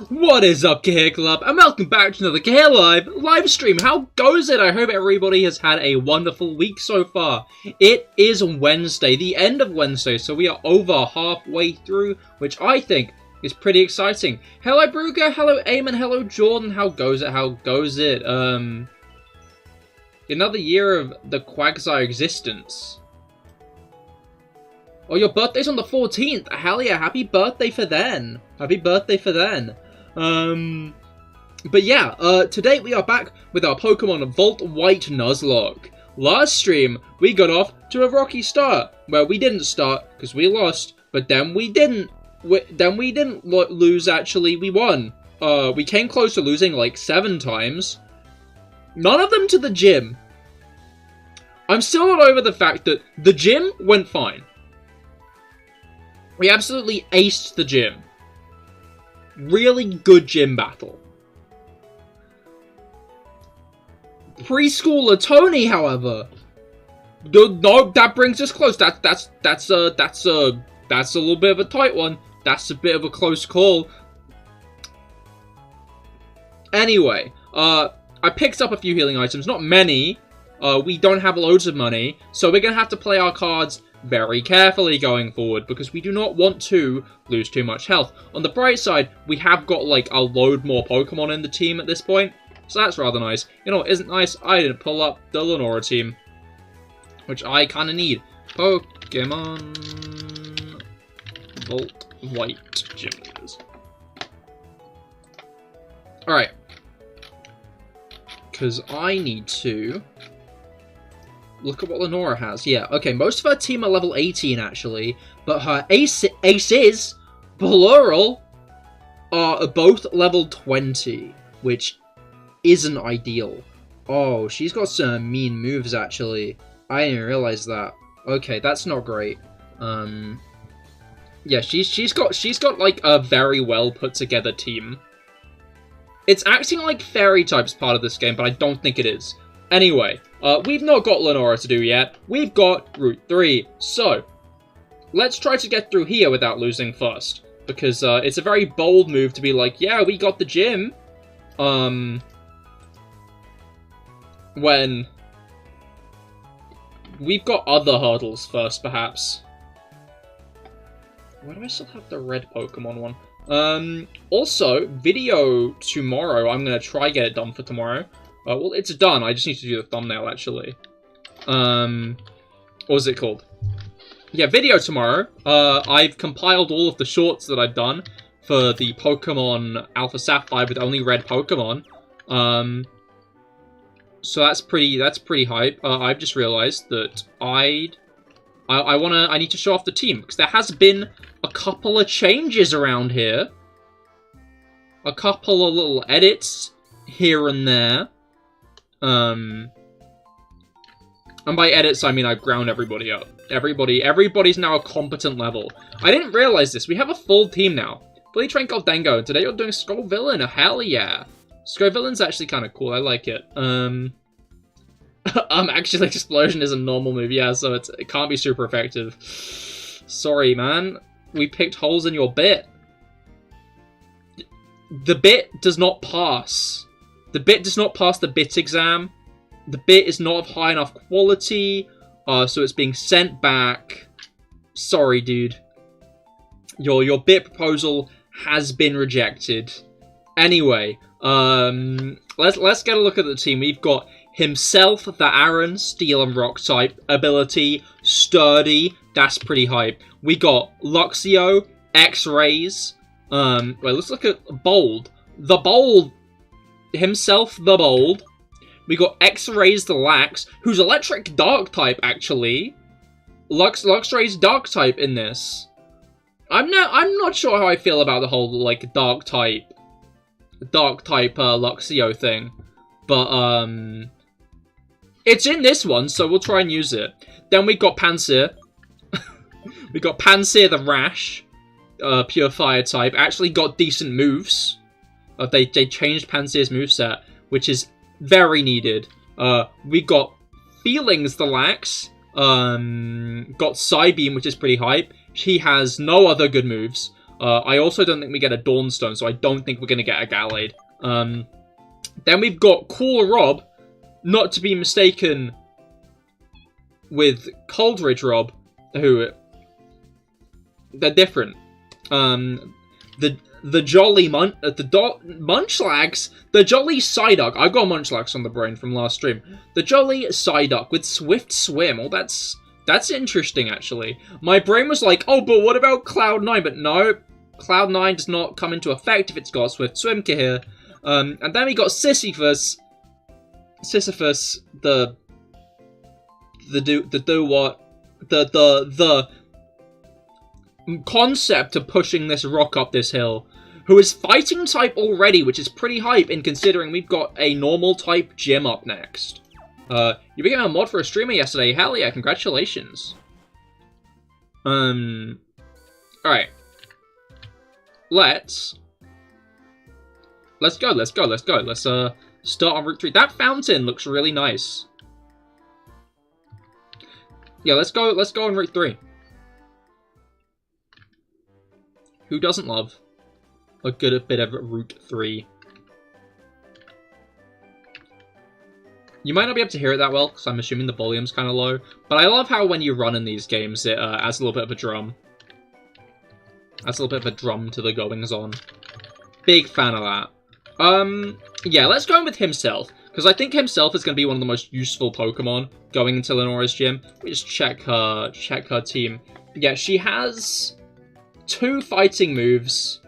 What is up, Cahir Club, and welcome back to another CahirLIVE live stream. How goes it? I hope everybody has had a wonderful week so far. It is Wednesday, the end of Wednesday, so we are over halfway through, which I think is pretty exciting. Hello, Brugger, hello, Eamon, hello, Jordan. How goes it? How goes it? Another year of the Quagsire existence. Oh, your birthday's on the 14th. Hell yeah, happy birthday for then. Happy birthday for then. But yeah, today we are back with our Pokemon Volt White Nuzlocke. Last stream, we got off to a rocky start. Well, we didn't start, because we lost, but then we didn't. Then we didn't lose, actually, we won. We came close to losing like 7 times. None of them to the gym. I'm still not over the fact that the gym went fine. We absolutely aced the gym. Really good gym battle. Preschooler Tony, however, no, that brings us close. That's a little bit of a tight one. That's a bit of a close call. Anyway, I picked up a few healing items, not many. We don't have loads of money, so we're gonna have to play our cards very carefully going forward, because we do not want to lose too much health. On the bright side, we have got like a load more Pokemon in the team at this point, so that's rather nice. You know what isn't nice? I didn't pull up the Lenora team, which I kind of need. Pokemon Volt White Gym Leaders. Alright. Because I need to look at what Lenora has. Yeah, okay, most of her team are level 18, actually. But her aces, plural, are both level 20. Which isn't ideal. Oh, she's got some mean moves, actually. I didn't realize that. Okay, that's not great. Yeah, she's got like a very well put together team. It's acting like fairy type's part of this game, but I don't think it is. Anyway, we've not got Lenora to do yet. We've got Route 3. So, let's try to get through here without losing first. Because it's a very bold move to be like, yeah, we got the gym. When we've got other hurdles first, perhaps. Why do I still have the red Pokemon one? Also, video tomorrow. I'm going to try get it done for tomorrow. Well, it's done. I just need to do the thumbnail, actually. What was it called? Yeah, video tomorrow. I've compiled all of the shorts that I've done for the Pokemon Alpha Sapphire with only red Pokemon. So that's pretty hype. I've just realized that I need to show off the team, because there has been a couple of changes around here. A couple of little edits here and there. And by edits, I mean I've ground everybody up. Everybody's now a competent level. I didn't realize this. We have a full team now. Bully Train Goldengo. Today you're doing Scovillain. Hell yeah. Scovillain's actually kind of cool. I like it. Actually, Explosion is a normal move. Yeah, so it can't be super effective. Sorry, man. We picked holes in your bit. The bit does not pass. The bit does not pass the bit exam. The bit is not of high enough quality, so it's being sent back. Sorry, dude. Your bit proposal has been rejected. Anyway, let's get a look at the team. We've got himself, the Aaron, Steel and Rock type ability, Sturdy. That's pretty hype. We got Luxio, X-Rays. Wait, let's look at Bold. The Bold. Himself, the Bold. We got X-Rays the Lax, who's Electric Dark type, actually. Luxray's Dark type in this. I'm not sure how I feel about the whole, like, Dark type Luxio thing. But, it's in this one, so we'll try and use it. Then we got Pansear. We got Pansear the Rash. Pure Fire type. Actually got decent moves. They changed Pansear's moveset, which is very needed. We got Feelings the Lax. Got Psybeam, which is pretty hype. He has no other good moves. I also don't think we get a Dawnstone, so I don't think we're going to get a Gallade. Then we've got Cool Rob, not to be mistaken with Coldridge Rob, who... They're different. The Jolly Munchlax, the Jolly Psyduck. I've got Munchlax on the brain from last stream. The Jolly Psyduck with Swift Swim. Oh, that's interesting, actually. My brain was like, oh, but what about Cloud9? But no, Cloud9 does not come into effect if it's got Swift Swim, Cahir. And then we got Sisyphus. Sisyphus, the concept of pushing this rock up this hill, who is fighting type already, which is pretty hype in considering we've got a normal type gym up next. You became a mod for a streamer yesterday. Hell yeah, congratulations. Alright. Let's go. Let's start on Route 3. That fountain looks really nice. Yeah, let's go on Route 3. Who doesn't love a good bit of Route 3? You might not be able to hear it that well, because I'm assuming the volume's kind of low. But I love how when you run in these games, it adds a little bit of a drum. Adds a little bit of a drum to the goings-on. Big fan of that. Yeah, let's go in with himself. Because I think himself is going to be one of the most useful Pokemon going into Lenora's gym. Let me just check her team. Yeah, she has 2 fighting moves.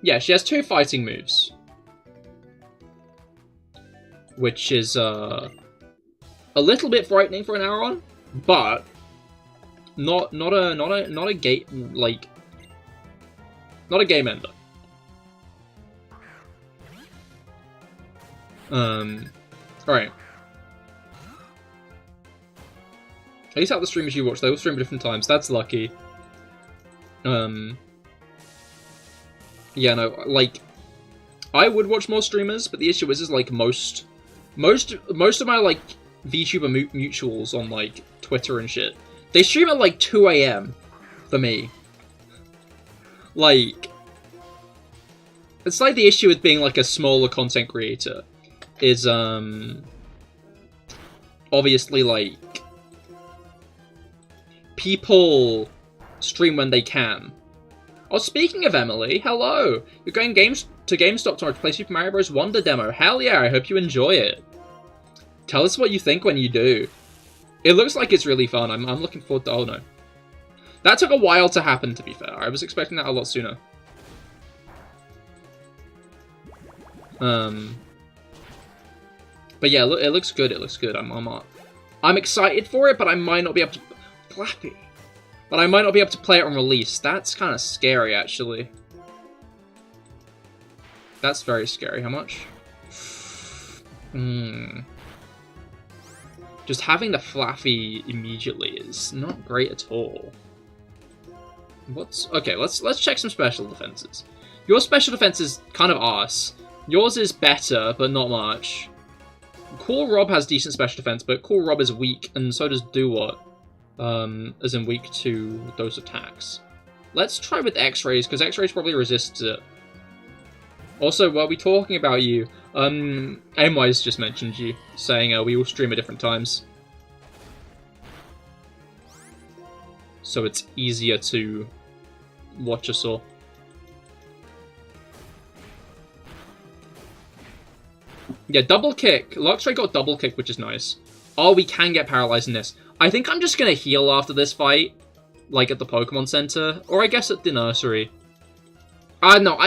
Yeah, she has 2 fighting moves. Which is, a little bit frightening for an Aeron, but not a gate, like, not a game ender. Alright. At least out the streamers you watch, they all stream at different times. That's lucky. Yeah, no, like, I would watch more streamers, but the issue is like, most of my, like, VTuber mutuals on, like, Twitter and shit, they stream at, like, 2 AM for me. Like, it's like the issue with being, like, a smaller content creator is, obviously, like, people stream when they can. Oh, speaking of Emily, hello! You're going to GameStop tomorrow to play Super Mario Bros. Wonder demo. Hell yeah, I hope you enjoy it. Tell us what you think when you do. It looks like it's really fun. I'm looking forward to... Oh, no. That took a while to happen, to be fair. I was expecting that a lot sooner. But yeah, it looks good. It looks good. I'm excited for it, but I might not be able to... Flappy. But I might not be able to play it on release. That's kind of scary, actually. That's very scary. How much? Just having the Flaffy immediately is not great at all. Okay, let's check some special defenses. Your special defense is kind of arse. Yours is better, but not much. Cool Rob has decent special defense, but Cool Rob is weak, and so does Do What. As in weak to those attacks. Let's try with X-Rays, because X-Rays probably resists it. Also, while we're talking about you, Aimwise just mentioned you, saying we all stream at different times. So it's easier to watch us all. Yeah, double kick. Luxray got double kick, which is nice. Oh, we can get paralyzed in this. I think I'm just going to heal after this fight, like at the Pokemon Center, or I guess at the nursery. No,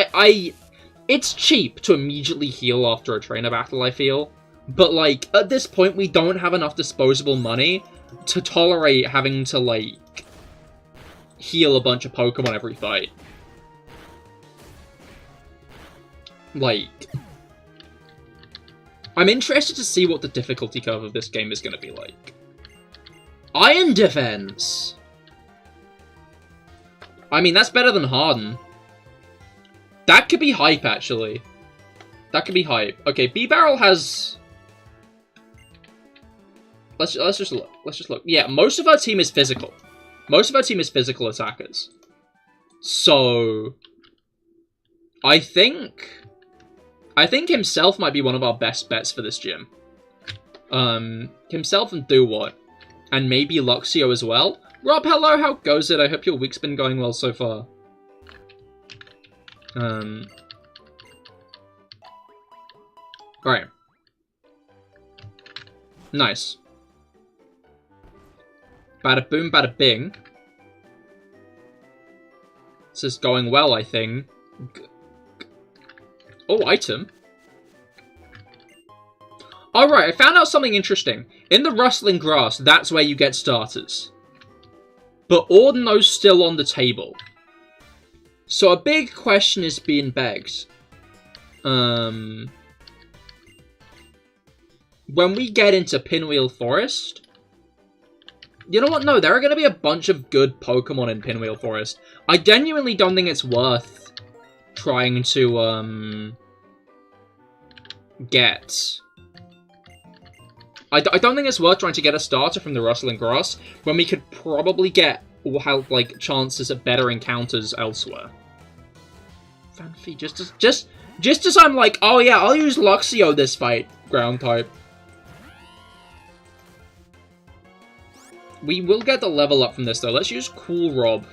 it's cheap to immediately heal after a trainer battle, I feel. But, like, at this point, we don't have enough disposable money to tolerate having to, like, heal a bunch of Pokemon every fight. Like, I'm interested to see what the difficulty curve of this game is going to be like. Iron Defense! I mean, that's better than Harden. That could be hype, actually. That could be hype. Okay, B-Barrel has... Let's just look. Let's just look. Yeah, most of our team is physical. Most of our team is physical attackers. So I think himself might be one of our best bets for this gym. Himself and Do What. And maybe Luxio as well. Rob, hello, how goes it? I hope your week's been going well so far. Alright. Nice. Bada boom, bada bing. This is going well, I think. Oh, item. Alright, I found out something interesting. In the rustling grass, that's where you get starters. But Ordino's still on the table. So a big question is being begged. When we get into Pinwheel Forest... You know what? No, there are going to be a bunch of good Pokemon in Pinwheel Forest. I genuinely don't think it's worth trying to, get... I don't think it's worth trying to get a starter from the Rustling Grass when we could probably get, or have, like, chances at better encounters elsewhere. Fanfi, just as I'm like, oh yeah, I'll use Luxio this fight, ground type. We will get the level up from this, though. Let's use Cool Rob.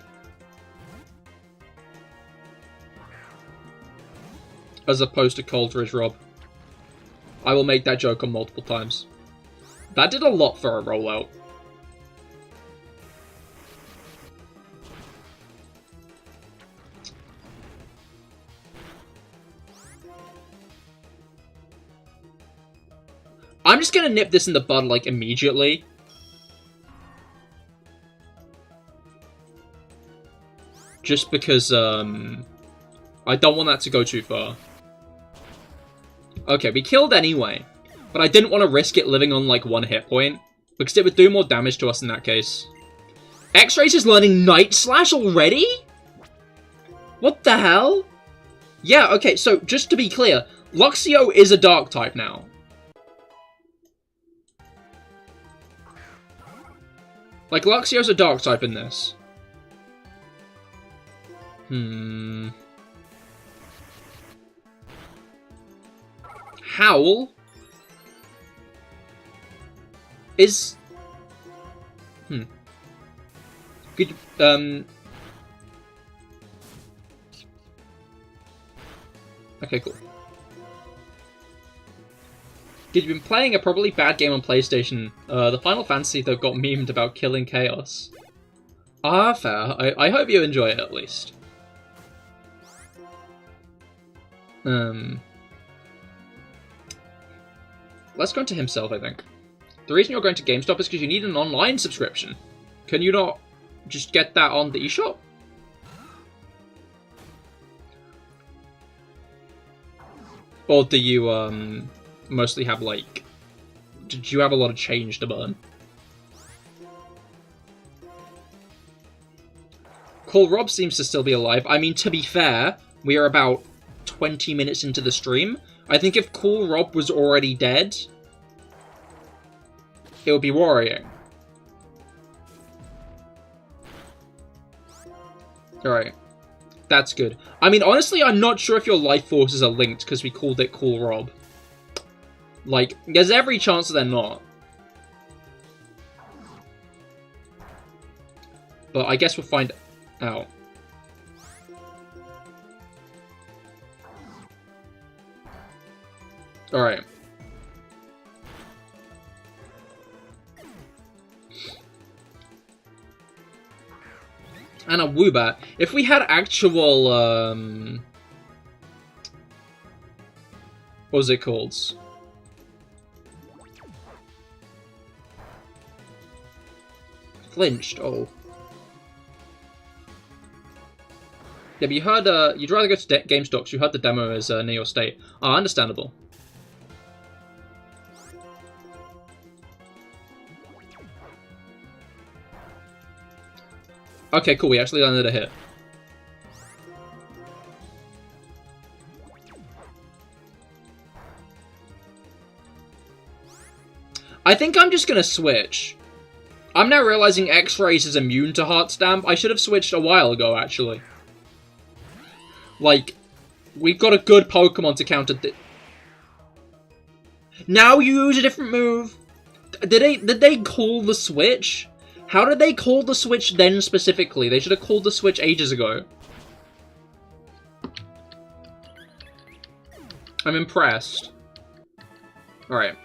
As opposed to Coldridge Rob. I will make that joke on multiple times. That did a lot for a rollout. I'm just gonna nip this in the bud, like, immediately. Just because, I don't want that to go too far. Okay, we killed anyway. But I didn't want to risk it living on, like, 1 hit point. Because it would do more damage to us in that case. X-Rays is learning Night Slash already? What the hell? Yeah, okay, so, just to be clear, Luxio is a Dark type now. Like, Luxio's a Dark type in this. Howl is good. Okay, cool. You've been playing a probably bad game on PlayStation. The Final Fantasy though got memed about killing Chaos. Ah, fair. I hope you enjoy it at least. Let's go into himself, I think. The reason you're going to GameStop is because you need an online subscription. Can you not just get that on the eShop? Or do you, mostly have, like... Did you have a lot of change to burn? Cool Rob seems to still be alive. I mean, to be fair, we are about 20 minutes into the stream. I think if Cool Rob was already dead, it would be worrying. Alright. That's good. I mean, honestly, I'm not sure if your life forces are linked because we called it Cool Rob. Like, there's every chance that they're not. But I guess we'll find out. Alright. And a Woobat. If we had actual, what was it called? Flinched, oh. Yeah, but you heard, you'd rather go to GameStop because you heard the demo is near your state. Ah, understandable. Okay, cool, we actually landed a hit. I think I'm just gonna switch. I'm now realizing X-Rays is immune to Heart Stamp. I should have switched a while ago, actually. Like, we've got a good Pokemon to counter Now you use a different move. Did they call the switch? How did they call the switch then specifically? They should have called the switch ages ago. I'm impressed. Alright.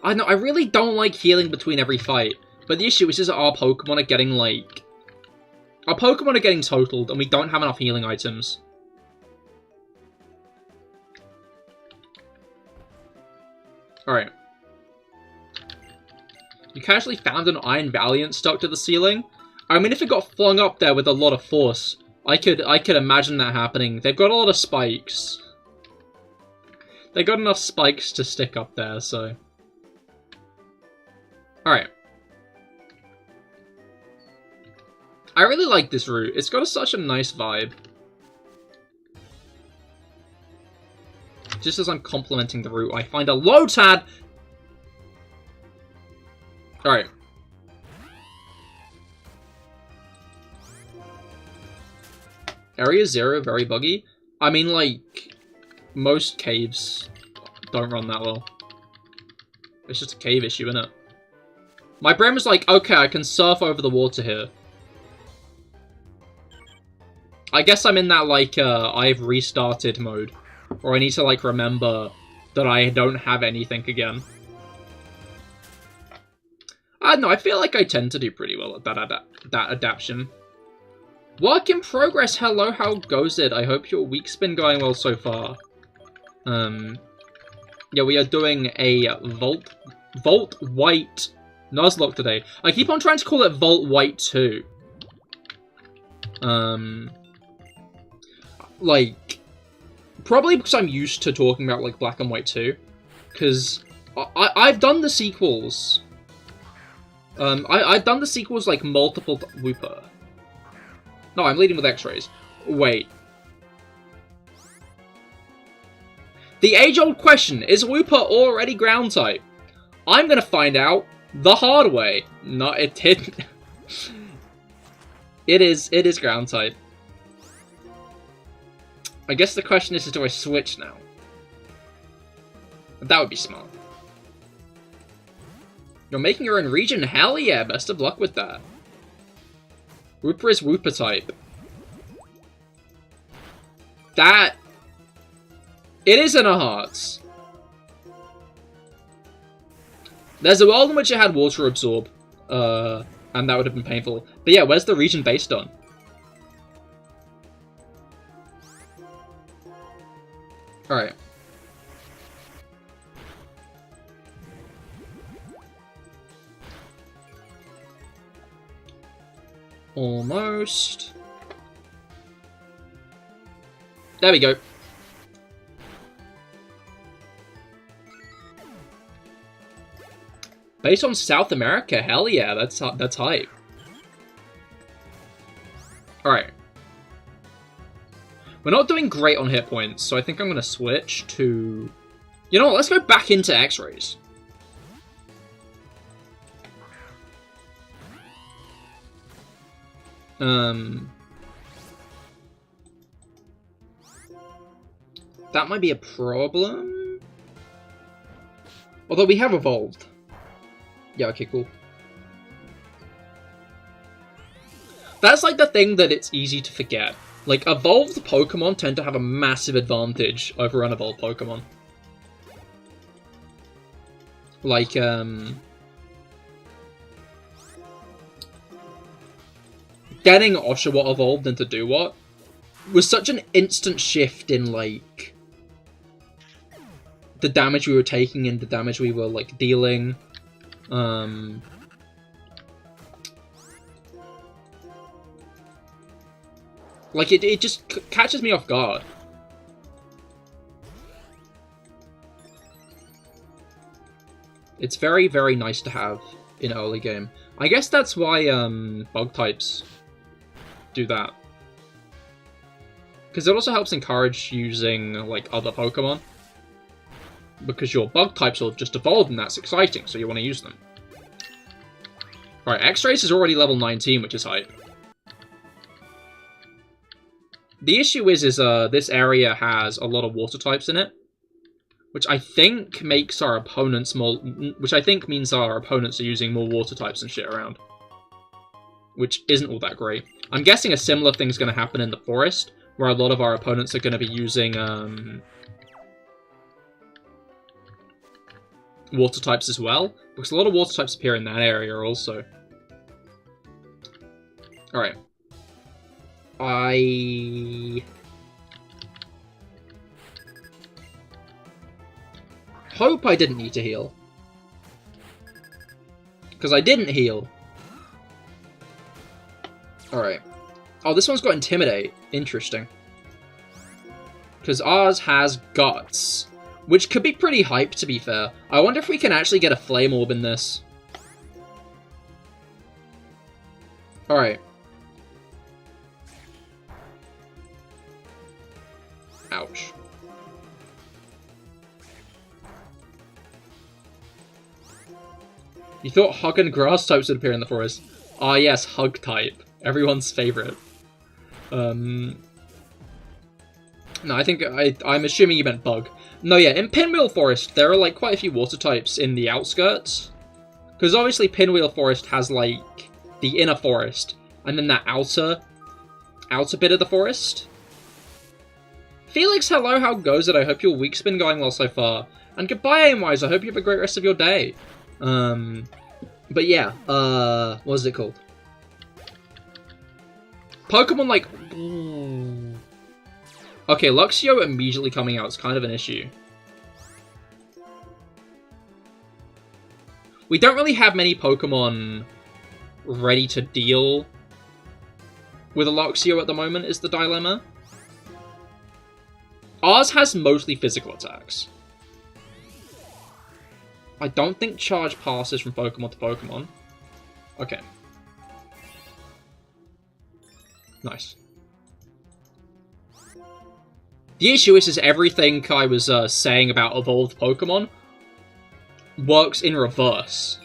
I know, I really don't like healing between every fight. But the issue is that our Pokemon are getting, like... Our Pokemon are getting totaled, and we don't have enough healing items. Alright. You casually found an Iron Valiant stuck to the ceiling? I mean, if it got flung up there with a lot of force, I could imagine that happening. They've got a lot of spikes. They got enough spikes to stick up there, so... Alright. I really like this route. It's got such a nice vibe. Just as I'm complimenting the route, I find a Lotad! Alright. Area 0, very buggy. I mean, like, most caves don't run that well. It's just a cave issue, isn't it? My brain was like, okay, I can surf over the water here. I guess I'm in that, like, I've restarted mode. Or I need to, like, remember that I don't have anything again. I don't know, I feel like I tend to do pretty well at that adaptation. Work in progress, hello, how goes it? I hope your week's been going well so far. Yeah, we are doing a Volt White Nuzlocke today. I keep on trying to call it Volt White 2. Like, probably because I'm used to talking about, like, Black and White 2. Because I've done the sequels. I've done the sequels, like, multiple... Wooper. No, I'm leading with X-rays. Wait. The age-old question, is Wooper already ground-type? I'm gonna find out the hard way. No, it didn't. It is ground-type. I guess the question is, do I switch now? That would be smart. You're making your own region? Hell yeah, best of luck with that. Wooper is Wooper type. That... It is in a Hearts. There's a world in which it had Water Absorb. And that would have been painful. But yeah, where's the region based on? Alright. Almost. There we go. Based on South America, hell yeah, that's hype. Alright. We're not doing great on hit points, so I think I'm going to switch to... You know what, let's go back into X-rays. That might be a problem. Although we have evolved. Yeah, okay, cool. That's like the thing that it's easy to forget. Like, evolved Pokemon tend to have a massive advantage over unevolved Pokemon. Like, getting Oshawott evolved into Dewott was such an instant shift in, like, the damage we were taking and the damage we were, like, dealing. Like, it just catches me off guard. It's very, very nice to have in early game. I guess that's why, bug types do that. Because it also helps encourage using, like, other Pokemon. Because your bug types will just evolve and that's exciting, so you want to use them. Alright, X-Rays is already level 19, which is hype. The issue is this area has a lot of water types in it, which I think makes our opponents more... Which I think means our opponents are using more water types and shit around. Which isn't all that great. I'm guessing a similar thing's going to happen in the forest, where a lot of our opponents are going to be using water types as well, because a lot of water types appear in that area also. Alright. I hope I didn't need to heal. Because I didn't heal. Alright. Oh, this one's got Intimidate. Interesting. Because ours has Guts. Which could be pretty hype, to be fair. I wonder if we can actually get a Flame Orb in this. Alright. Ouch. You thought Hug and Grass types would appear in the forest? Ah yes, Hug type. Everyone's favourite. No, I think I'm assuming you meant Bug. No, yeah, in Pinwheel Forest, there are, like, quite a few water types in the outskirts. Because obviously Pinwheel Forest has, like, the inner forest, and then that outer bit of the forest. Felix, hello, how goes it? I hope your week's been going well so far. And goodbye, Aimwise, I hope you have a great rest of your day. But yeah, what was it called? Pokemon, like... Okay, Luxio immediately coming out is kind of an issue. We don't really have many Pokemon ready to deal with a Luxio at the moment, is the dilemma. Ours has mostly physical attacks. I don't think Charge passes from Pokemon to Pokemon. Okay. Nice. The issue is everything I was saying about evolved Pokemon works in reverse.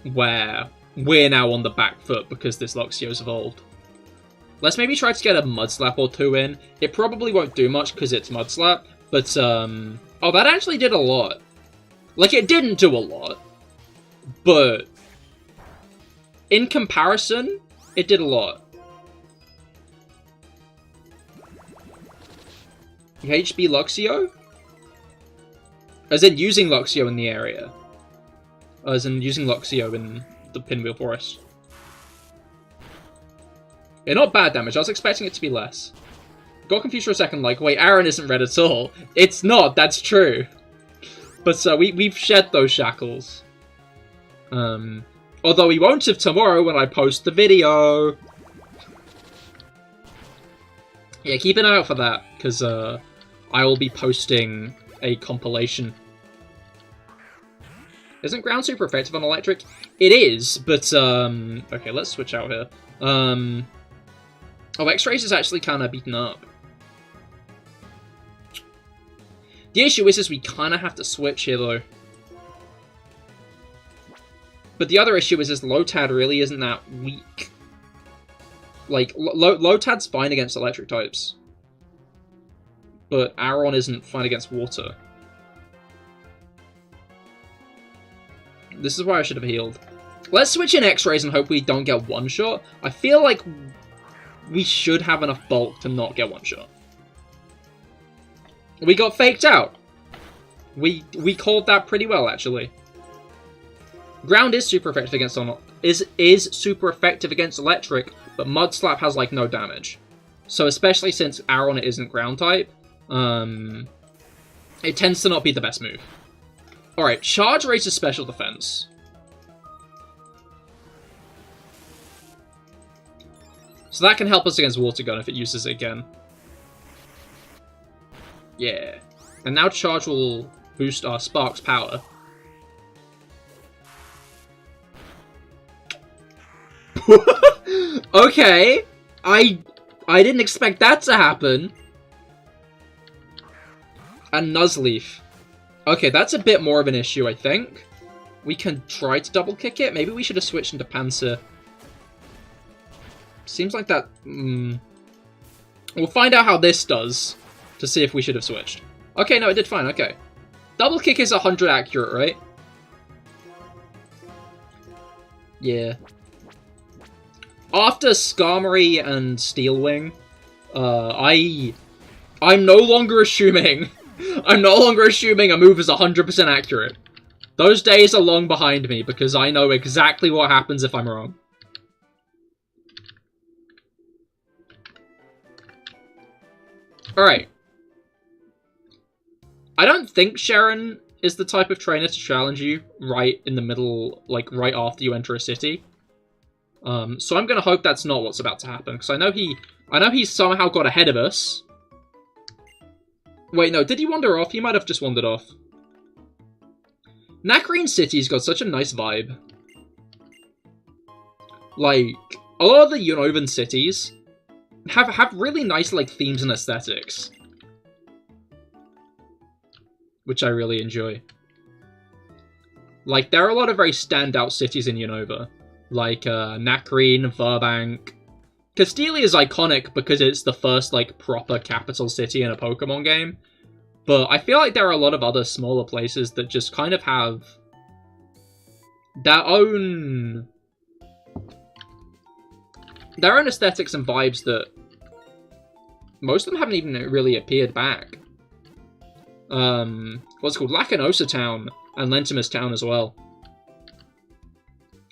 Where we're now on the back foot because this Luxio's evolved. Let's maybe try to get a Mudslap or two in. It probably won't do much because it's Mudslap, but, oh, that actually did a lot. Like, it didn't do a lot, but in comparison, it did a lot. HB Luxio? As in using Luxio in the area. As in using Luxio in the Pinwheel Forest. Yeah, not bad damage. I was expecting it to be less. Got confused for a second, like, wait, Aaron isn't red at all. It's not, that's true. But we've shed those shackles. Although we won't have tomorrow when I post the video. Yeah, keep an eye out for that, because I will be posting a compilation. Isn't ground super effective on electric? It is, but, okay, let's switch out here. Oh, X-Rays is actually kind of beaten up. The issue is we kind of have to switch here, though. But the other issue is Lotad really isn't that weak. Like, Lotad's fine against electric types. But Aron isn't fine against water. This is why I should have healed. Let's switch in X-Rays and hope we don't get one-shot. I feel like we should have enough bulk to not get one-shot. We got faked out. We called that pretty well, actually. Ground is super effective against is super effective against electric, but Mudslap has like no damage. So especially since Aron isn't ground type, it tends to not be the best move. Alright, Charge raises special defense. So that can help us against Water Gun if it uses it again. Yeah. And now Charge will boost our Spark's power. Okay. I didn't expect that to happen. And Nuzleaf. Okay, that's a bit more of an issue, I think. We can try to double kick it. Maybe we should have switched into Panzer. Seems like that... We'll find out how this does to see if we should have switched. Okay, no, it did fine, okay. Double kick is 100 accurate, right? Yeah. After Skarmory and Steelwing, I'm no longer assuming... I'm no longer assuming a move is 100% accurate. Those days are long behind me because I know exactly what happens if I'm wrong. Alright. I don't think Sharon is the type of trainer to challenge you right in the middle, like right after you enter a city. So I'm gonna hope that's not what's about to happen, because I know he somehow got ahead of us. Wait, no, did he wander off? He might have just wandered off. Nacrene City's got such a nice vibe. Like, a lot of the Unovan cities have really nice, like, themes and aesthetics. Which I really enjoy. Like, there are a lot of very standout cities in Unova. Like, Nacrene, Verbank. Castelia is iconic because it's the first, like, proper capital city in a Pokemon game. But I feel like there are a lot of other smaller places that just kind of have their own aesthetics and vibes that most of them haven't even really appeared back. What's it called? Lacanosa Town and Lentimus Town as well.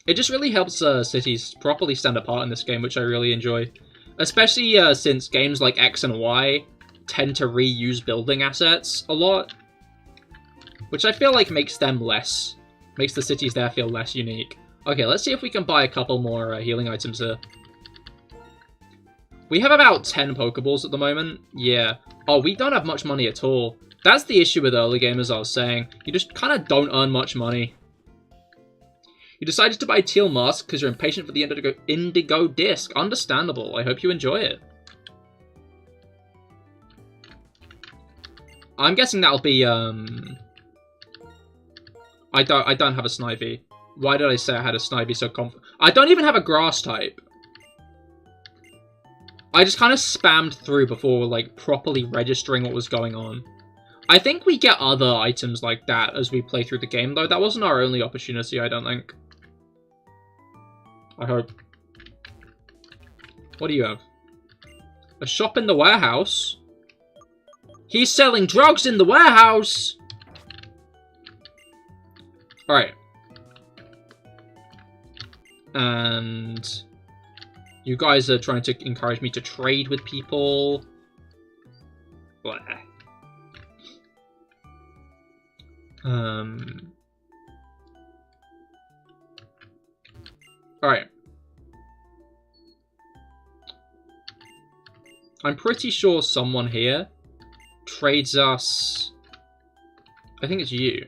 It just really helps cities properly stand apart in this game, which I really enjoy. Especially since games like X and Y tend to reuse building assets a lot. Which I feel like makes the cities there feel less unique. Okay, let's see if we can buy a couple more healing items here. We have about 10 Pokeballs at the moment. Yeah. Oh, we don't have much money at all. That's the issue with early game, as I was saying. You just kind of don't earn much money. You decided to buy Teal Mask because you're impatient for the Indigo Disc. Understandable. I hope you enjoy it. I'm guessing that'll be, I don't have a Snivy. Why did I say I had a Snivy so confident? I don't even have a Grass type. I just kind of spammed through before, like, properly registering what was going on. I think we get other items like that as we play through the game, though. That wasn't our only opportunity, I don't think. I hope. What do you have? A shop in the warehouse? He's selling drugs in the warehouse! Alright. And you guys are trying to encourage me to trade with people. Blah. Alright. I'm pretty sure someone here trades us... I think it's you.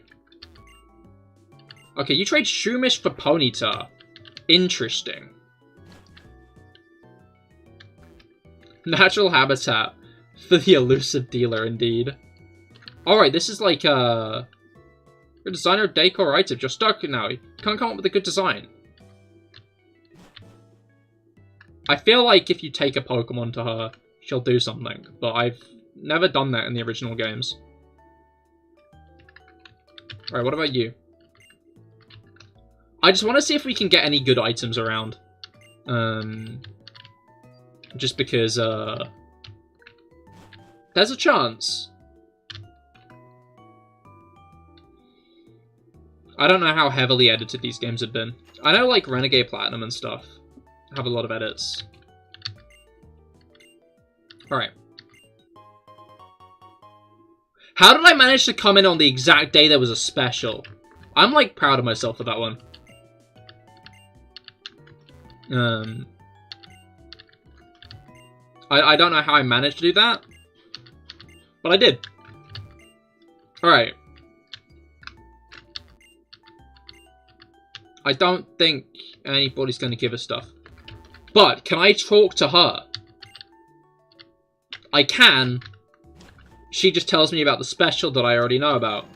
Okay, you trade Shumish for Ponyta. Interesting. Natural habitat for the elusive dealer, indeed. Alright, this is like a designer of decor items. You're stuck now. You can't come up with a good design. I feel like if you take a Pokemon to her, she'll do something. But I've never done that in the original games. Alright, what about you? I just want to see if we can get any good items around. Just because, there's a chance. I don't know how heavily edited these games have been. I know, like, Renegade Platinum and stuff have a lot of edits. Alright. How did I manage to come in on the exact day there was a special? I'm, like, proud of myself for that one. I don't know how I managed to do that, but I did. Alright. I don't think anybody's going to give us stuff. But, can I talk to her? I can. She just tells me about the special that I already know about.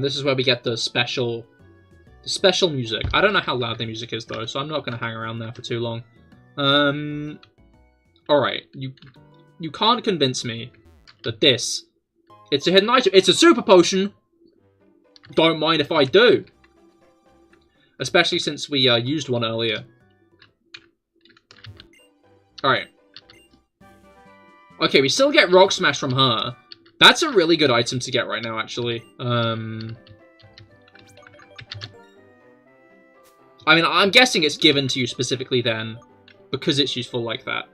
And this is where we get the special music. I don't know how loud the music is, though, so I'm not going to hang around there for too long. Alright, you can't convince me that this... It's a hidden item. It's a super potion! Don't mind if I do. Especially since we used one earlier. Alright. Okay, we still get Rock Smash from her. That's a really good item to get right now, actually. I mean, I'm guessing it's given to you specifically then, because it's useful like that.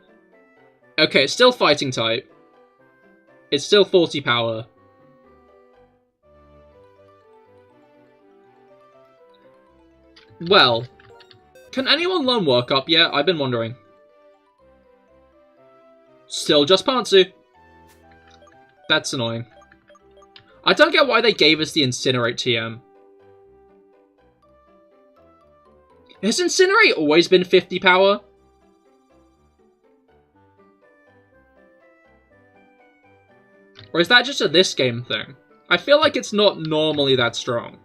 Okay, it's still fighting type. It's still 40 power. Well, can anyone learn Work Up yet? I've been wondering. Still just Pantsu. That's annoying. I don't get why they gave us the Incinerate TM. Has Incinerate always been 50 power? Or is that just a this game thing? I feel like it's not normally that strong.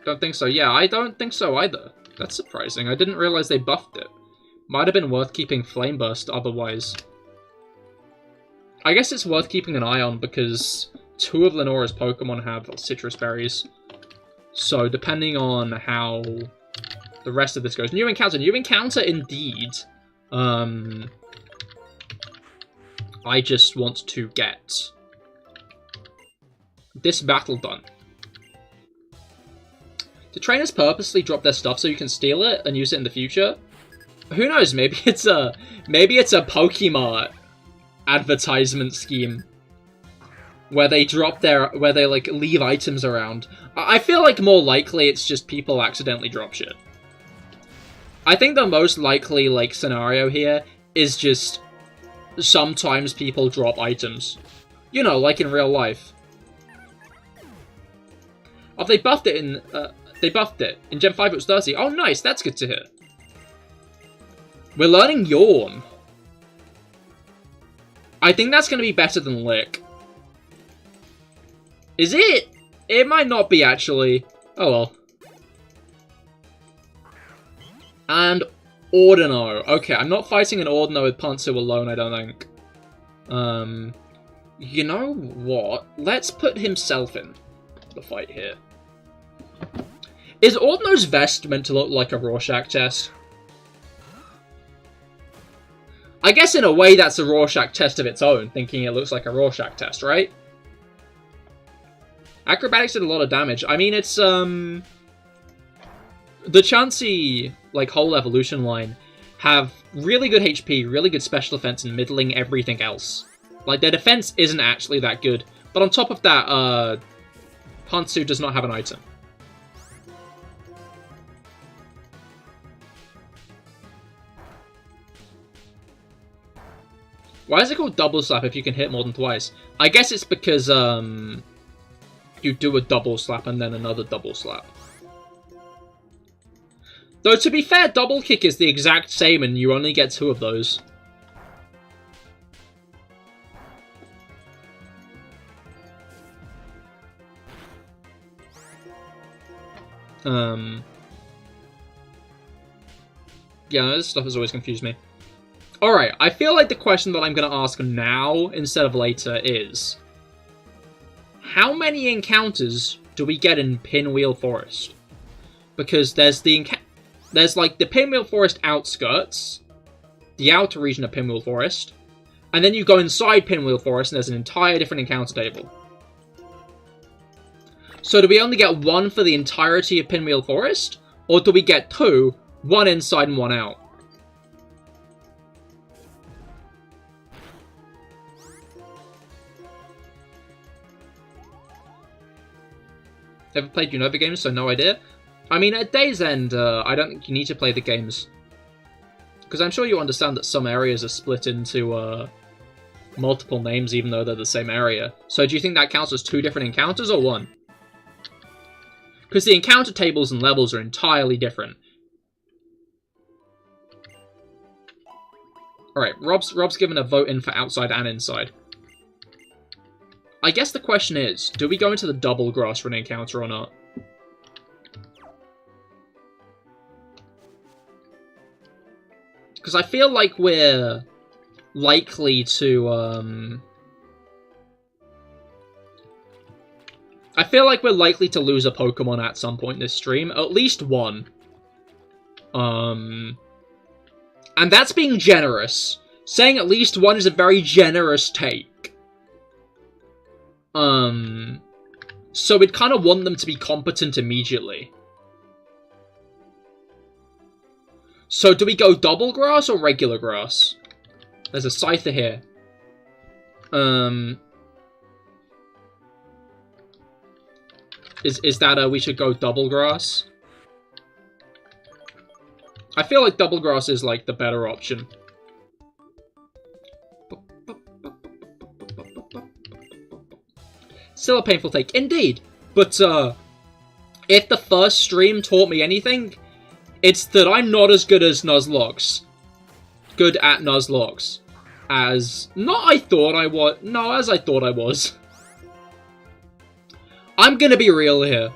Don't think so. Yeah, I don't think so either. That's surprising. I didn't realize they buffed it. Might have been worth keeping Flame Burst otherwise. I guess it's worth keeping an eye on because 2 of Lenora's Pokemon have Citrus Berries. So, depending on how the rest of this goes. New encounter. New encounter indeed. I just want to get this battle done. Do trainers purposely drop their stuff so you can steal it and use it in the future? Who knows? Maybe it's a Pokemart advertisement scheme where they drop where they like leave items around. I feel like more likely it's just people accidentally drop shit. I think the most likely like scenario here is just sometimes people drop items. You know, like in real life. Oh, they buffed it in In Gen 5 it was 30. Oh nice, that's good to hear. We're learning Yawn. I think that's going to be better than Lick. Is it? It might not be, actually. Oh well. And Ordino. Okay, I'm not fighting an Ordino with Pantsu alone, I don't think. You know what? Let's put himself in the fight here. Is Ordino's vest meant to look like a Rorschach test? I guess in a way that's a Rorschach test of its own, thinking it looks like a Rorschach test, right? Acrobatics did a lot of damage. I mean, it's, the Chansey, like, whole evolution line have really good HP, really good special defense, and middling everything else. Like, their defense isn't actually that good. But on top of that, Pantsu does not have an item. Why is it called Double Slap if you can hit more than twice? I guess it's because, you do a double slap and then another double slap. Though, to be fair, double kick is the exact same and you only get 2 of those. Yeah, this stuff has always confused me. Alright, I feel like the question that I'm going to ask now instead of later is... how many encounters do we get in Pinwheel Forest? Because there's like the Pinwheel Forest outskirts, the outer region of Pinwheel Forest, and then you go inside Pinwheel Forest and there's an entire different encounter table. So do we only get 1 for the entirety of Pinwheel Forest? Or do we get 2, 1 inside and 1 out? Never played Unova games, so no idea. I mean, at Day's End, I don't think you need to play the games. Because I'm sure you understand that some areas are split into multiple names, even though they're the same area. So do you think that counts as 2 different encounters, or 1? Because the encounter tables and levels are entirely different. Alright, Rob's given a vote in for outside and inside. I guess the question is, do we go into the double grass run encounter or not? Because I feel like we're likely to, I feel like we're likely to lose a Pokemon at some point this stream. At least one. And that's being generous. Saying at least one is a very generous take. So we'd kind of want them to be competent immediately. So do we go double grass or regular grass? There's a Scyther here. Is that we should go double grass? I feel like double grass is like the better option. Still a painful take, indeed. But if the first stream taught me anything, it's that I'm not as good as Nuzlocke. Good at Nuzlocke. As I thought I was. I'm gonna be real here.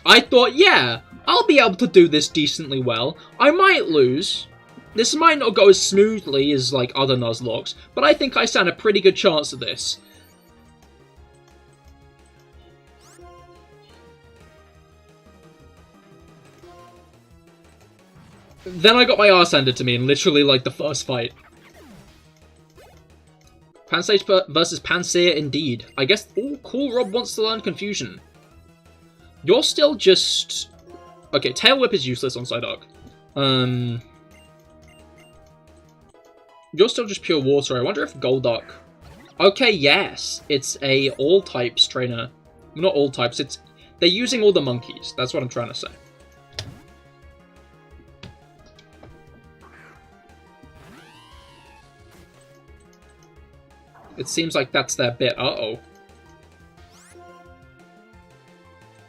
I thought, yeah, I'll be able to do this decently well. I might lose. This might not go as smoothly as, like, other Nuzlocke, but I think I stand a pretty good chance of this. Then I got my arse handed to me in literally, like, the first fight. Pansage versus Panseer, indeed. I guess... Oh, cool, Rob wants to learn Confusion. You're still just... Okay, Tail Whip is useless on Psyduck. You're still just pure water. I wonder if Golduck... Okay, yes. It's a all-types trainer. Well, not all types, it's... They're using all the monkeys. That's what I'm trying to say. It seems like that's their bit. Uh-oh.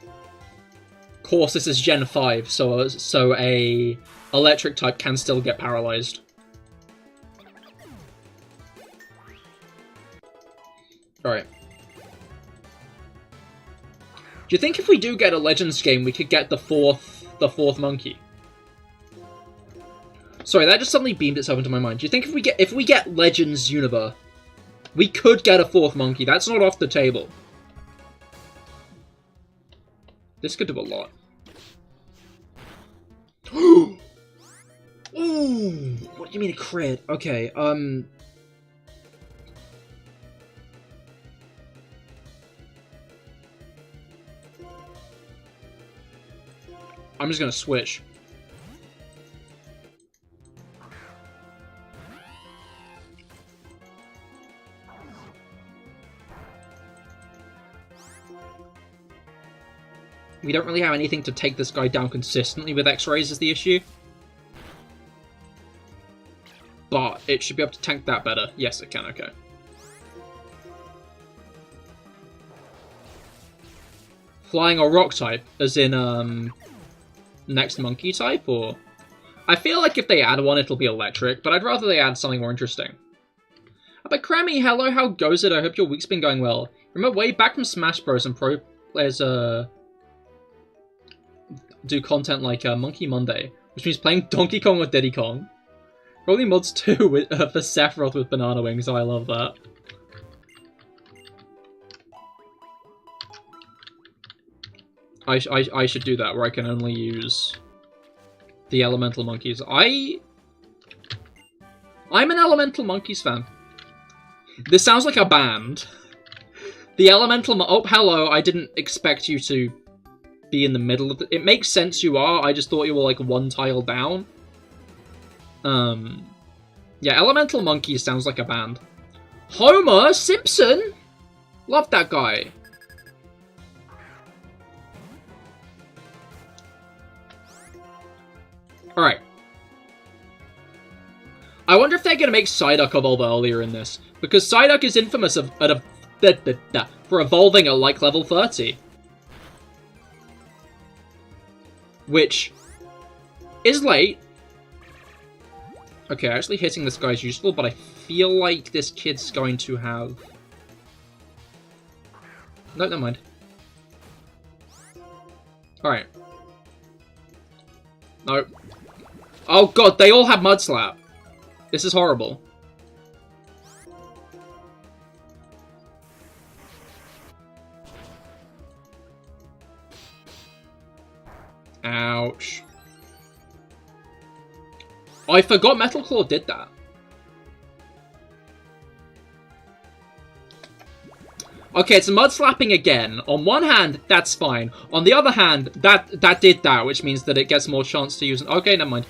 Of course, this is Gen 5, so a electric type can still get paralyzed. Alright. Do you think if we do get a Legends game, we could get the fourth monkey? Sorry, that just suddenly beamed itself into my mind. Do you think if we get Legends Unova, we could get a fourth monkey? That's not off the table. This could do a lot. Ooh! What do you mean a crit? Okay, I'm just gonna switch. We don't really have anything to take this guy down consistently with X-rays is the issue. But it should be able to tank that better. Yes, it can, okay. Flying or rock type, as in, next monkey type, or... I feel like if they add one, it'll be electric, but I'd rather they add something more interesting. But Crammy, hello, how goes it? I hope your week's been going well. Remember way back from Smash Bros. And pro players, do content like Monkey Monday, which means playing Donkey Kong or Diddy Kong. Probably mods too with, for Sephiroth with banana wings. I love that. I should do that where I can only use the Elemental Monkeys. I'm an Elemental Monkeys fan. This sounds like a band. The Elemental Oh, hello. I didn't expect you to be in the middle of it makes sense you are. I just thought you were like one tile down. Yeah, Elemental Monkeys sounds like a band. Homer Simpson! Love that guy. Alright. I wonder if they're gonna make Psyduck evolve earlier in this. Because Psyduck is infamous for evolving at like level 30. Which is late. Okay, actually hitting this guy is useful, but I feel like this kid's going to have... No, never mind. Alright. No. Oh god, they all have Mud Slap. This is horrible. Ouch. I forgot Metal Claw did that. Okay, it's mud slapping again. On one hand, that's fine. On the other hand, that did that, which means that it gets more chance to use... Okay, never mind.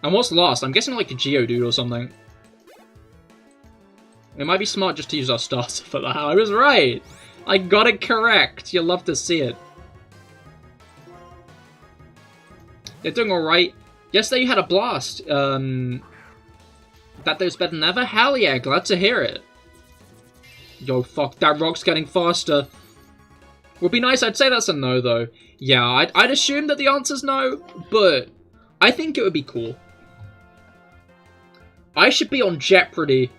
And what's last? I'm guessing like a Geodude or something. It might be smart just to use our starter for that. I was right! I got it correct! You'll love to see it. They're doing alright. Yesterday you had a blast. That day's better than ever? Hell yeah, glad to hear it. Yo, fuck, that rock's getting faster. Would be nice, I'd say that's a no, though. Yeah, I'd assume that the answer's no, but I think it would be cool. I should be on Jeopardy.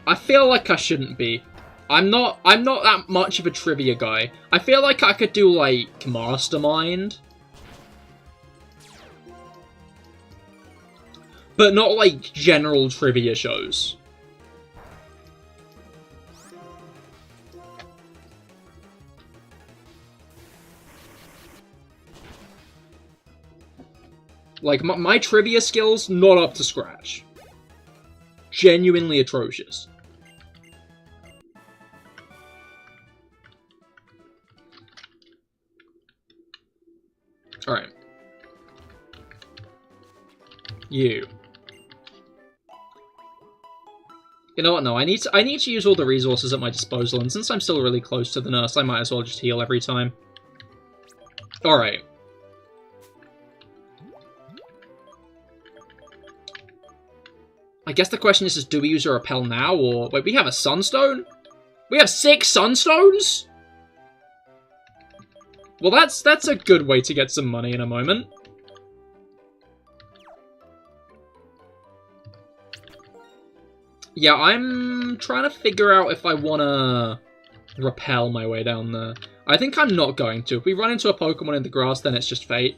I feel like I shouldn't be. I'm not that much of a trivia guy. I feel like I could do, like, Mastermind. But not, like, general trivia shows. Like, my trivia skills, not up to scratch. Genuinely atrocious. Alright. You. You know what, no, I need to use all the resources at my disposal, and since I'm still really close to the nurse, I might as well just heal every time. Alright. I guess the question is do we use a repel now, or... Wait, we have a Sunstone? We have 6 Sunstones?! Well, that's a good way to get some money in a moment. Yeah, I'm trying to figure out if I want to repel my way down there. I think I'm not going to. If we run into a Pokemon in the grass, then it's just fate.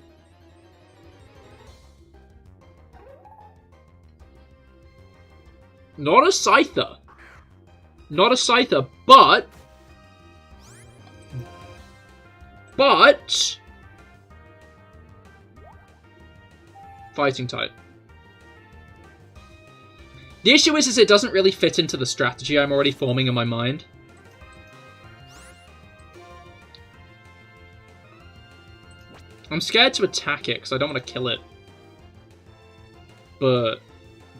Not a Scyther. Not a Scyther, but... Fighting type. The issue is it doesn't really fit into the strategy I'm already forming in my mind. I'm scared to attack it, because I don't want to kill it. But...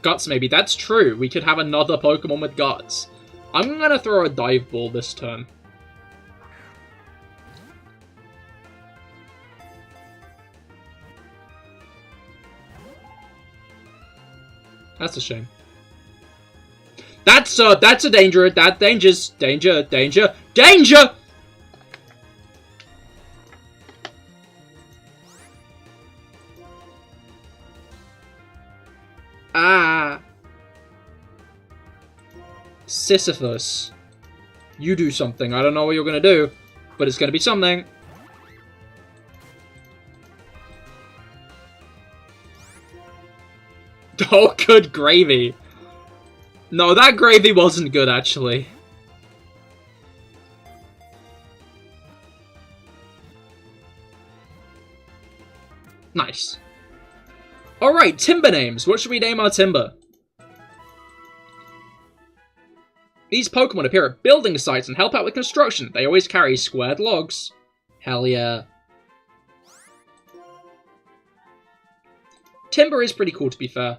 Guts, maybe. That's true. We could have another Pokemon with Guts. I'm going to throw a Dive Ball this turn. That's a shame. That's a danger. That danger's danger. Ah. Sisyphus. You do something. I don't know what you're gonna do, but it's gonna be something. Oh, good gravy. No, that gravy wasn't good, actually. Nice. Alright, timber names. What should we name our timber? These Pokemon appear at building sites and help out with construction. They always carry squared logs. Hell yeah. Timber is pretty cool, to be fair.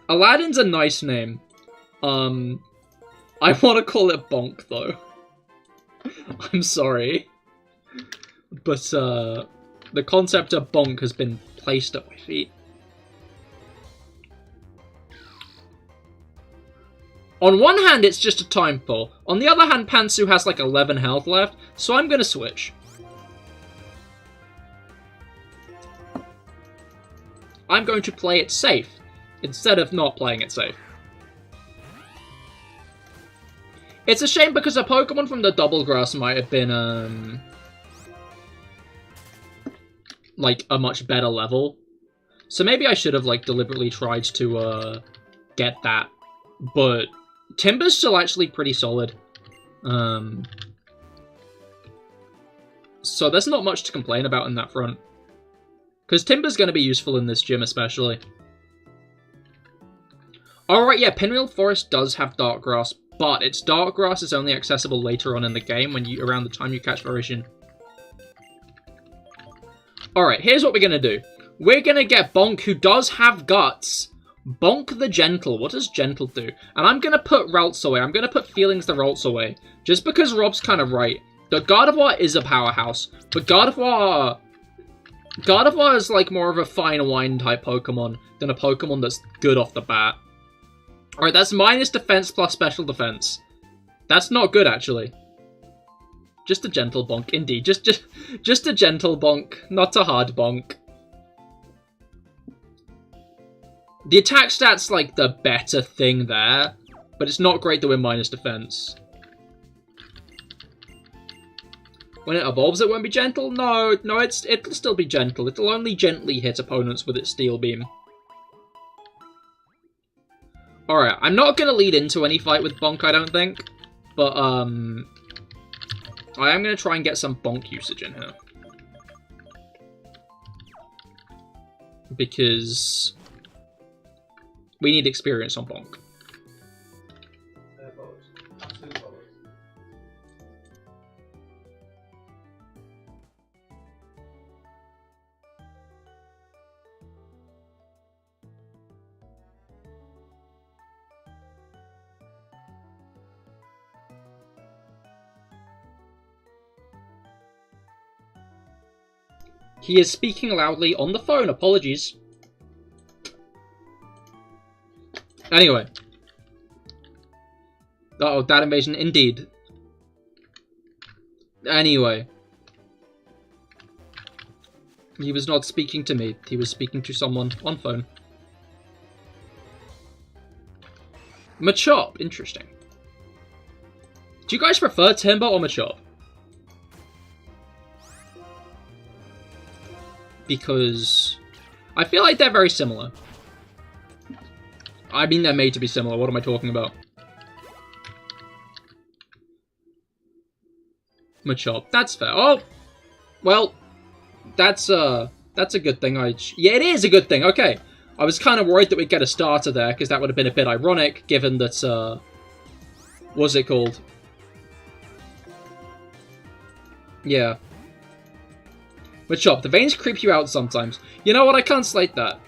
Aladdin's a nice name. I want to call it Bonk, though. I'm sorry. But, the concept of Bonk has been placed at my feet. On one hand, it's just a time pull. On the other hand, Pantsu has like 11 health left, so I'm gonna switch. I'm going to play it safe, instead of not playing it safe. It's a shame because a Pokemon from the Double Grass might have been, like, a much better level. So maybe I should have, like, deliberately tried to, get that. But Timber's still actually pretty solid. So there's not much to complain about in that front. Because Timber's going to be useful in this gym especially. Alright, yeah, Pinwheel Forest does have Dark Grass, but its Dark Grass is only accessible later on in the game, around the time you catch Verishian. Alright, here's what we're going to do. We're going to get Bonk, who does have guts. Bonk the Gentle. What does Gentle do? And I'm going to put Ralts away. I'm going to put Feelings the Ralts away. Just because Rob's kind of right. The Gardevoir is a powerhouse, but Gardevoir is like more of a fine wine type Pokemon than a Pokemon that's good off the bat. Alright, that's minus defense plus special defense. That's not good, actually. Just a gentle bonk, indeed. Just a gentle bonk, not a hard bonk. The attack stat's like the better thing there, but it's not great that we're minus defense. When it evolves, it won't be gentle? No, it'll still be gentle. It'll only gently hit opponents with its Steel Beam. Alright, I'm not going to lead into any fight with Bonk, I don't think. But, I am going to try and get some Bonk usage in here. Because we need experience on Bonk. He is speaking loudly on the phone. Apologies. Anyway. Uh-oh, that invasion, indeed. Anyway. He was not speaking to me. He was speaking to someone on phone. Machop. Interesting. Do you guys prefer Timber or Machop? Because I feel like they're very similar. I mean, they're made to be similar. What am I talking about? Machop. That's fair. Oh! Well, that's a good thing. Yeah, it is a good thing. Okay. I was kind of worried that we'd get a starter there, because that would have been a bit ironic, given that, what's it called? Yeah. Machop, the veins creep you out sometimes. You know what? I can't slate that.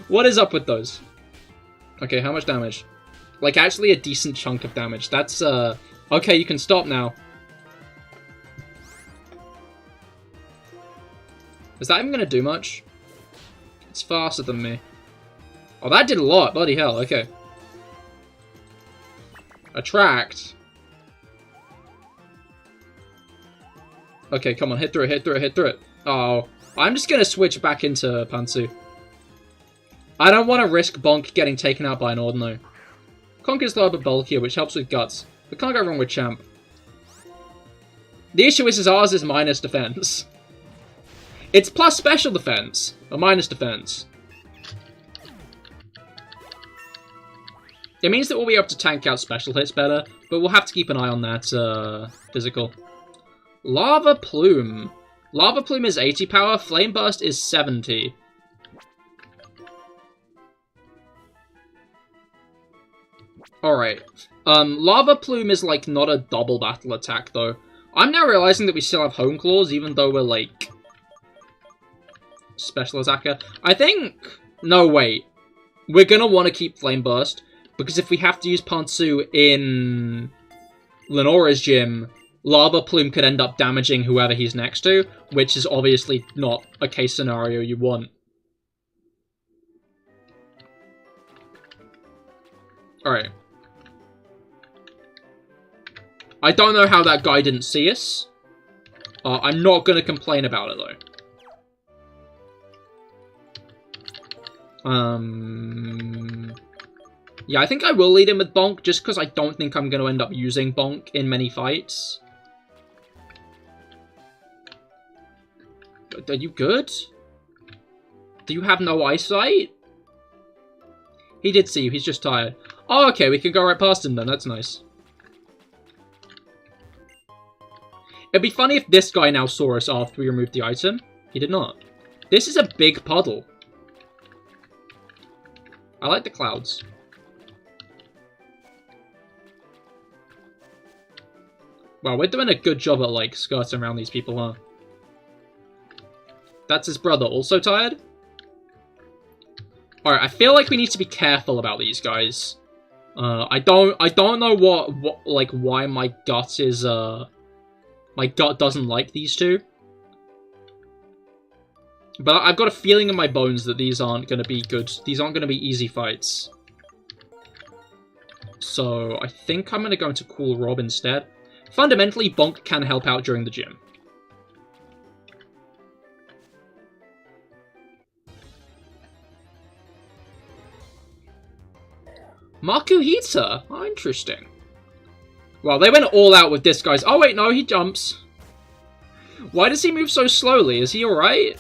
What is up with those? Okay, how much damage? Like, actually a decent chunk of damage. That's, okay, you can stop now. Is that even gonna do much? It's faster than me. Oh, that did a lot. Bloody hell, okay. Attract. Okay, come on, hit through it, hit through it, hit through it. Oh, I'm just gonna switch back into Pantsu. I don't want to risk Bonk getting taken out by an Ordinary. Conk is lower but bulkier, which helps with guts. We can't go wrong with Champ. The issue is ours is minus defense. It's plus special defense, or minus defense. It means that we'll be able to tank out special hits better, but we'll have to keep an eye on that physical. Lava Plume. Lava Plume is 80 power, Flame Burst is 70. Alright. Lava Plume is, like, not a double battle attack, though. I'm now realizing that we still have Home Claws, even though we're, like, special attacker. I think... No, wait. We're gonna want to keep Flame Burst, because if we have to use Pantsu in Lenora's gym, Lava Plume could end up damaging whoever he's next to, which is obviously not a case scenario you want. Alright. I don't know how that guy didn't see us. I'm not going to complain about it, though. Yeah, I think I will lead him with Bonk, just because I don't think I'm going to end up using Bonk in many fights. Are you good? Do you have no eyesight? He did see you, he's just tired. Oh, okay, we can go right past him then, that's nice. It'd be funny if this guy now saw us after we removed the item. He did not. This is a big puddle. I like the clouds. Wow, we're doing a good job at, like, skirting around these people, huh? That's his brother, also tired? Alright, I feel like we need to be careful about these guys. I don't know what like, why my gut is, my gut doesn't like these two. But I've got a feeling in my bones that these aren't going to be good. These aren't going to be easy fights. So, I think I'm going to go into Cool Rob instead. Fundamentally, Bonk can help out during the gym. Makuhita? Oh, interesting. Well, they went all out with this guy's... Oh, wait, no, he jumps. Why does he move so slowly? Is he alright?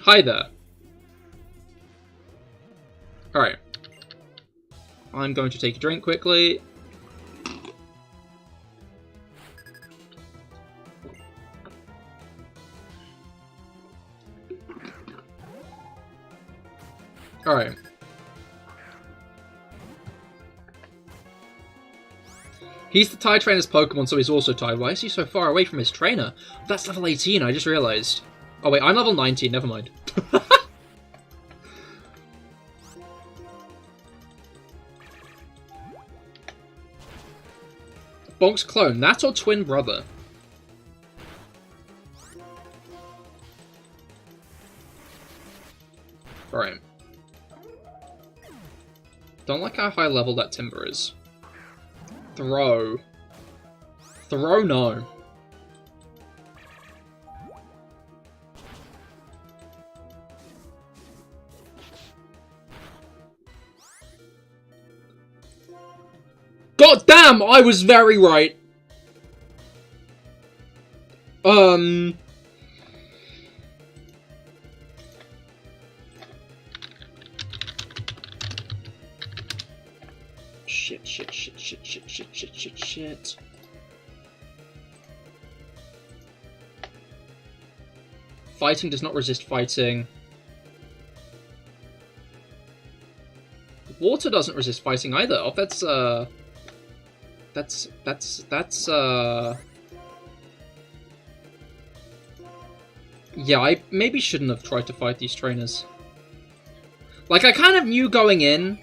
Hi there. Alright. I'm going to take a drink quickly. Alright. He's the Tide Trainer's Pokemon, so he's also Tide. Why is he so far away from his trainer? That's level 18, I just realized. Oh wait, I'm level 19, never mind. Bonk's clone, that or twin brother? Alright. Don't like how high level that Timber is. Throw. Throw, no. God damn, I was very right. Shit. Fighting does not resist fighting. Water doesn't resist fighting either. Oh, that's yeah, I maybe shouldn't have tried to fight these trainers. Like, I kind of knew going in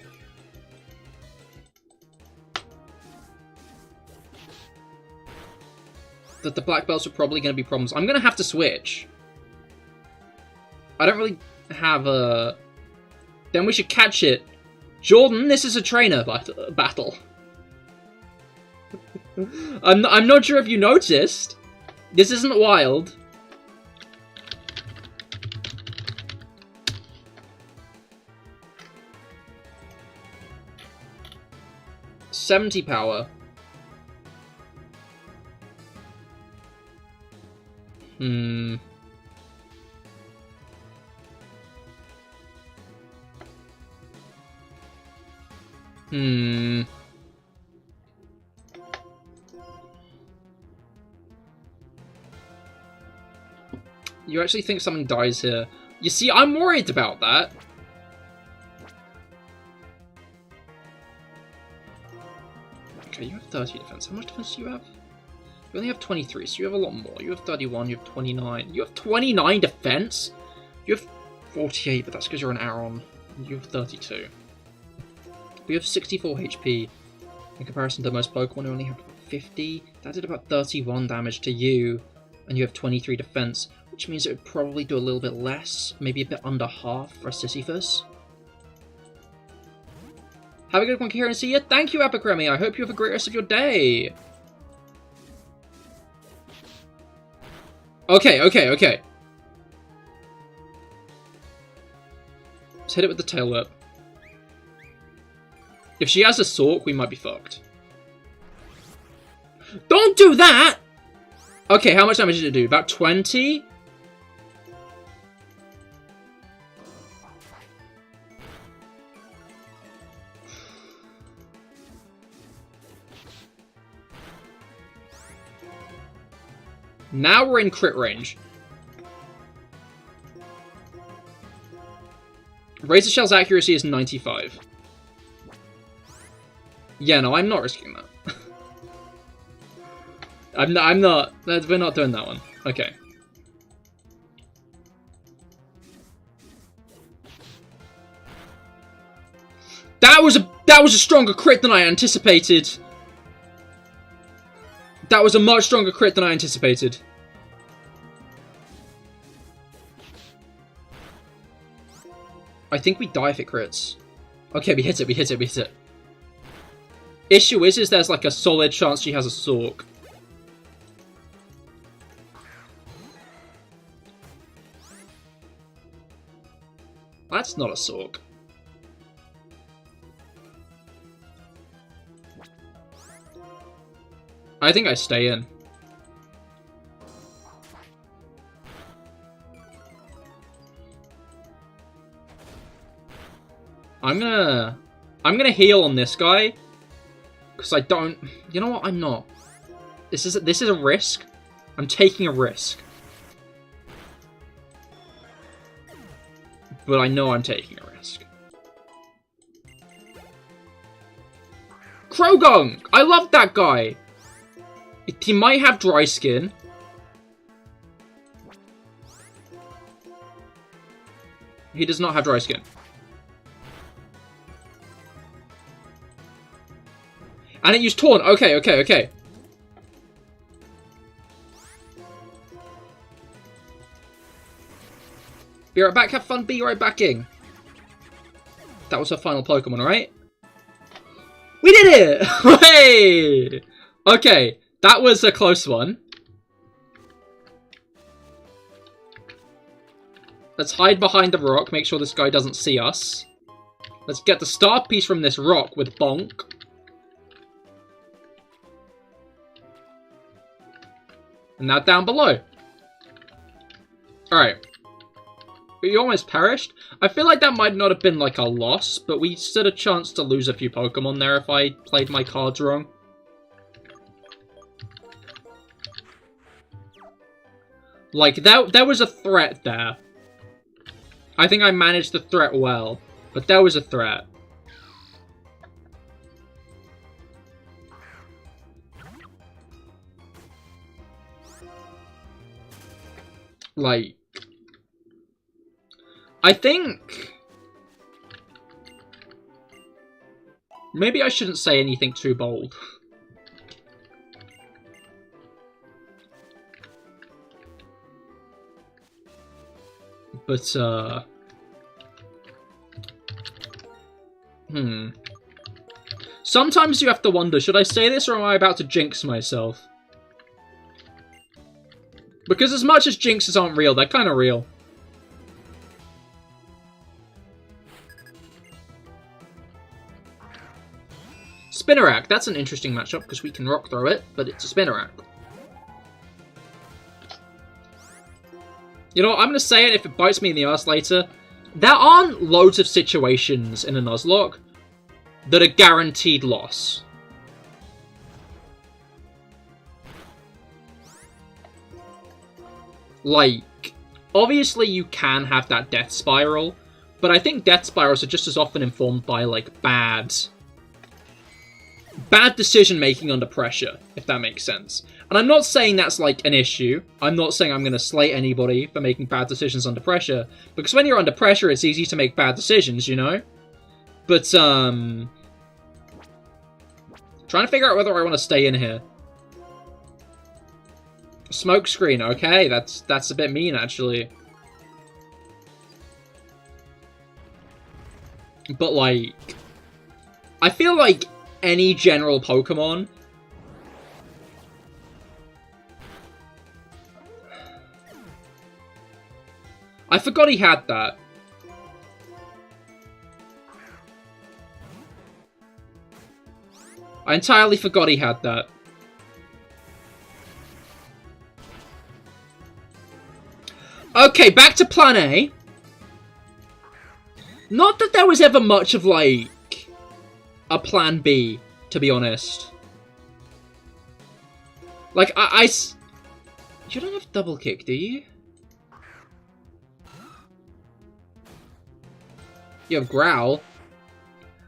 that the black belts were probably going to be problems. I'm going to have to switch. I don't really have a... Then we should catch it. Jordan, this is a trainer battle. I'm not sure if you noticed. This isn't wild. $70 power. You actually think something dies here? You see, I'm worried about that. Okay, you have 30 defense. How much defense do you have? You only have 23, so you have a lot more. You have 31, you have 29. You have 29 defense? You have 48, but that's because you're an Aron. You have 32. We have 64 HP. In comparison to most Pokemon who only have 50. That did about 31 damage to you. And you have 23 defense, which means it would probably do a little bit less. Maybe a bit under half for a Sisyphus. Have a good one, Cahir, and see you. Thank you, Epicremy. I hope you have a great rest of your day. Okay. Let's hit it with the tail whip. If she has a Sork, we might be fucked. Don't do that! Okay, how much damage did it do? About 20? Now we're in crit range. Razor Shell's accuracy is 95. Yeah, no, I'm not risking that. I'm not, we're not doing that one. Okay. That was a stronger crit than I anticipated. That was a much stronger crit than I anticipated. I think we die if it crits. Okay, we hit it, we hit it, we hit it. Issue is there's like a solid chance she has a Sork. That's not a Sork. I think I stay in. I'm gonna heal on this guy. Because I don't... You know what? I'm not. This is a risk. I'm taking a risk. But I know I'm taking a risk. Krogong! I love that guy! He might have dry skin. He does not have dry skin. And it used Taunt. Okay, okay, okay. Be right back, have fun, be right back in. That was her final Pokemon, right? We did it! Hey! Okay, that was a close one. Let's hide behind the rock, make sure this guy doesn't see us. Let's get the star piece from this rock with Bonk. And now down below. Alright. We almost perished. I feel like that might not have been like a loss, but we stood a chance to lose a few Pokemon there if I played my cards wrong. Like, there was a threat there. I think I managed the threat well, but there was a threat. Like, I think maybe I shouldn't say anything too bold. But, sometimes you have to wonder, should I say this or am I about to jinx myself? Because as much as jinxes aren't real, they're kind of real. Spinarak, that's an interesting matchup because we can rock throw it, but it's a Spinarak. You know what, I'm going to say it if it bites me in the arse later. There aren't loads of situations in a Nuzlocke that are guaranteed loss. Like, obviously you can have that death spiral, but I think death spirals are just as often informed by, like, bad decision-making under pressure, if that makes sense. And I'm not saying that's, like, an issue. I'm not saying I'm going to slate anybody for making bad decisions under pressure, because when you're under pressure, it's easy to make bad decisions, you know? But, trying to figure out whether I want to stay in here. Smoke screen, okay, that's a bit mean, actually. But, like, I feel like any general Pokemon... I forgot he had that. I entirely forgot he had that. Okay, back to plan A. Not that there was ever much of, like, a plan B, to be honest. Like, you don't have double kick, do you? You have growl.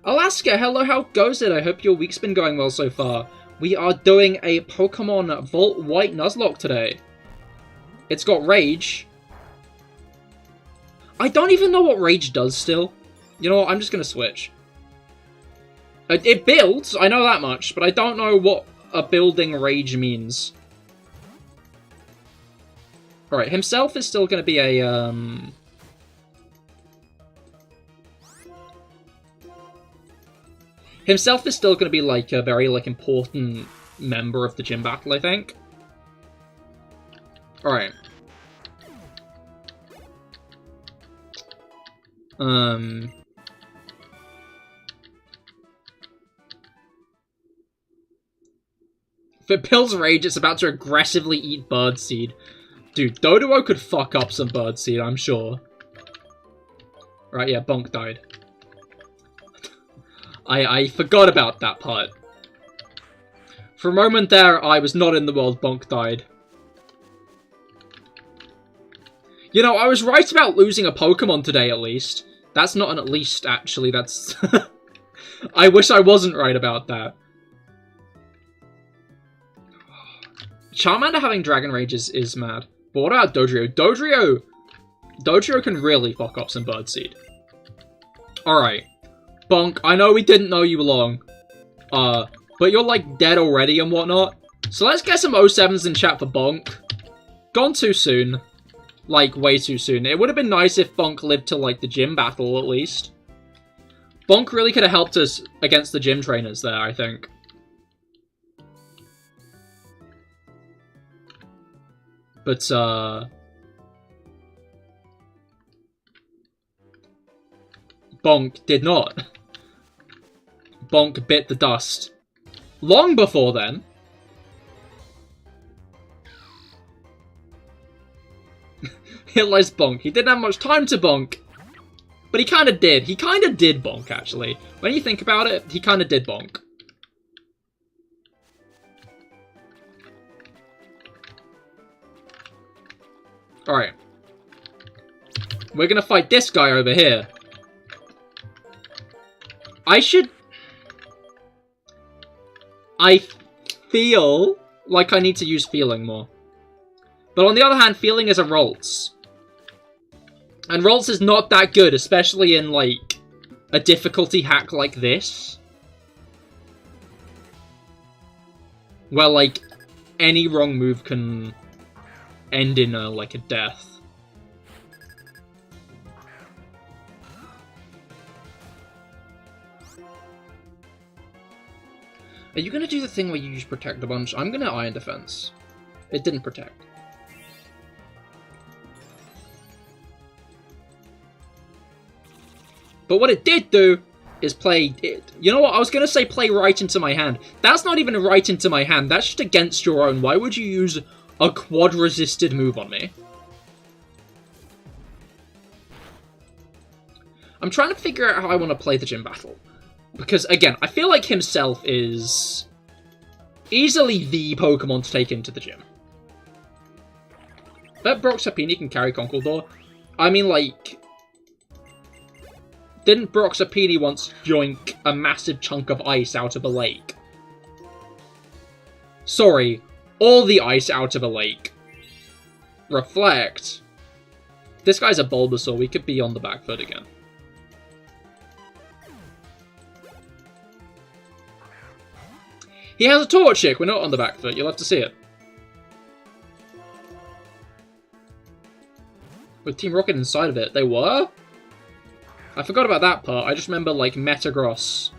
Alaska, hello, how goes it? I hope your week's been going well so far. We are doing a Pokemon Volt White Nuzlocke today. It's got Rage. I don't even know what Rage does still. You know what, I'm just gonna switch. It builds, I know that much, but I don't know what a building Rage means. Alright, himself is still gonna be a, Himself is still gonna be, like, a very, like, important member of the gym battle, I think. Alright. If it builds Rage, it's about to aggressively eat Birdseed. Dude, Doduo could fuck up some Birdseed, I'm sure. Right, yeah, Bonk died. I forgot about that part. For a moment there, I was not in the world, Bonk died. You know, I was right about losing a Pokemon today, at least. That's not an at least, actually, that's... I wish I wasn't right about that. Charmander having Dragon Rage is mad. But what about Dodrio? Dodrio can really fuck up some Birdseed. Alright. Bonk, I know we didn't know you long. But you're, like, dead already and whatnot. So let's get some 07s in chat for Bonk. Gone too soon. Like, way too soon. It would have been nice if Bonk lived till, like, the gym battle, at least. Bonk really could have helped us against the gym trainers there, I think. But, Bonk did not. Bonk bit the dust. Long before then. Here lies Bonk. He didn't have much time to bonk. But he kind of did. He kind of did bonk, actually. When you think about it, he kind of did bonk. Alright. We're gonna fight this guy over here. I feel like I need to use Feeling more. But on the other hand, Feeling is a Ralts. And Ralts is not that good, especially in, like, a difficulty hack like this. Where, like, any wrong move can end in, like, a death. Are you gonna do the thing where you use Protect a bunch? I'm gonna Iron Defense. It didn't Protect. But what it did do is play... You know what? I was gonna say play right into my hand. That's not even right into my hand. That's just against your own. Why would you use a quad-resisted move on me? I'm trying to figure out how I want to play the gym battle. Because, again, I feel like himself is easily the Pokemon to take into the gym. Bet Broxapini can carry Conkeldurr. I mean, like... Didn't Broxapini once yoink a massive chunk of ice out of a lake? Sorry, all the ice out of a lake. Reflect. This guy's a Bulbasaur. We could be on the back foot again. He has a Torchic. We're not on the back foot. You'll have to see it. With Team Rocket inside of it. They were? I forgot about that part. I just remember, like, Metagross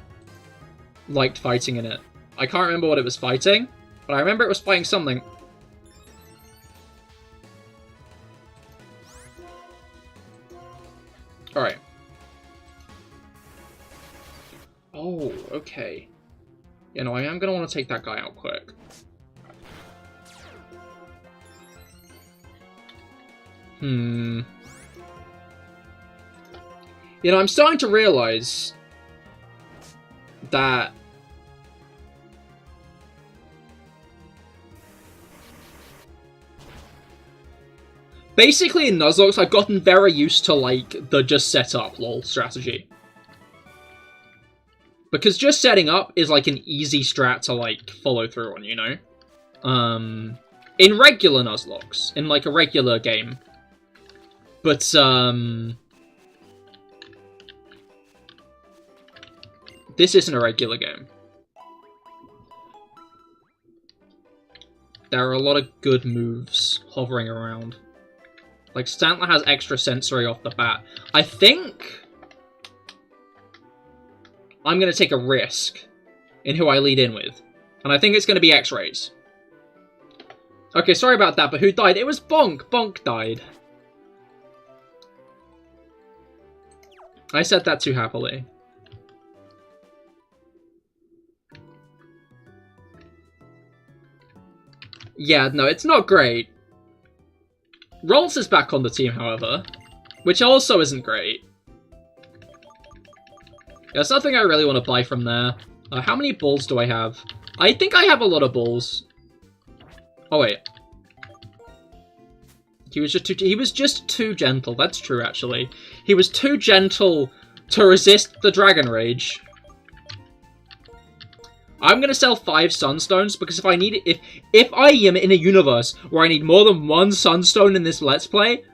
liked fighting in it. I can't remember what it was fighting, but I remember it was fighting something. Alright. Oh, okay. You know, I am going to want to take that guy out quick. You know, I'm starting to realize that basically in Nuzlocke, I've gotten very used to, like, the just set up lol strategy. Because just setting up is, like, an easy strat to, like, follow through on, you know? In regular Nuzlockes, in, like, a regular game. But, this isn't a regular game. There are a lot of good moves hovering around. Like, Smallant has extra sensory off the bat. I think I'm going to take a risk in who I lead in with. And I think it's going to be X-Rays. Okay, sorry about that, but who died? It was Bonk. Bonk died. I said that too happily. Yeah, no, it's not great. Rolls is back on the team, however, which also isn't great. There's nothing I really want to buy from there. How many balls do I have? I think I have a lot of balls. Oh, wait. He was just too gentle. That's true, actually. He was too gentle to resist the Dragon Rage. I'm gonna sell 5 Sunstones because if I need it, if I am in a universe where I need more than 1 Sunstone in this Let's Play,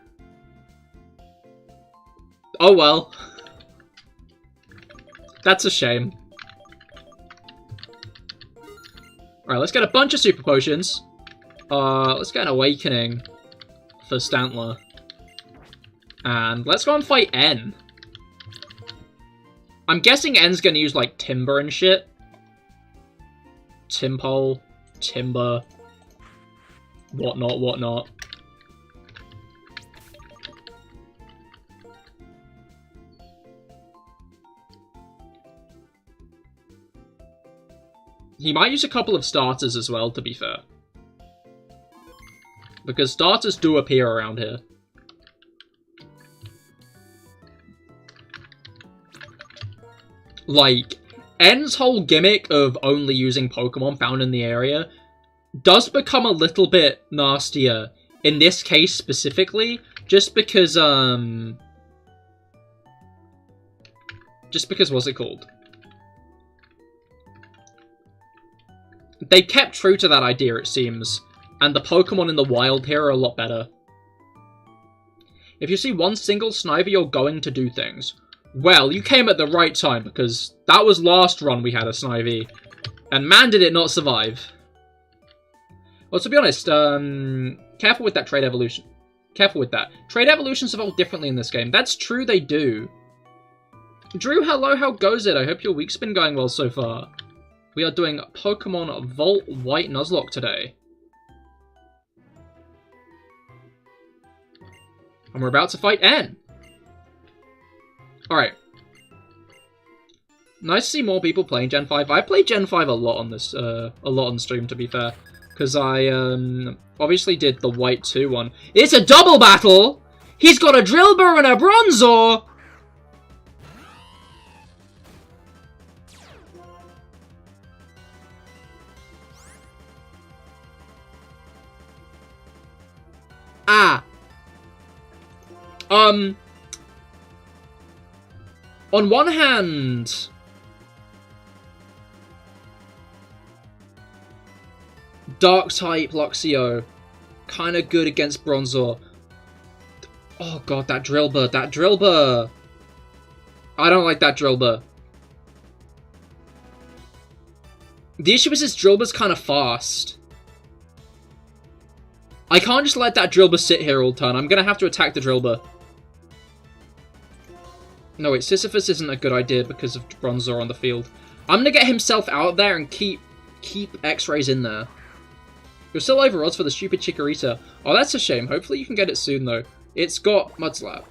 oh well. That's a shame. Alright, let's get a bunch of Super Potions. Let's get an Awakening for Stantler. And let's go and fight N. I'm guessing N's gonna use, like, Timber and shit. Timpole, Timber, whatnot, whatnot. He might use a couple of starters as well, to be fair. Because starters do appear around here. Like, N's whole gimmick of only using Pokemon found in the area does become a little bit nastier in this case specifically, just because, what's it called? They kept true to that idea, it seems, and the Pokemon in the wild here are a lot better. If you see one single Snivy, you're going to do things. Well, you came at the right time, because that was last run we had a Snivy. And man, did it not survive. Well, to be honest, careful with that trade evolution. Careful with that. Trade evolutions evolve differently in this game. That's true, they do. Drew, hello, how goes it? I hope your week's been going well so far. We are doing Pokemon Volt White Nuzlocke today. And we're about to fight N. Alright. Nice to see more people playing Gen 5. I played Gen 5 a lot on this, a lot on stream, to be fair. Because I, obviously did the White 2 one. It's a double battle! He's got a Drillbur and a Bronzor! Ah. On one hand, Dark-type Luxio, kind of good against Bronzor. Oh god, that Drillbur, that Drillbur! I don't like that Drillbur. The issue is this Drillbur's kind of fast. I can't just let that Drillbur sit here all turn. I'm going to have to attack the Drillbur. No, wait, Sisyphus isn't a good idea because of Bronzor on the field. I'm going to get himself out there and keep X-Rays in there. You're still over odds for the stupid Chikorita. Oh, that's a shame. Hopefully you can get it soon, though. It's got Mudslap.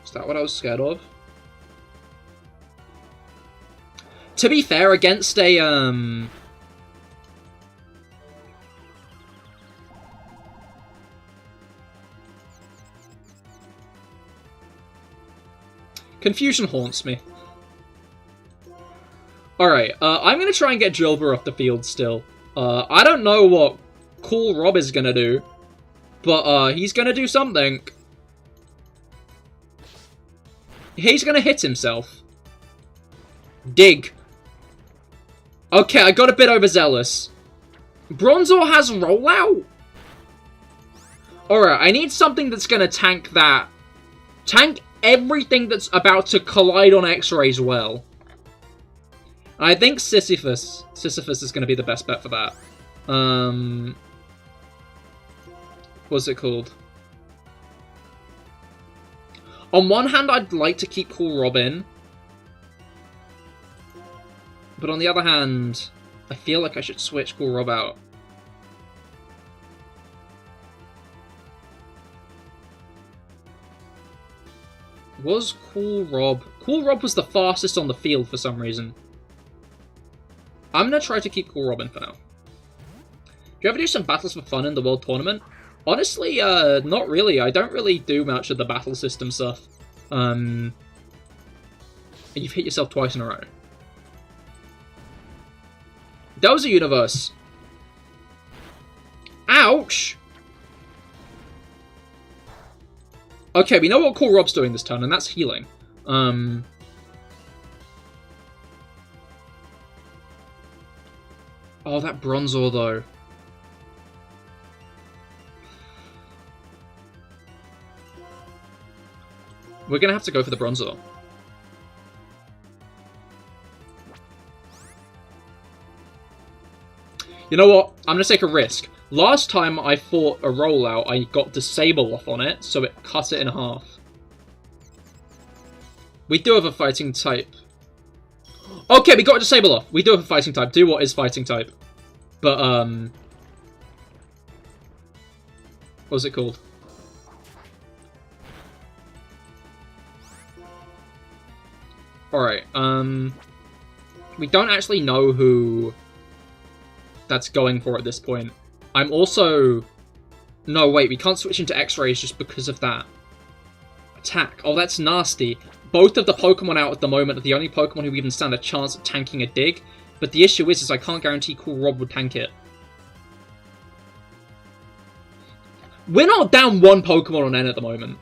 Is that what I was scared of? To be fair, against a, confusion haunts me. Alright, I'm gonna try and get Drilbur off the field still. I don't know what Cool Rob is gonna do, but, he's gonna do something. He's gonna hit himself. Dig. Okay, I got a bit overzealous. Bronzor has rollout? Alright, I need something that's gonna tank that. Tank everything that's about to collide on X-rays well. And I think Sisyphus is gonna be the best bet for that. What's it called? On one hand, I'd like to keep Cool Robin. But on the other hand, I feel like I should switch Cool Rob out. Was Cool Rob... Cool Rob was the fastest on the field for some reason. I'm gonna try to keep Cool Robin for now. Do you ever do some battles for fun in the World Tournament? Honestly, not really. I don't really do much of the battle system stuff. You've hit yourself twice in a row. That was a universe. Ouch! Okay, we know what Cool Rob's doing this turn, and that's healing. Oh, that Bronzor, though. We're gonna have to go for the Bronzor. You know what? I'm gonna take a risk. Last time I fought a rollout, I got Disable off on it, so it cut it in half. We do have a fighting type. Okay, we got a Disable off. We do have a fighting type. Do what is fighting type. But, what's it called? Alright, we don't actually know who that's going for at this point. I'm also... No, wait, we can't switch into X-rays just because of that attack. Oh, that's nasty. Both of the Pokemon out at the moment are the only Pokemon who even stand a chance of tanking a dig. But the issue is I can't guarantee Cool Rob would tank it. We're not down one Pokemon on N at the moment.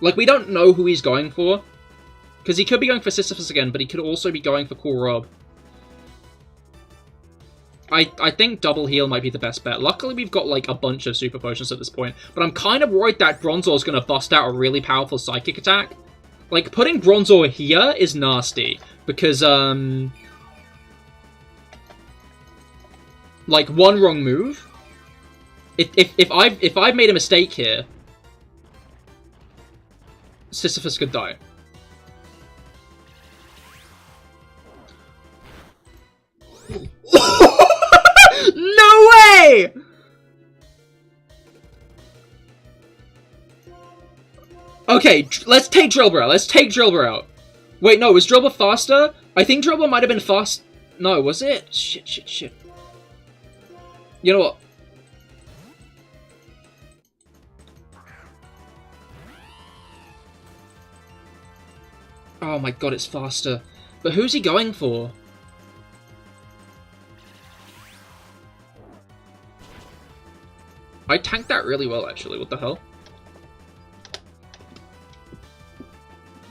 Like, we don't know who he's going for. Because he could be going for Sisyphus again, but he could also be going for Cool Rob. I think Double Heal might be the best bet. Luckily, we've got, like, a bunch of Super Potions at this point. But I'm kind of worried that Bronzor's going to bust out a really powerful Psychic attack. Like, putting Bronzor here is nasty. Because, like, one wrong move. If I've made a mistake here, Sisyphus could die. No way! Okay, let's take Drilbur out. Let's take Drilbur out. Wait, no, was Drilbur faster? I think Drilbur might have been fast. No, was it? Shit. You know what? Oh my god, it's faster. But who's he going for? I tanked that really well, actually. What the hell?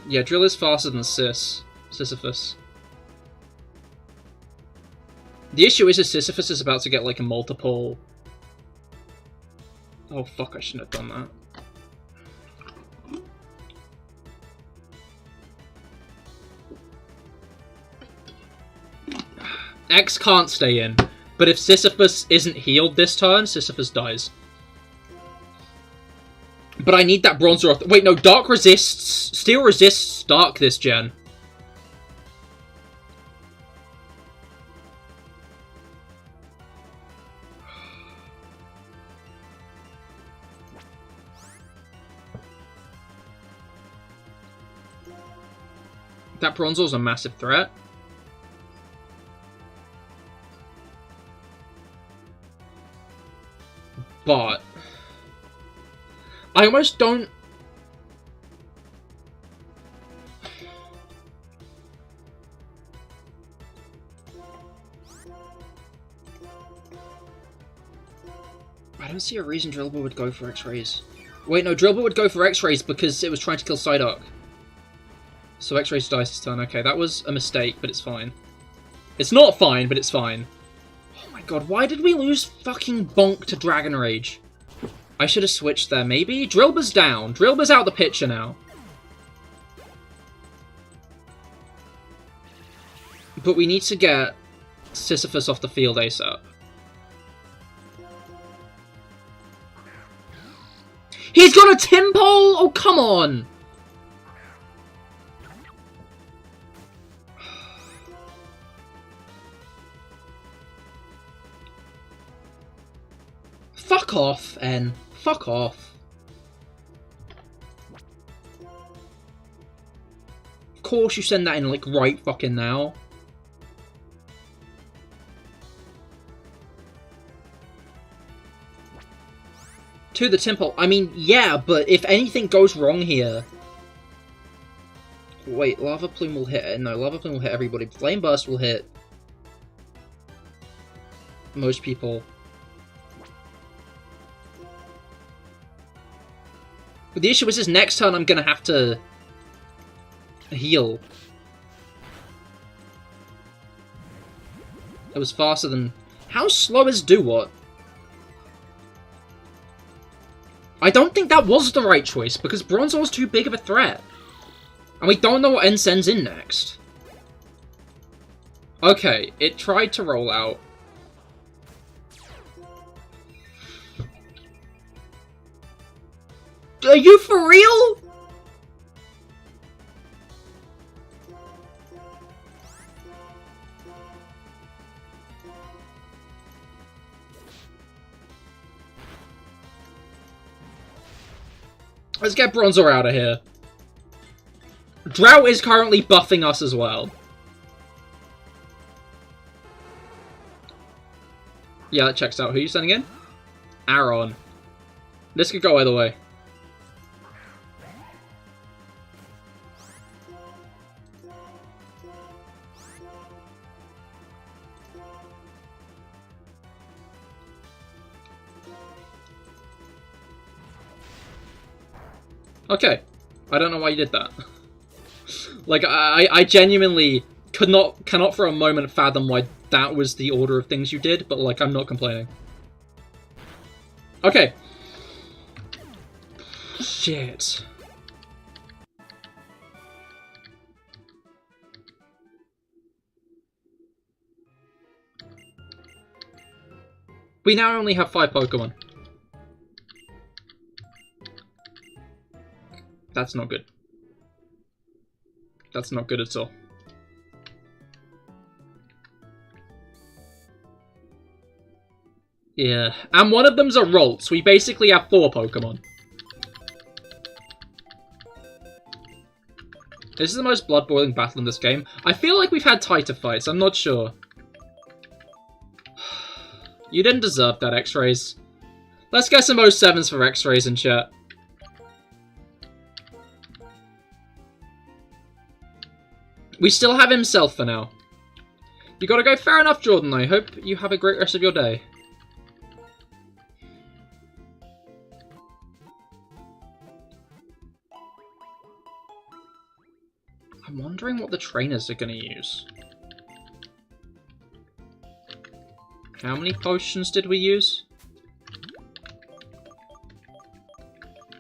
Yeah, Drill is faster than Sisyphus. The issue is Sisyphus is about to get, like, a multiple... Oh, fuck, I shouldn't have done that. X can't stay in, but if Sisyphus isn't healed this turn, Sisyphus dies. But I need that Bronzor off. Wait, no, Dark resists... Steel resists Dark this gen. That Bronzor's a massive threat. But I almost don't... I don't see a reason Drillbur would go for X-Rays. Wait, no, Drillbur would go for X-Rays because it was trying to kill Psyduck. So X-Rays dies this turn. Okay, that was a mistake, but it's fine. It's not fine, but it's fine. Oh my god, why did we lose fucking Bonk to Dragon Rage? I should have switched there, maybe? Drillbur's down. Drillbur's out the picture now. But we need to get Sisyphus off the field ASAP. He's got a Timpole? Oh, come on! Fuck off, N. Fuck off. Of course you send that in, like, right fucking now. To the Timpole. I mean, yeah, but if anything goes wrong here... Wait, Lava Plume will hit... No, Lava Plume will hit everybody. Flame Burst will hit... most people. But the issue is next turn I'm gonna have to... heal. It was faster than... How slow is Do-What? I don't think that was the right choice, because Bronzor's too big of a threat. And we don't know what N sends in next. Okay, it tried to roll out. Are you for real? Let's get Bronzor out of here. Drought is currently buffing us as well. Yeah, that checks out. Who are you sending in? Aaron. This could go either way. Okay. I don't know why you did that. Like, I genuinely cannot for a moment fathom why that was the order of things you did, but, like, I'm not complaining. Okay. Shit. We now only have 5 Pokemon. That's not good. That's not good at all. Yeah. And one of them's a Rolt, so we basically have 4 Pokemon. This is the most blood-boiling battle in this game. I feel like we've had tighter fights, I'm not sure. You didn't deserve that, X-Rays. Let's get some 07s for X-Rays in chat. We still have himself for now. You gotta go. Fair enough, Jordan. I hope you have a great rest of your day. I'm wondering what the trainers are gonna use. How many potions did we use?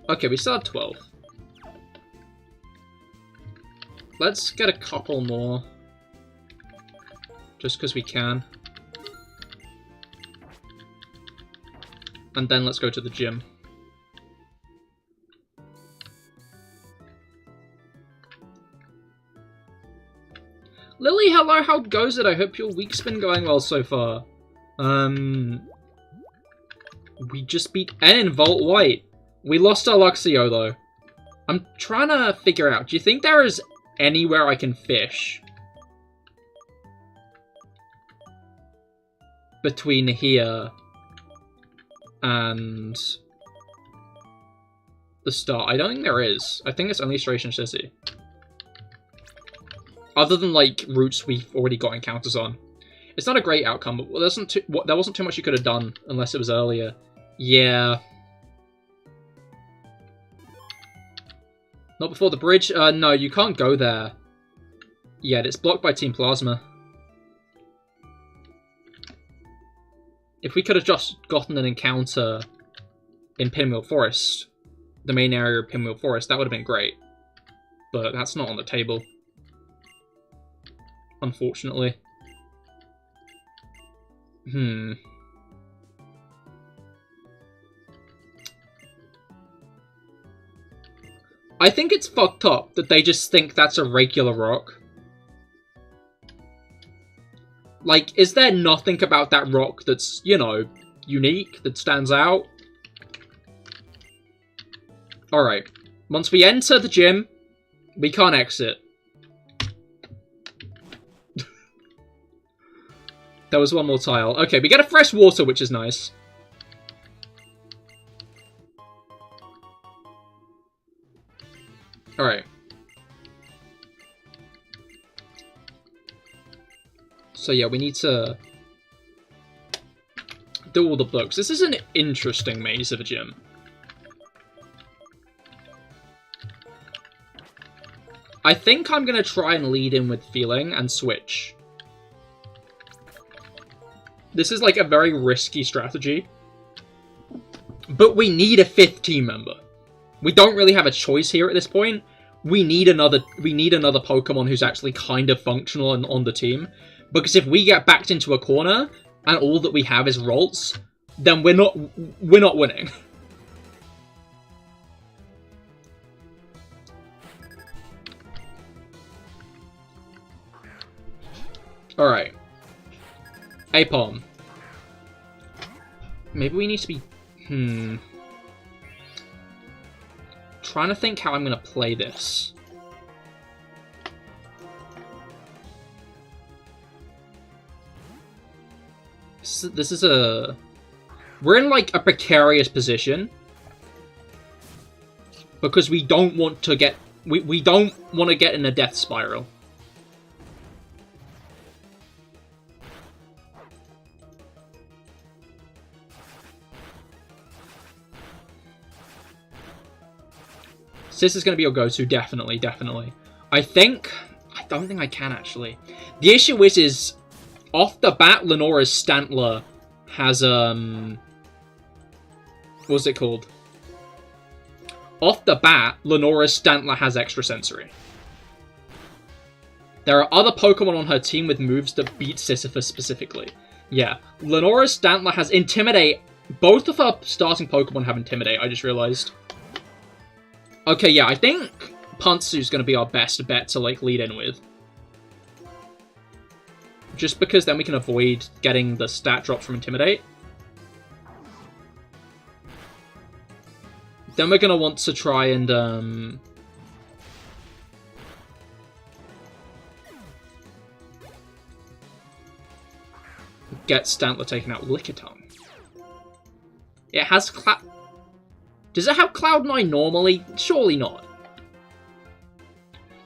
Okay, we still have 12. Let's get a couple more. Just because we can. And then let's go to the gym. Lily, hello, how goes it? I hope your week's been going well so far. We just beat N in Volt White. We lost our Luxio, though. I'm trying to figure out, do you think there is anywhere I can fish between here and the start. I don't think there is. I think it's only Station City. Other than, like, routes we've already got encounters on. It's not a great outcome, but there wasn't too much you could have done unless it was earlier. Yeah. Not before the bridge? No, you can't go there yet. It's blocked by Team Plasma. If we could have just gotten an encounter in Pinwheel Forest, the main area of Pinwheel Forest, that would have been great. But that's not on the table. Unfortunately. I think it's fucked up that they just think that's a regular rock. Like, is there nothing about that rock that's, you know, unique, that stands out? Alright. Once we enter the gym, we can't exit. There was one more tile. Okay, we get a fresh water, which is nice. Alright. So yeah, we need to do all the books. This is an interesting maze of a gym. I think I'm going to try and lead in with feeling and switch. This is like a very risky strategy. But we need a 5th team member. We don't really have a choice here at this point. We need another Pokemon who's actually kind of functional and on the team. Because if we get backed into a corner and all that we have is Ralts, then we're not winning. Alright. Apom. Maybe we need to be... Trying to think how I'm going to play this. This is a... We're in, like, a precarious position. Because we don't want to get... We don't want to get in a death spiral. Sis is going to be your go-to, definitely, definitely. I don't think I can, actually. The issue is off the bat, Lenora's Stantler has, what's it called? Off the bat, Lenora's Stantler has Extrasensory. There are other Pokemon on her team with moves that beat Sisyphus specifically. Yeah, Lenora's Stantler has Intimidate. Both of her starting Pokemon have Intimidate, I just realized. Okay, yeah, I think Pantsu's going to be our best bet to, like, lead in with. Just because then we can avoid getting the stat drops from Intimidate. Then we're going to want to try and, get Stantler taken out with Lickitung. It has Does it have Cloud 9 normally? Surely not.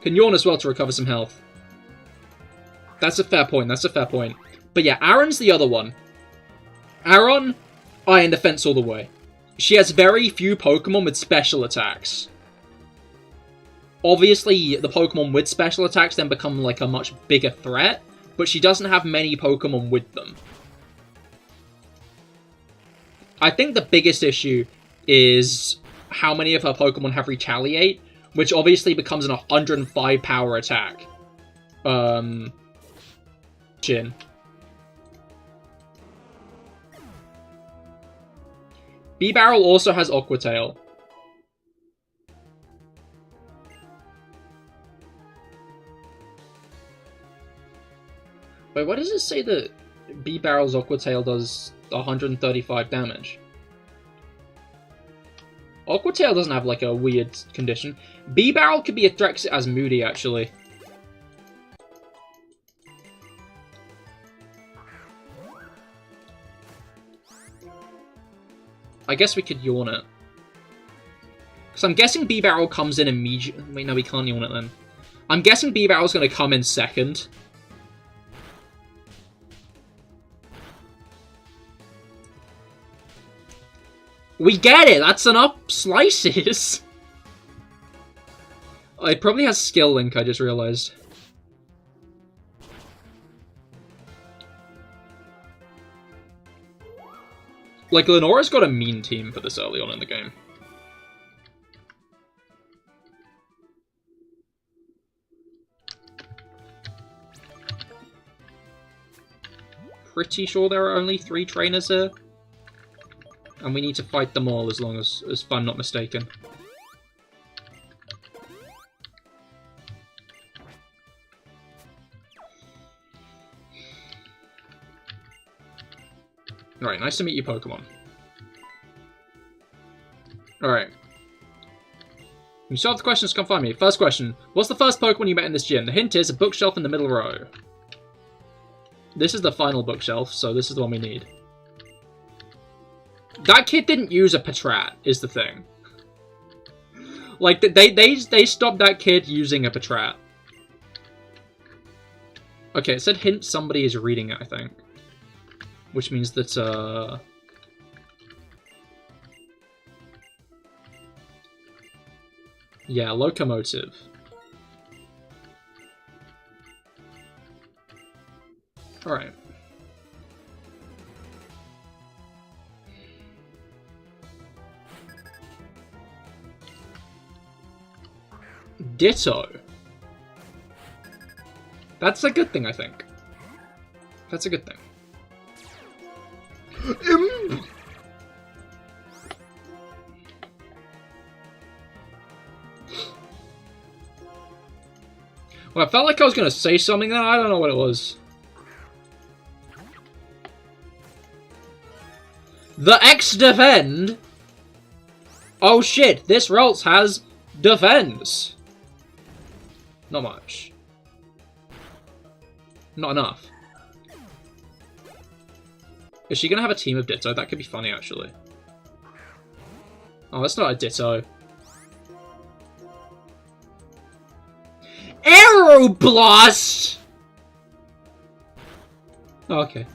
Can yawn as well to recover some health. That's a fair point, that's a fair point. But yeah, Aaron's the other one. Aaron, Iron Defense all the way. She has very few Pokemon with special attacks. Obviously, the Pokemon with special attacks then become like a much bigger threat, but she doesn't have many Pokemon with them. I think the biggest issue is how many of her Pokemon have Retaliate, which obviously becomes an 105 power attack. Jin. B-Barrel also has Aqua Tail. Wait, why does it say that B-Barrel's Aqua Tail does 135 damage? Aqua Tail doesn't have, like, a weird condition. B-Barrel could be a threat 'cause it has Moody, actually. I guess we could yawn it. Because I'm guessing B-Barrel comes in immediately. Wait, no, we can't yawn it then. I'm guessing B-Barrel's going to come in second. We get it! That's enough slices! Oh, it probably has skill link, I just realized. Like, Lenora's got a mean team for this early on in the game. Pretty sure there are only 3 trainers here. And we need to fight them all as I'm not mistaken. Alright, nice to meet you, Pokemon. Alright. You solve the questions, come find me. First question. What's the first Pokemon you met in this gym? The hint is a bookshelf in the middle row. This is the final bookshelf, so this is the one we need. That kid didn't use a Patrat, is the thing. Like, they stopped that kid using a Patrat. Okay, it said hint somebody is reading it, I think. Which means that, yeah, locomotive. Alright. Ditto. That's a good thing, I think. That's a good thing. Well, I felt like I was going to say something then. I don't know what it was. The X defend? Oh shit, this Ralts has defense. Not much. Not enough. Is she gonna have a team of Ditto? That could be funny, actually. Oh, that's not a Ditto. Aeroblast! Oh, okay.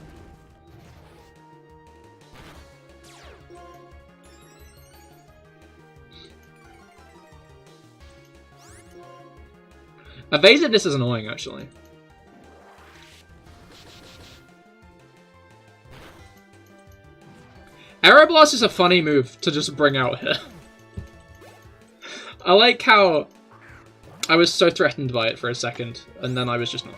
Evasiveness is annoying, actually. Aeroblast is a funny move to just bring out here. I like how I was so threatened by it for a second, and then I was just not.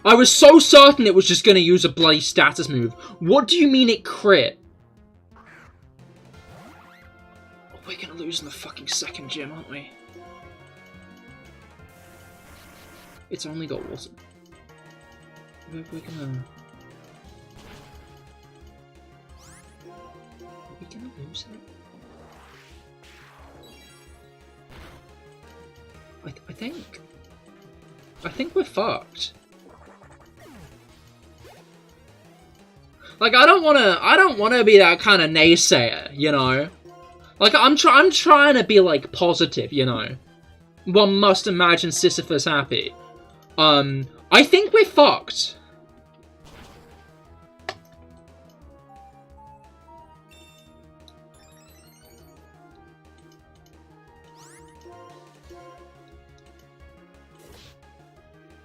I was so certain it was just going to use a bloody status move. What do you mean it crit? We're going to lose in the fucking second gym, aren't we? It's only got water. We're gonna... Are we gonna lose it? I think we're fucked. Like, I don't wanna be that kind of naysayer, you know? Like, I'm trying to be, like, positive, you know? One must imagine Sisyphus happy. I think we're fucked.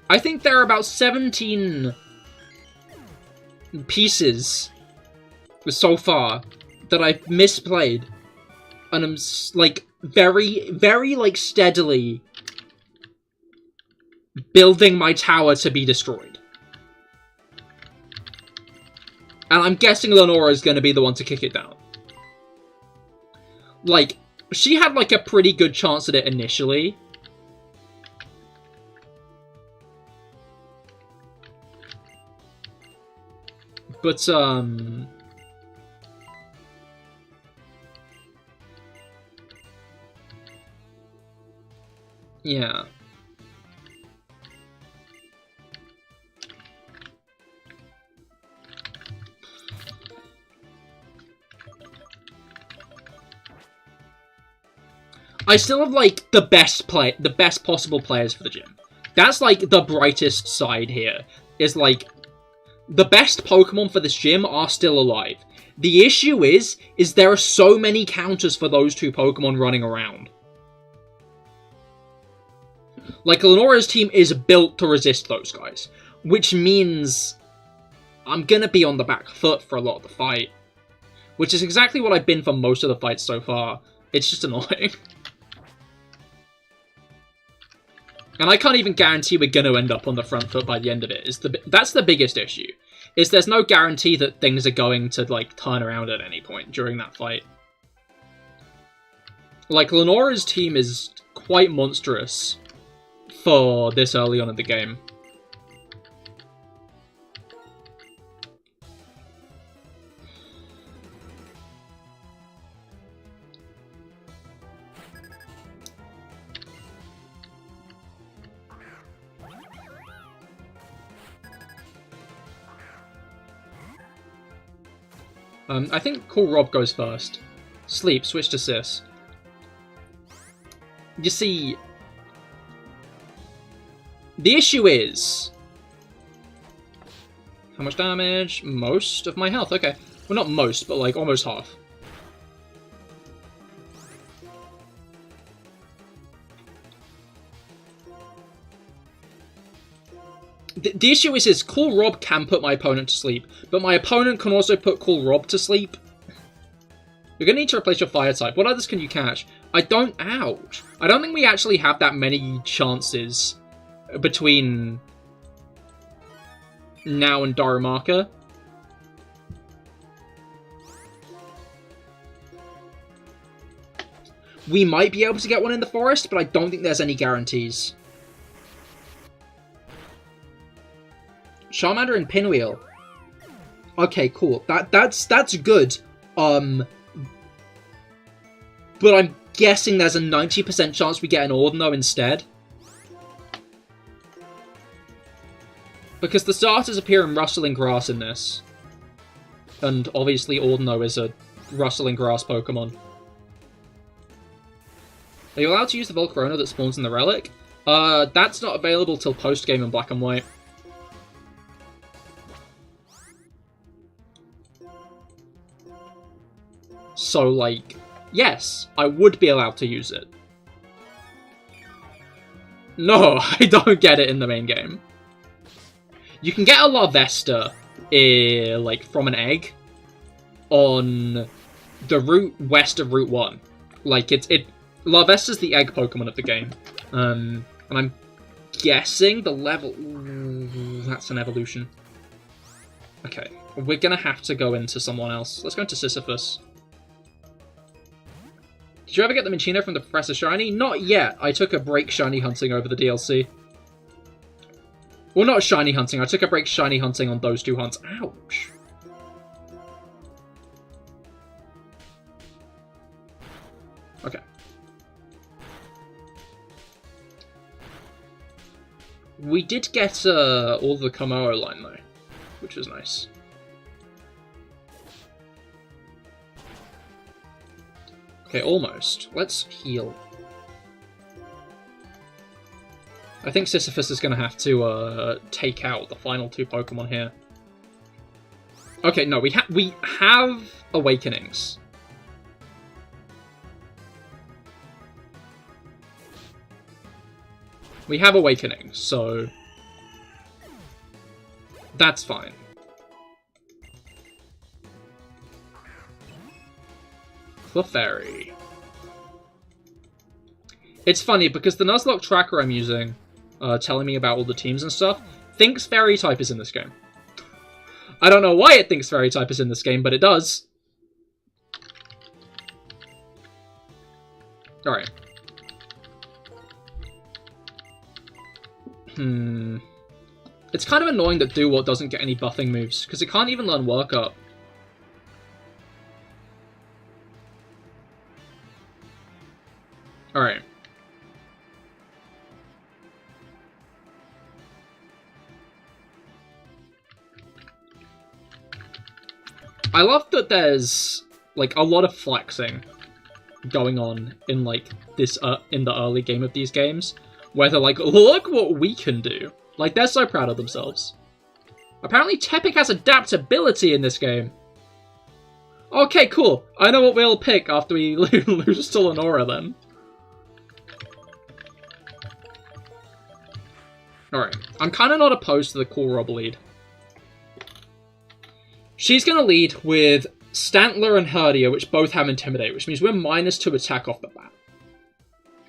I think there are about 17 pieces so far that I've misplayed. And I'm, like, very, very, like, steadily building my tower to be destroyed. And I'm guessing Lenora is going to be the one to kick it down. Like, she had, like, a pretty good chance at it initially. But, Yeah. I still have, like, the best possible players for the gym. That's, like, the brightest side here. Is, like, the best Pokemon for this gym are still alive. The issue is there are so many counters for those two Pokemon running around. Like, Lenora's team is built to resist those guys. Which means I'm gonna be on the back foot for a lot of the fight. Which is exactly what I've been for most of the fights so far. It's just annoying. And I can't even guarantee we're going to end up on the front foot by the end of it. That's the biggest issue. Is there's no guarantee that things are going to, like, turn around at any point during that fight. Like, Lenora's team is quite monstrous for this early on in the game. I think Cool Rob goes first. Sleep, switch to Sis. You see, the issue is... How much damage? Most of my health, okay. Well, not most, but like almost half. The issue is Cool Rob can put my opponent to sleep, but my opponent can also put Cool Rob to sleep. You're going to need to replace your fire type. What others can you catch? Ouch. I don't think we actually have that many chances between now and Darumaka. We might be able to get one in the forest, but I don't think there's any guarantees. Charmander and Pinwheel. Okay, cool. That's good. But I'm guessing there's a 90% chance we get an Ordino instead. Because the starters appear in Rustling Grass in this. And obviously Ordino is a Rustling Grass Pokemon. Are you allowed to use the Volcarona that spawns in the Relic? That's not available till post-game in Black and White. So, like, yes, I would be allowed to use it. No, I don't get it in the main game. You can get a Larvesta, like, from an egg on the route west of Route 1. Like, Larvesta's the egg Pokemon of the game. And I'm guessing the level... Ooh, that's an evolution. Okay, we're gonna have to go into someone else. Let's go into Sisyphus. Did you ever get the Minccino from the Professor Shiny? Not yet. I took a break shiny hunting over the DLC. Well, not shiny hunting. I took a break shiny hunting on those two hunts. Ouch. Okay. We did get all the Komoro line, though, which was nice. Okay, almost. Let's heal. I think Sisyphus is going to have to take out the final two Pokemon here. Okay, no, we have Awakenings. We have Awakenings, so that's fine. Clefairy. It's funny, because the Nuzlocke tracker I'm using, telling me about all the teams and stuff, thinks Fairy type is in this game. I don't know why it thinks Fairy type is in this game, but it does. Alright. It's kind of annoying that Duwart doesn't get any buffing moves, because it can't even learn Work Up. Alright. I love that there's, like, a lot of flexing going on in, like, this, in the early game of these games, where they're like, look what we can do. Like, they're so proud of themselves. Apparently Tepic has adaptability in this game. Okay, cool. I know what we'll pick after we lose to Lenora, then. Alright, I'm kind of not opposed to the cool Rob lead. She's going to lead with Stantler and Herdia, which both have Intimidate, which means we're -2 attack off the bat.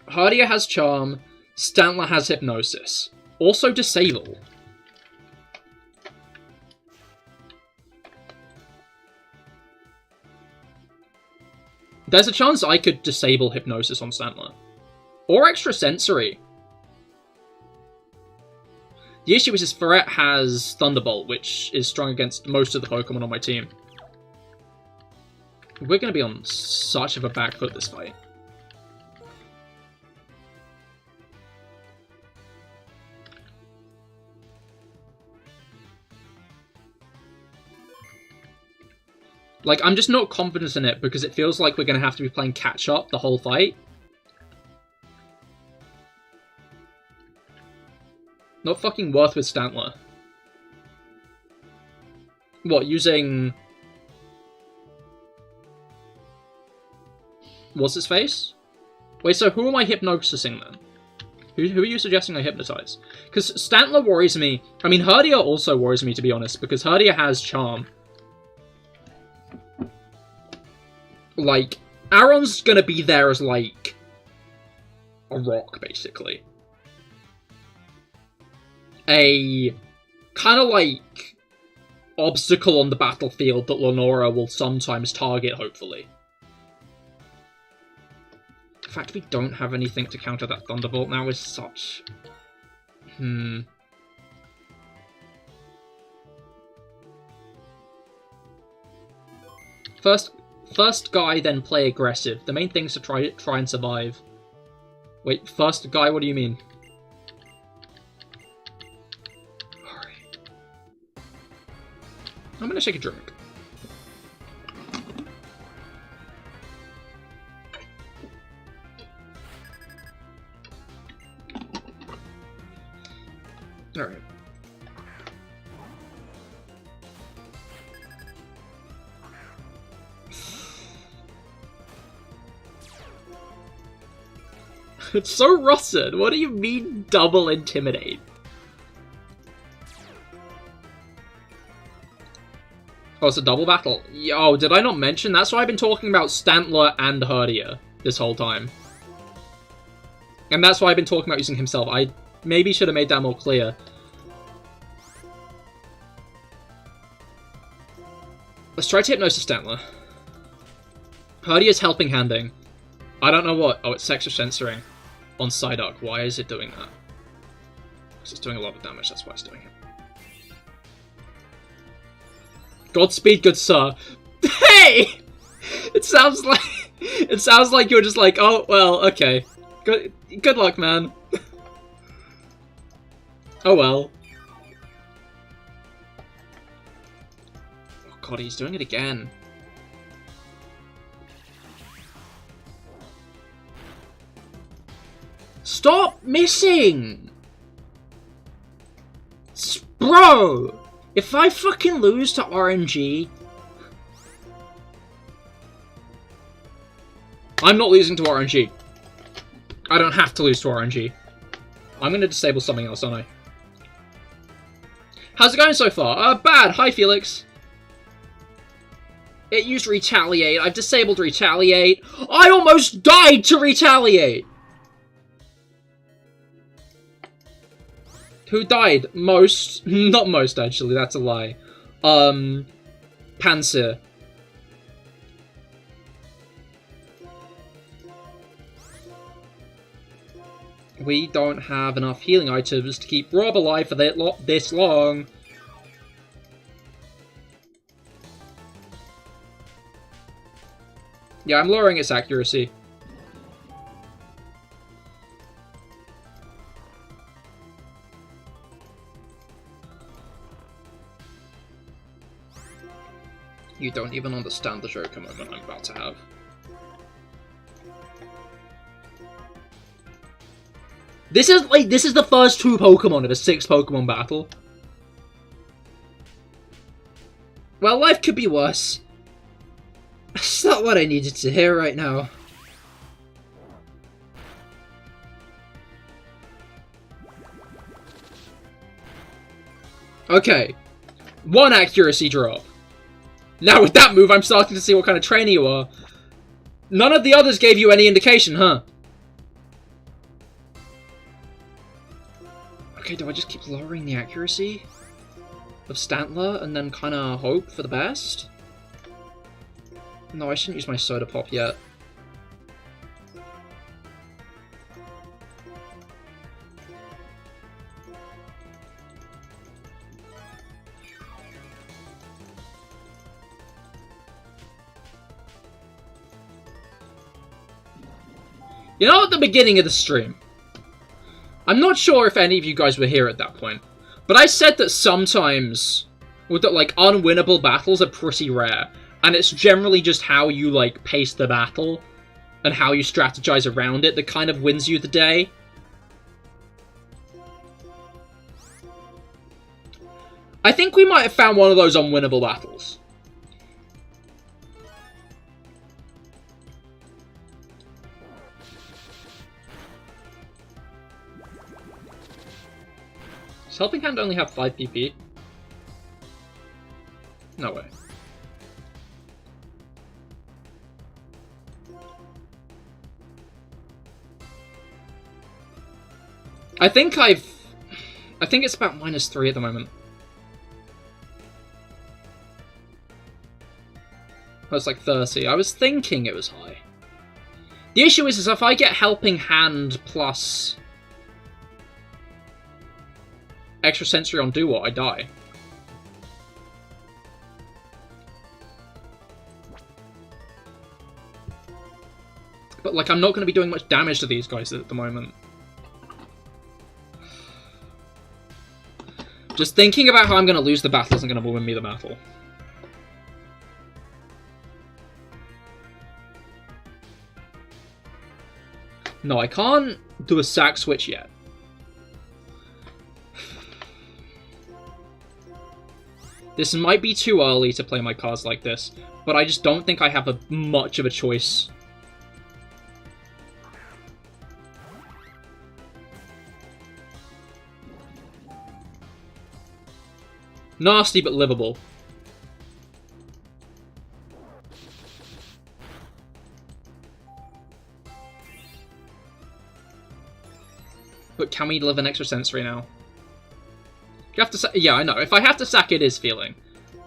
Herdia has Charm, Stantler has Hypnosis. Also Disable. There's a chance I could disable Hypnosis on Stantler. Or Extrasensory. The issue is Ferret has Thunderbolt, which is strong against most of the Pokemon on my team. We're going to be on such of a back foot this fight. Like, I'm just not confident in it because it feels like we're going to have to be playing catch-up the whole fight. Not fucking worth with Stantler. What, using... What's his face? Wait, so who am I hypnosising then? Who are you suggesting I hypnotize? Because Stantler worries me. I mean, Herdia also worries me, to be honest, because Herdia has Charm. Like, Aaron's gonna be there as, like, a rock, basically. A kind of, like, obstacle on the battlefield that Lenora will sometimes target, hopefully. The fact we don't have anything to counter that Thunderbolt now is such... First guy, then play aggressive. The main thing is to try and survive. Wait, first guy, what do you mean? Alright. I'm gonna take a drink. Alright. It's so rotten. What do you mean double intimidate? Oh, it's a double battle. Yo, did I not mention? That's why I've been talking about Stantler and Herdia this whole time. And that's why I've been talking about using himself. I maybe should have made that more clear. Let's try to hypnosis Stantler. Herdia's helping handing. I don't know what. Oh, it's extra censoring on Psyduck. Why is it doing that? Because it's doing a lot of damage, that's why it's doing it. Godspeed, good sir. Hey! It sounds like you're just like, oh, well, okay. Good luck, man. Oh, well. Oh, God, he's doing it again. Stop missing! Bro! If I fucking lose to RNG... I'm not losing to RNG. I don't have to lose to RNG. I'm gonna disable something else, aren't I? How's it going so far? Bad. Hi, Felix. It used Retaliate. I've disabled Retaliate. I almost died to Retaliate! Who died? Most. Not most, actually. That's a lie. Panzer. We don't have enough healing items to keep Rob alive for this long. Yeah, I'm lowering its accuracy. You don't even understand the joker moment I'm about to have. This is the first 2 Pokemon of a 6 Pokemon battle. Well, life could be worse. That's not what I needed to hear right now. Okay. 1 accuracy drop. Now with that move, I'm starting to see what kind of trainer you are. None of the others gave you any indication, huh? Okay, do I just keep lowering the accuracy of Stantler and then kind of hope for the best? No, I shouldn't use my Soda Pop yet. You know, at the beginning of the stream, I'm not sure if any of you guys were here at that point, but I said that sometimes, or that, like, unwinnable battles are pretty rare, and it's generally just how you, like, pace the battle, and how you strategize around it that kind of wins you the day. I think we might have found one of those unwinnable battles. Does Helping Hand only have 5 PP? No way. I think it's about -3 at the moment. Oh, it's like 30. I was thinking it was high. The issue is if I get Helping Hand plus extrasensory on Do What, I die. But, like, I'm not going to be doing much damage to these guys at the moment. Just thinking about how I'm going to lose the battle isn't going to win me the battle. No, I can't do a sack switch yet. This might be too early to play my cards like this, but I just don't think I have much of a choice. Nasty, but livable. But can we live an extrasensory now? You have to yeah, I know. If I have to sack, it is feeling.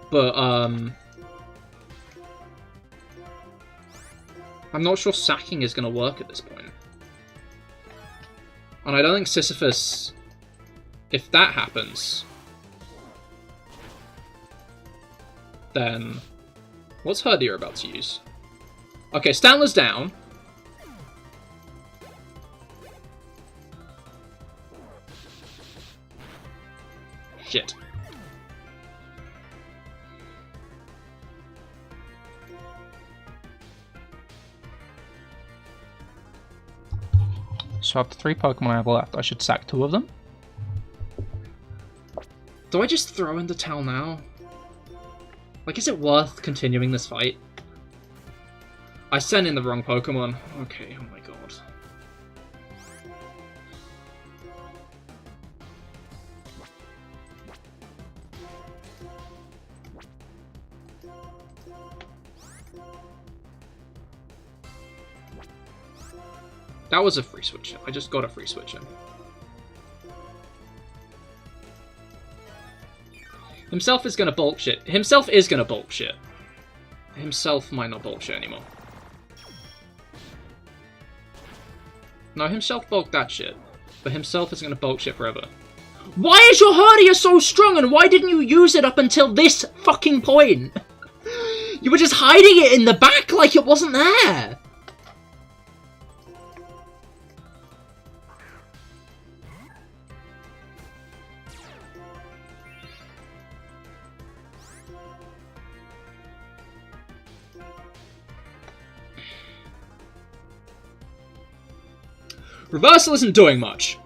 But, I'm not sure sacking is going to work at this point. And I don't think Sisyphus... If that happens... Then... What's Herdier about to use? Okay, Stantler's down. Shit. So after 3 Pokemon I have left, I should sack 2 of them. Do I just throw in the towel now? Like, is it worth continuing this fight? I sent in the wrong Pokemon. Okay, oh my god. That was a free switch. I just got a free switch in. Himself is gonna bulk shit. Himself is gonna bulk shit. Himself might not bulk shit anymore. No, Himself bulked that shit. But Himself is gonna bulk shit forever. Why is your Herdier so strong and why didn't you use it up until this fucking point? You were just hiding it in the back like it wasn't there. Reversal isn't doing much.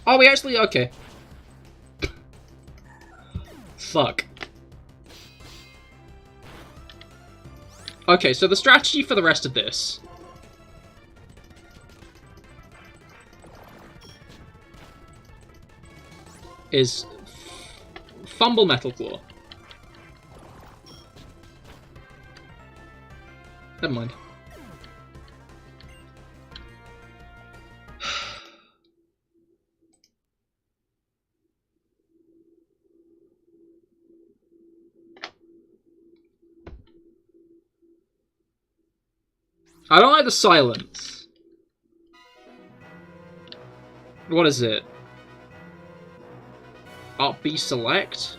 Oh, we actually... Okay. Fuck. Okay, so the strategy for the rest of this... is... Fumble Metal Claw. Never mind. I don't like the silence. What is it? Alt B select?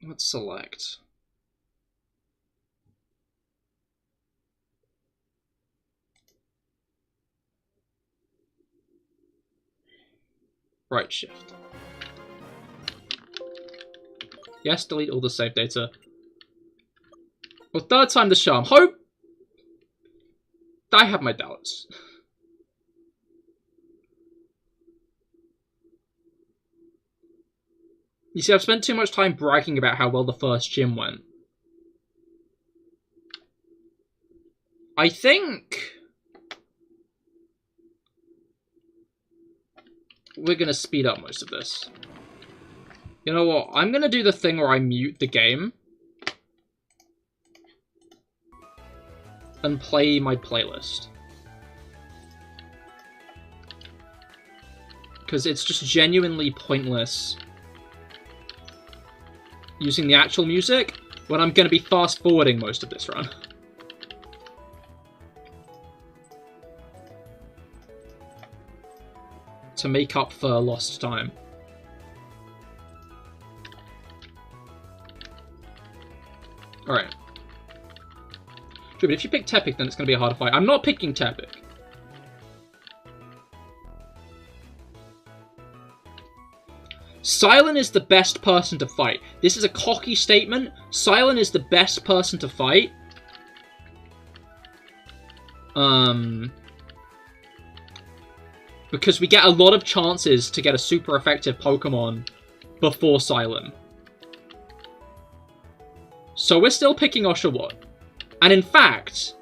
Let's select. Right shift. Yes, delete all the save data. Well, third time the charm. Hope. I have my doubts. You see, I've spent too much time bragging about how well the first gym went. I think we're going to speed up most of this. You know what? I'm going to do the thing where I mute the game and play my playlist. Because it's just genuinely pointless using the actual music when I'm going to be fast-forwarding most of this run. To make up for lost time. Alright. True, but if you pick Tepic, then it's going to be a harder fight. I'm not picking Tepic. Smallant is the best person to fight. This is a cocky statement. Smallant is the best person to fight. Because we get a lot of chances to get a super effective Pokemon before Smallant. So we're still picking Oshawott. And in fact,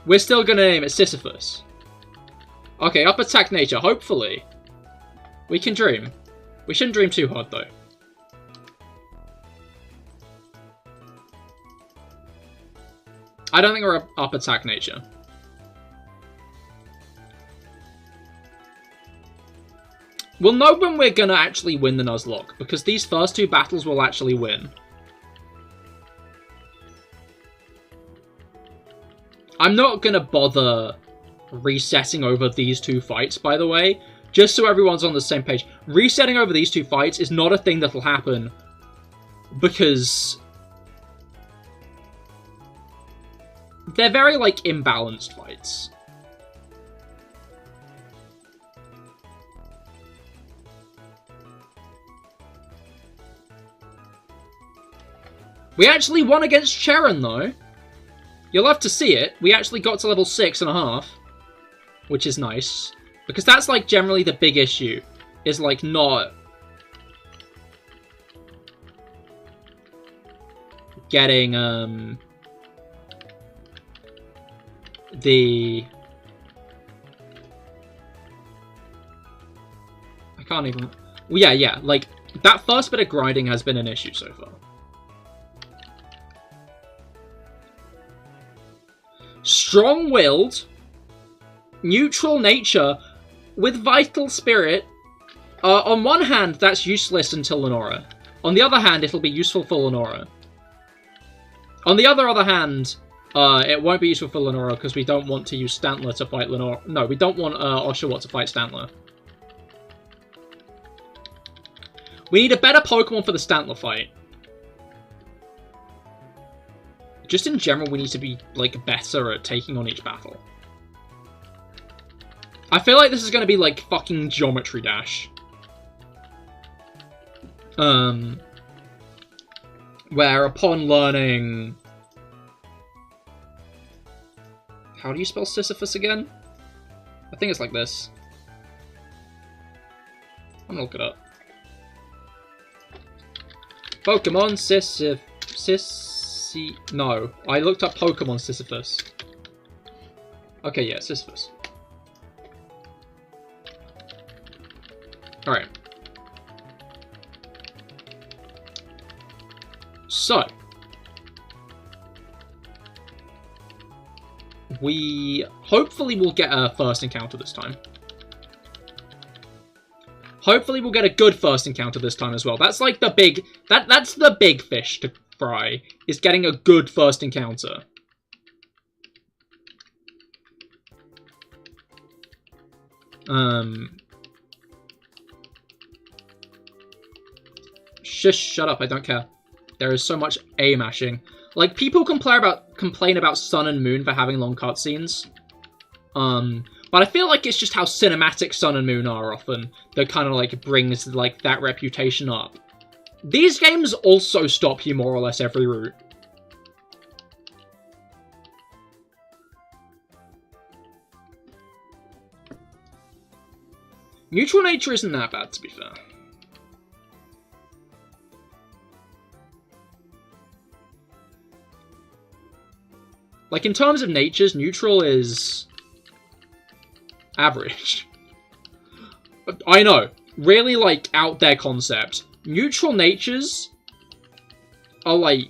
we're still going to name it Sisyphus. Okay, up attack nature, hopefully. We can dream. We shouldn't dream too hard, though. I don't think we're up attack nature. We'll know when we're gonna actually win the Nuzlocke, because these first two battles will actually win. I'm not gonna bother resetting over these two fights, by the way, just so everyone's on the same page. Resetting over these two fights is not a thing that'll happen, because they're very, like, imbalanced fights. We actually won against Cheran, though. You'll love to see it. We actually got to level 6.5. Which is nice. Because that's, like, generally the big issue. Is, like, not getting, the... I can't even... Well, yeah, like, that first bit of grinding has been an issue so far. Strong-willed, neutral nature, with vital spirit. On one hand, that's useless until Lenora. On the other hand, it'll be useful for Lenora. On the other hand, it won't be useful for Lenora because we don't want to use Stantler to fight Lenora. No, we don't want Oshawott to fight Stantler. We need a better Pokemon for the Stantler fight. Just in general, we need to be, like, better at taking on each battle. I feel like this is going to be, like, fucking Geometry Dash. Where upon learning... How do you spell Sisyphus again? I think it's like this. I'm gonna look it up. Pokemon No, I looked up Pokemon Sisyphus. Okay, yeah, Sisyphus. Alright. So. We hopefully will get a first encounter this time. Hopefully we'll get a good first encounter this time as well. That's like the big... That's the big fish to fry, is getting a good first encounter. Shush, shut up, I don't care. There is so much A-mashing. Like, people complain about Sun and Moon for having long cutscenes. But I feel like it's just how cinematic Sun and Moon are often that kind of, like, brings, like, that reputation up. These games also stop you more or less every route. Neutral nature isn't that bad, to be fair. Like, in terms of natures, neutral is... average. I know. Really, like, out there concept. Neutral natures are, like...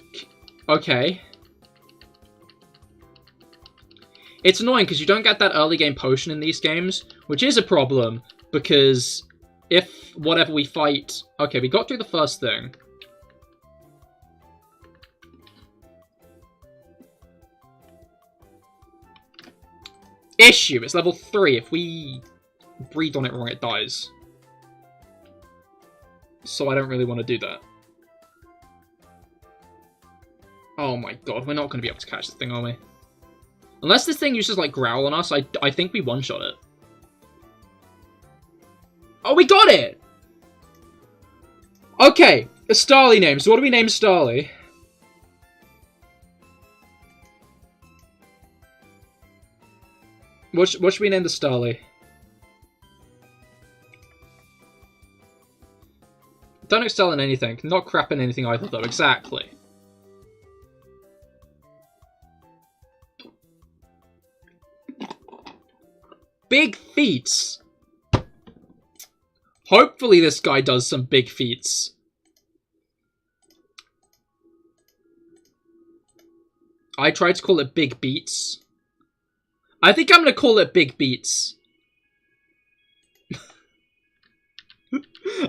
okay. It's annoying, because you don't get that early game potion in these games, which is a problem, because if whatever we fight... okay, we got through the first thing. Issue, it's level 3. If we breathe on it wrong, it dies. So I don't really want to do that. Oh my god, we're not going to be able to catch this thing, are we? Unless this thing uses, like, Growl on us, I think we one-shot it. Oh, we got it! Okay, a Starly name. So what do we name Starly? What should we name the Starly? Don't excel in anything. Not crap in anything either, though. Exactly. Big feats! Hopefully this guy does some big feats. I tried to call it big beats. I think I'm gonna call it big beats.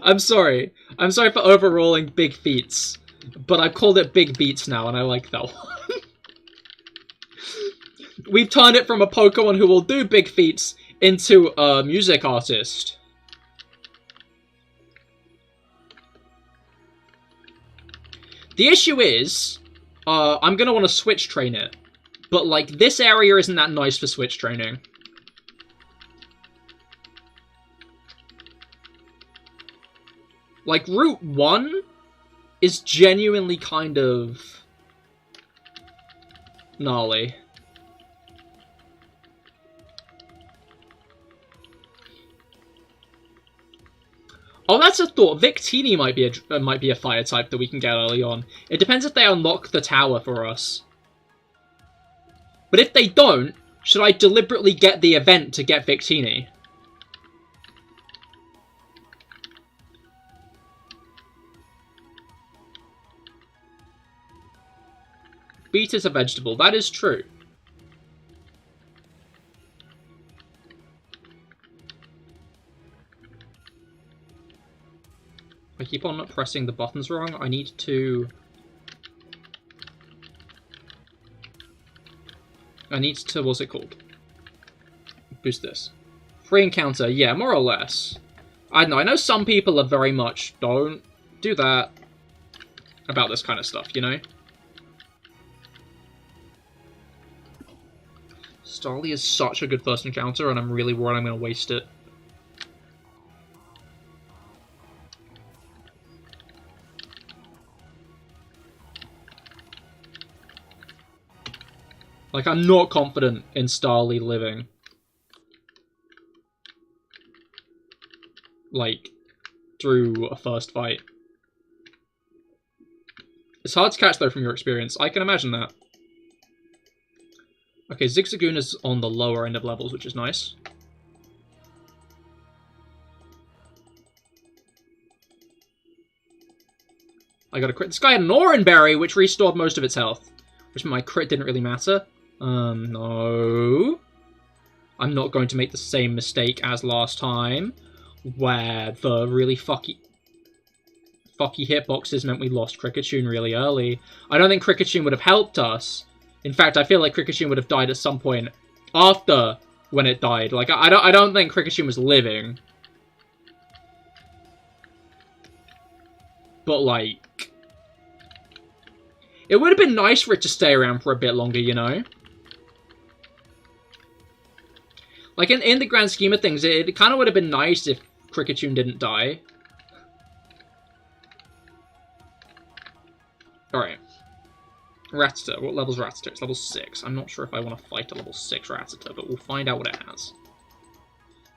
I'm sorry. I'm sorry for overruling big feats. But I've called it big beats now, and I like that one. We've turned it from a Pokemon who will do big feats into a music artist. The issue is, I'm gonna want to switch train it. But, like, this area isn't that nice for switch training. Like, Route 1 is genuinely kind of... gnarly. Oh, that's a thought. Victini might be a fire type that we can get early on. It depends if they unlock the tower for us. But if they don't, should I deliberately get the event to get Victini? Beet is a vegetable. That is true. I keep on pressing the buttons wrong. I need to... what's it called? Boost this. Free encounter, yeah, more or less. I don't know, I know some people are very much don't do that about this kind of stuff, you know? Starly is such a good first encounter, and I'm really worried I'm going to waste it. Like, I'm not confident in Starly living. Like, through a first fight. It's hard to catch, though, from your experience. I can imagine that. Okay, Zigzagoon is on the lower end of levels, which is nice. I got a crit. This guy had an Oranberry, which restored most of its health. Which meant my crit didn't really matter. No. I'm not going to make the same mistake as last time, where the really fucky hitboxes meant we lost Kricketune really early. I don't think Kricketune would have helped us. In fact, I feel like Kricketune would have died at some point after when it died. Like, I don't think Kricketune was living. But, like, it would have been nice for it to stay around for a bit longer, you know? Like, in the grand scheme of things, it kind of would have been nice if Kricketune didn't die. Alright. Rattata. What level's Rattata? It's level 6. I'm not sure if I want to fight a level 6 Rattata, but we'll find out what it has.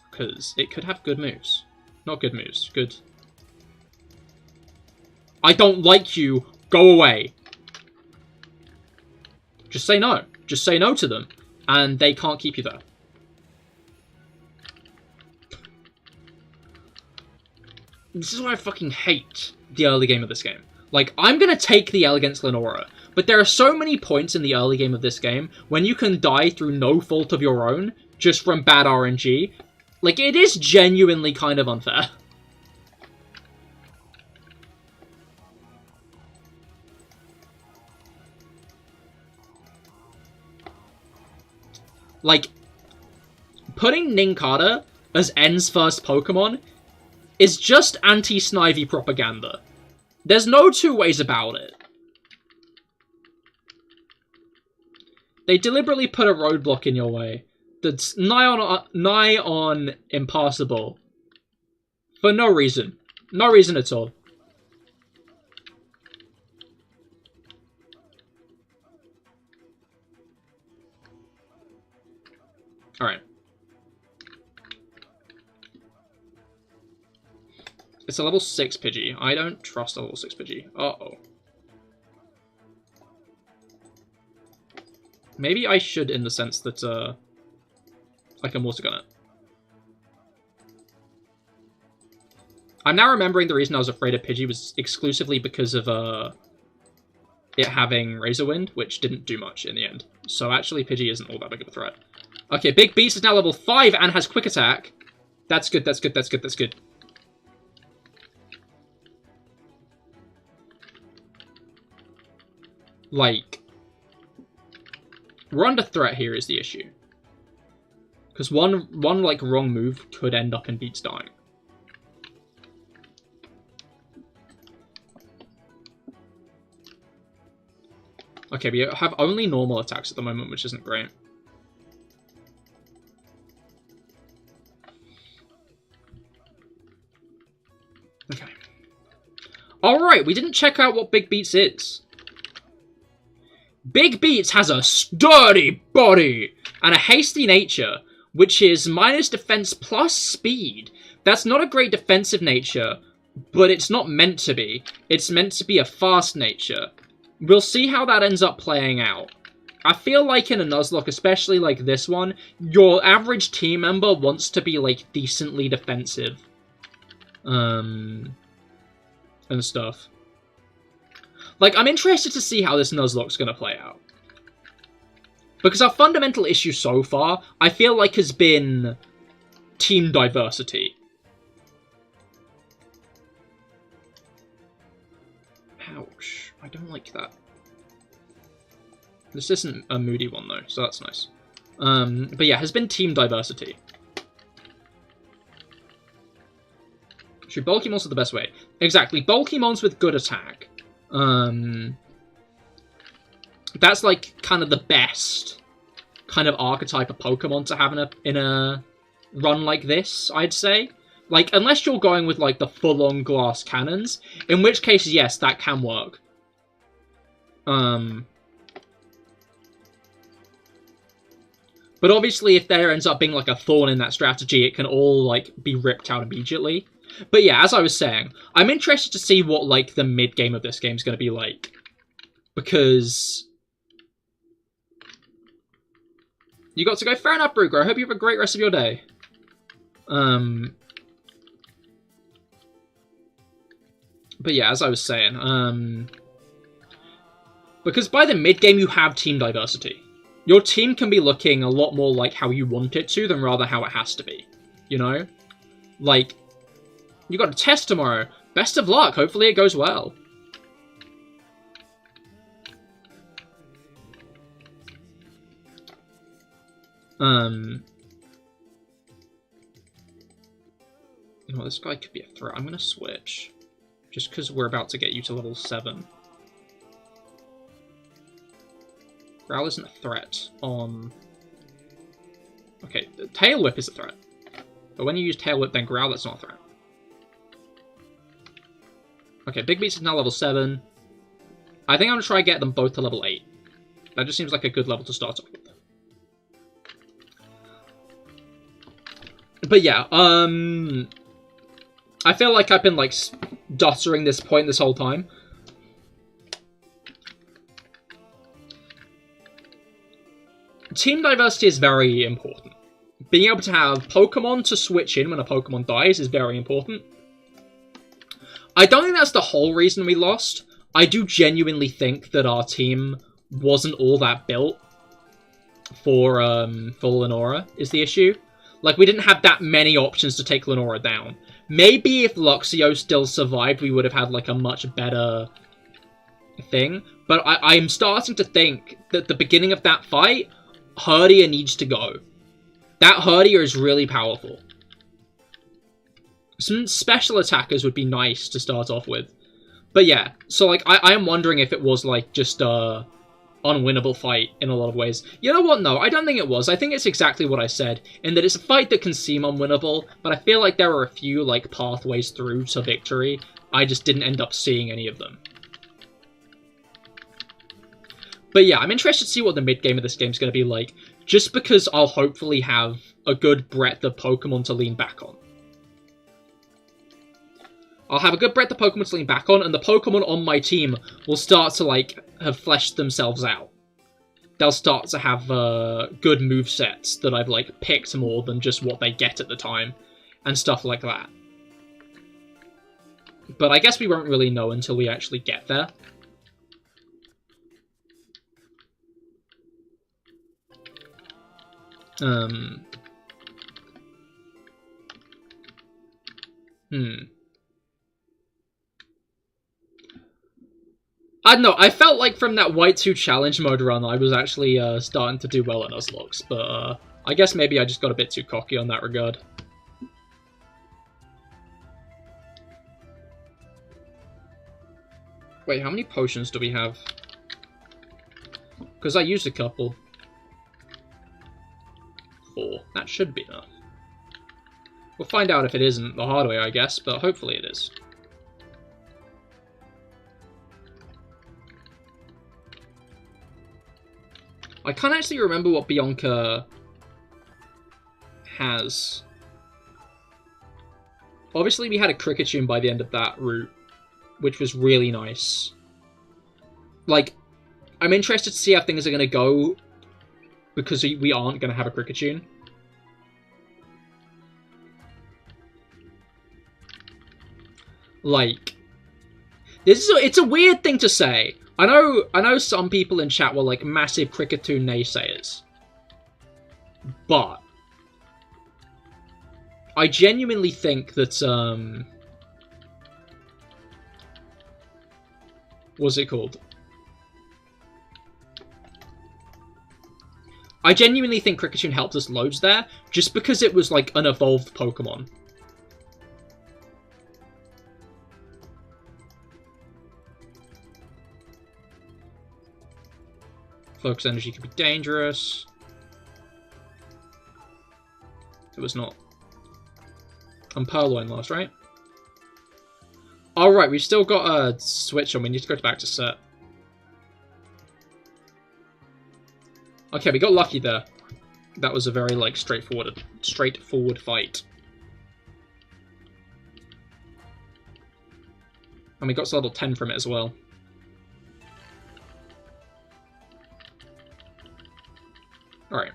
Because it could have good moves. Not good moves. Good. I don't like you. Go away. Just say no. Just say no to them. And they can't keep you there. This is why I fucking hate the early game of this game. Like, I'm gonna take the L against Lenora, but there are so many points in the early game of this game when you can die through no fault of your own, just from bad RNG. Like, it is genuinely kind of unfair. Like, putting Nincada as N's first Pokemon is just anti-Snivy propaganda. There's no two ways about it. They deliberately put a roadblock in your way that's nigh on impassable. For no reason. No reason at all. Alright. It's a level 6 Pidgey. I don't trust a level 6 Pidgey. Uh-oh. Maybe I should, in the sense that, I can water gun it. I'm now remembering the reason I was afraid of Pidgey was exclusively because of, it having Razor Wind, which didn't do much in the end. So actually, Pidgey isn't all that big of a threat. Okay, Big Beast is now level 5 and has Quick Attack. That's good, that's good, that's good, that's good. Like, we're under threat here is the issue. Because one like, wrong move could end up in Beats dying. Okay, we have only normal attacks at the moment, which isn't great. Okay. Alright, we didn't check out what Big Beats is. Big Beats has a sturdy body and a hasty nature, which is minus defense plus speed. That's not a great defensive nature, but it's not meant to be. It's meant to be a fast nature. We'll see how that ends up playing out. I feel like in a Nuzlocke, especially like this one, your average team member wants to be like decently defensive. And stuff. Like, I'm interested to see how this Nuzlocke's gonna play out. Because our fundamental issue so far, I feel like, has been team diversity. Ouch. I don't like that. This isn't a moody one, though, so that's nice. But yeah, has been team diversity. True, bulky mons are the best way. Exactly, bulky mons with good attack. That's like kind of the best kind of archetype of Pokemon to have in a run like this, I'd say. Like, unless you're going with like the full-on glass cannons, in which case, yes, that can work. But obviously, if there ends up being like a thorn in that strategy, it can all like be ripped out immediately. But yeah, as I was saying, I'm interested to see what like the mid game of this game is going to be like, because you got to go. Fair enough, Bruger. I hope you have a great rest of your day. But yeah, as I was saying, because by the mid game you have team diversity. Your team can be looking a lot more like how you want it to than rather how it has to be. You know? Like, you got a test tomorrow. Best of luck. Hopefully it goes well. You know, this guy could be a threat. I'm going to switch. Just because we're about to get you to level 7. Growl isn't a threat on... Okay, Tail Whip is a threat. But when you use Tail Whip, then Growl, that's not a threat. Okay, Big Beats is now level 7. I think I'm going to try and get them both to level 8. That just seems like a good level to start off with. But yeah, I feel like I've been, like, dottering this point this whole time. Team diversity is very important. Being able to have Pokemon to switch in when a Pokemon dies is very important. I don't think that's the whole reason we lost. I do genuinely think that our team wasn't all that built for Lenora, is the issue. Like, we didn't have that many options to take Lenora down. Maybe if Luxio still survived, we would have had, like, a much better thing. But I'm starting to think that the beginning of that fight, Herdier needs to go. That Herdier is really powerful. Some special attackers would be nice to start off with. But yeah, so, like, I am wondering if it was, like, just a unwinnable fight in a lot of ways. You know what? No, I don't think it was. I think it's exactly what I said, in that it's a fight that can seem unwinnable, but I feel like there were a few, like, pathways through to victory. I just didn't end up seeing any of them. But yeah, I'm interested to see what the mid-game of this game is going to be like, just because I'll hopefully have a good breadth of Pokemon to lean back on. I'll have a good breadth of Pokemon to lean back on, and the Pokemon on my team will start to, like, have fleshed themselves out. They'll start to have good movesets that I've, like, picked more than just what they get at the time, and stuff like that. But I guess we won't really know until we actually get there. I don't know, I felt like from that White 2 challenge mode run, I was actually starting to do well at Nuzlocke, but I guess maybe I just got a bit too cocky on that regard. Wait, how many potions do we have? Because I used a couple. 4. That should be enough. We'll find out if it isn't the hard way, I guess, but hopefully it is. I can't actually remember what Bianca has. Obviously, we had a Kricketune by the end of that route, which was really nice. Like, I'm interested to see how things are going to go, because we aren't going to have a Kricketune. Like, it's a weird thing to say. I know some people in chat were like massive Kricketune naysayers. But I genuinely think that what's it called? I genuinely think Kricketune helped us loads there, just because it was like an evolved Pokemon. Focus energy could be dangerous. It was not. And Purloin lost, right? Alright, we've still got a switch on. We need to go back to set. Okay, we got lucky there. That was a very, like, straightforward fight. And we got to level 10 from it as well. Alright.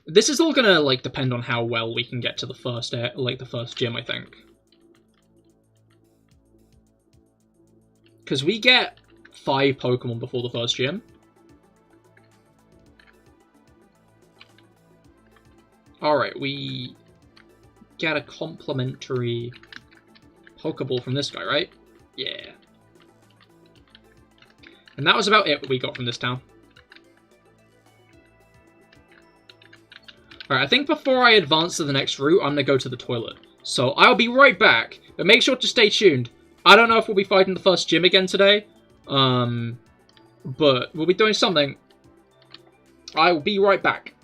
This is all gonna, like, depend on how well we can get to the first gym, I think. Because we get 5 Pokemon before the first gym. Alright, we get a complimentary Pokeball from this guy, right? Yeah. And that was about it we got from this town. Alright, I think before I advance to the next route, I'm gonna go to the toilet. So I'll be right back, but make sure to stay tuned. I don't know if we'll be fighting the first gym again today, but we'll be doing something. I will be right back.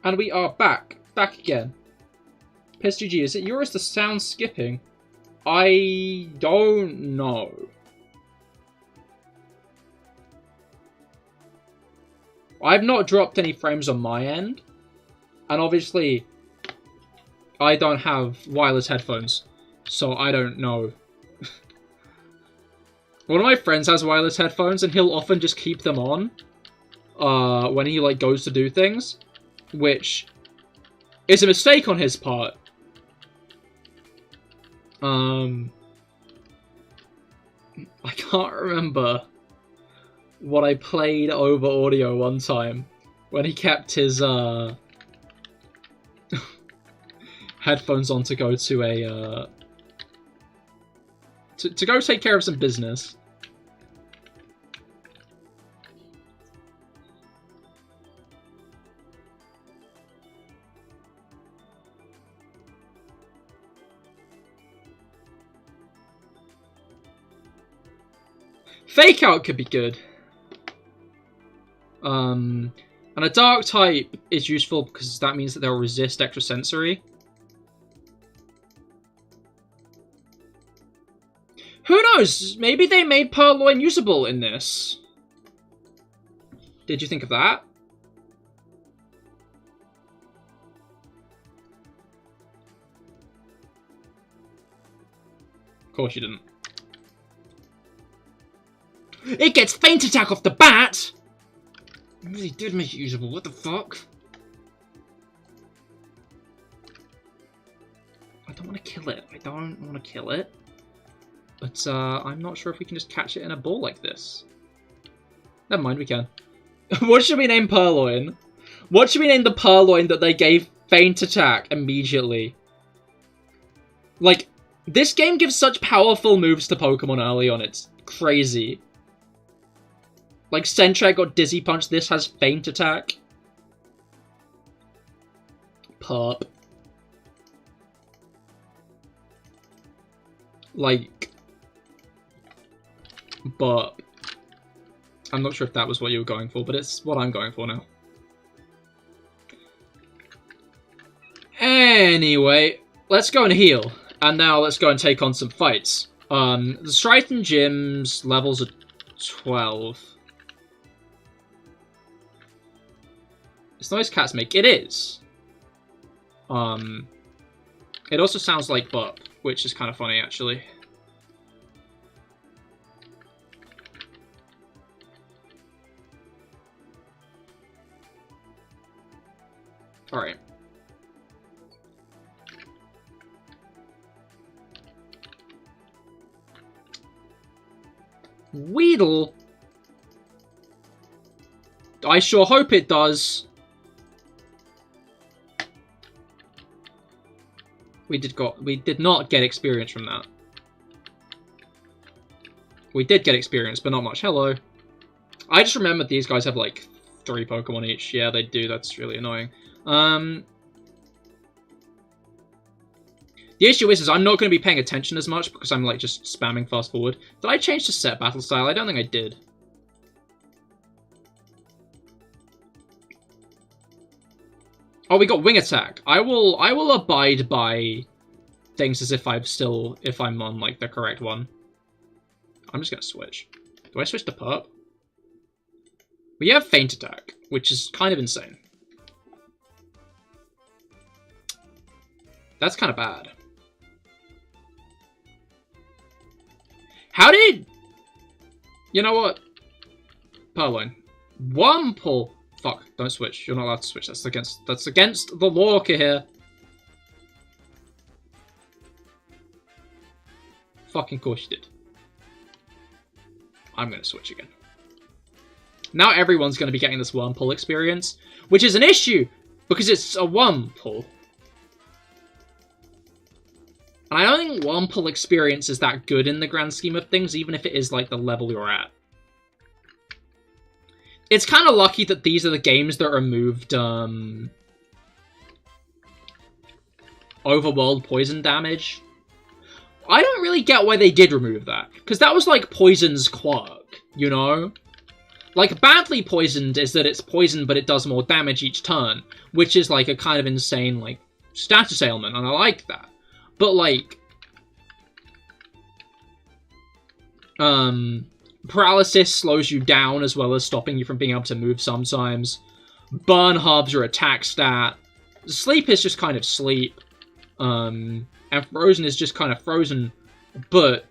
And we are back again. PSGG, is it yours the sound skipping? I don't know. I've not dropped any frames on my end. And obviously, I don't have wireless headphones, so I don't know. One of my friends has wireless headphones, and he'll often just keep them on when he like goes to do things, which is a mistake on his part. I can't remember what I played over audio one time when he kept his headphones on to go to a to go take care of some business. Fake Out could be good. And a Dark type is useful because that means that they'll resist extrasensory. Who knows? Maybe they made Purloin usable in this. Did you think of that? Of course you didn't. It gets Feint Attack off the bat! It really did make it usable, what the fuck? I don't want to kill it. I don't want to kill it. But I'm not sure if we can just catch it in a ball like this. Never mind, we can. What should we name Purloin? What should we name the Purloin that they gave Feint Attack immediately? Like, this game gives such powerful moves to Pokemon early on, it's crazy. Like, Sentret got Dizzy Punch, this has Feint Attack. Perp. Like... But... I'm not sure if that was what you were going for, but it's what I'm going for now. Anyway, let's go and heal. And now let's go and take on some fights. The Striton Gym's levels are 12. It's noise cats make. It is. It also sounds like Burp, which is kind of funny, actually. Alright. Weedle? I sure hope it does. We did not get experience from that. We did get experience, but not much. Hello. I just remembered these guys have like 3 Pokemon each. Yeah, they do. That's really annoying. The issue is I'm not going to be paying attention as much because I'm like just spamming fast forward. Did I change to set battle style? I don't think I did. Oh, we got wing attack. I will abide by things as if I'm on like the correct one. I'm just gonna switch. Do I switch to Perp? We have Feint Attack, which is kind of insane. That's kind of bad. How did... You know what? Purloin. Wurmple. Fuck, don't switch. You're not allowed to switch. That's against the law, Cahir. Fucking course you did. I'm gonna switch again. Now everyone's gonna be getting this Wurmple experience, which is an issue, because it's a Wurmple. And I don't think Wurmple experience is that good in the grand scheme of things, even if it is like the level you're at. It's kind of lucky that these are the games that removed overworld poison damage. I don't really get why they did remove that, because that was like Poison's quirk, you know? Like, badly poisoned is that it's poisoned but it does more damage each turn, which is like a kind of insane like status ailment, and I like that. But like, paralysis slows you down as well as stopping you from being able to move sometimes. Burn halves your attack stat. Sleep is just kind of sleep. And frozen is just kind of frozen. But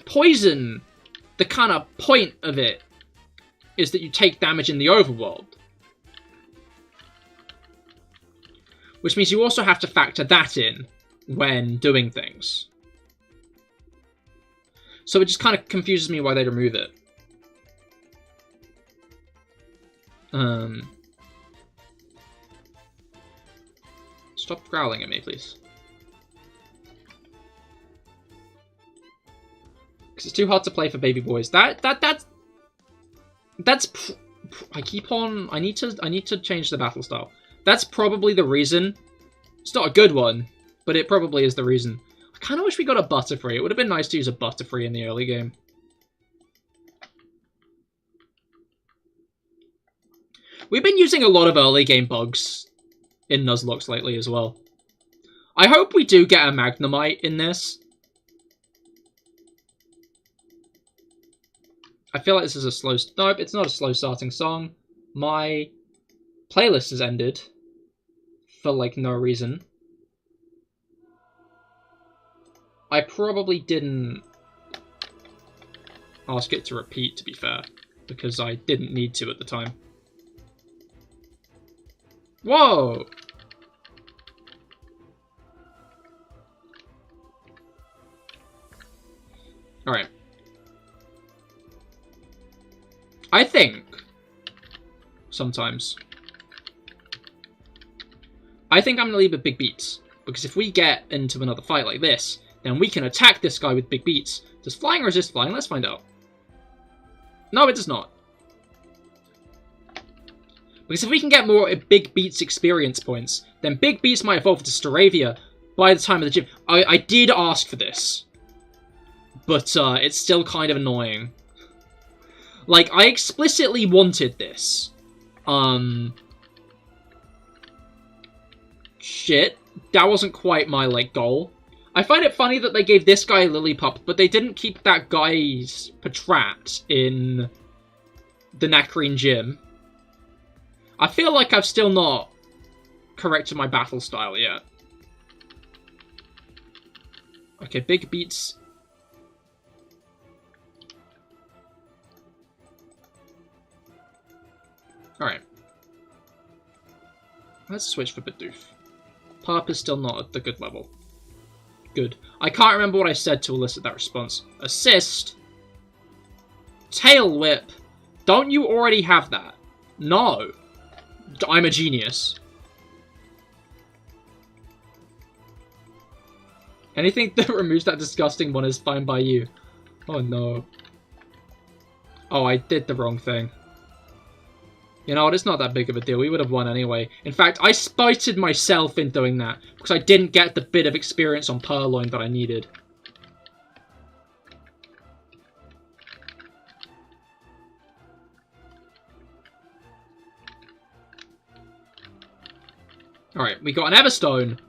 poison, the kind of point of it is that you take damage in the overworld. Which means you also have to factor that in when doing things. So it just kind of confuses me why they'd remove it. Stop growling at me, please. Because it's too hard to play for baby boys. That's I need to change the battle style. That's probably the reason. It's not a good one, but it probably is the reason. I kind of wish we got a Butterfree. It would have been nice to use a Butterfree in the early game. We've been using a lot of early game bugs in Nuzlocke lately as well. I hope we do get a Magnemite in this. I feel like this is a slow... Nope, it's not a slow starting song. My playlist has ended. For, like, no reason. I probably didn't ask it to repeat, to be fair. Because I didn't need to at the time. Whoa! Alright. I think, sometimes, I think I'm going to leave with big beats, because if we get into another fight like this, then we can attack this guy with big beats. Does flying resist flying? Let's find out. No, it does not. Because if we can get more big beats experience points, then big beats might evolve to Staravia by the time of the gym. I did ask for this, but it's still kind of annoying. Like, I explicitly wanted this. Shit. That wasn't quite my, like, goal. I find it funny that they gave this guy a Lillipup, but they didn't keep that guy's Patrat in the Nakrine gym. I feel like I've still not corrected my battle style yet. Okay, big beats... Alright. Let's switch for Bidoof. Purp is still not at the good level. Good. I can't remember what I said to elicit that response. Assist? Tail Whip? Don't you already have that? No. I'm a genius. Anything that removes that disgusting one is fine by you. Oh no. Oh, I did the wrong thing. You know what, it's not that big of a deal. We would have won anyway. In fact, I spited myself in doing that, because I didn't get the bit of experience on Purloin that I needed. Alright, we got an Everstone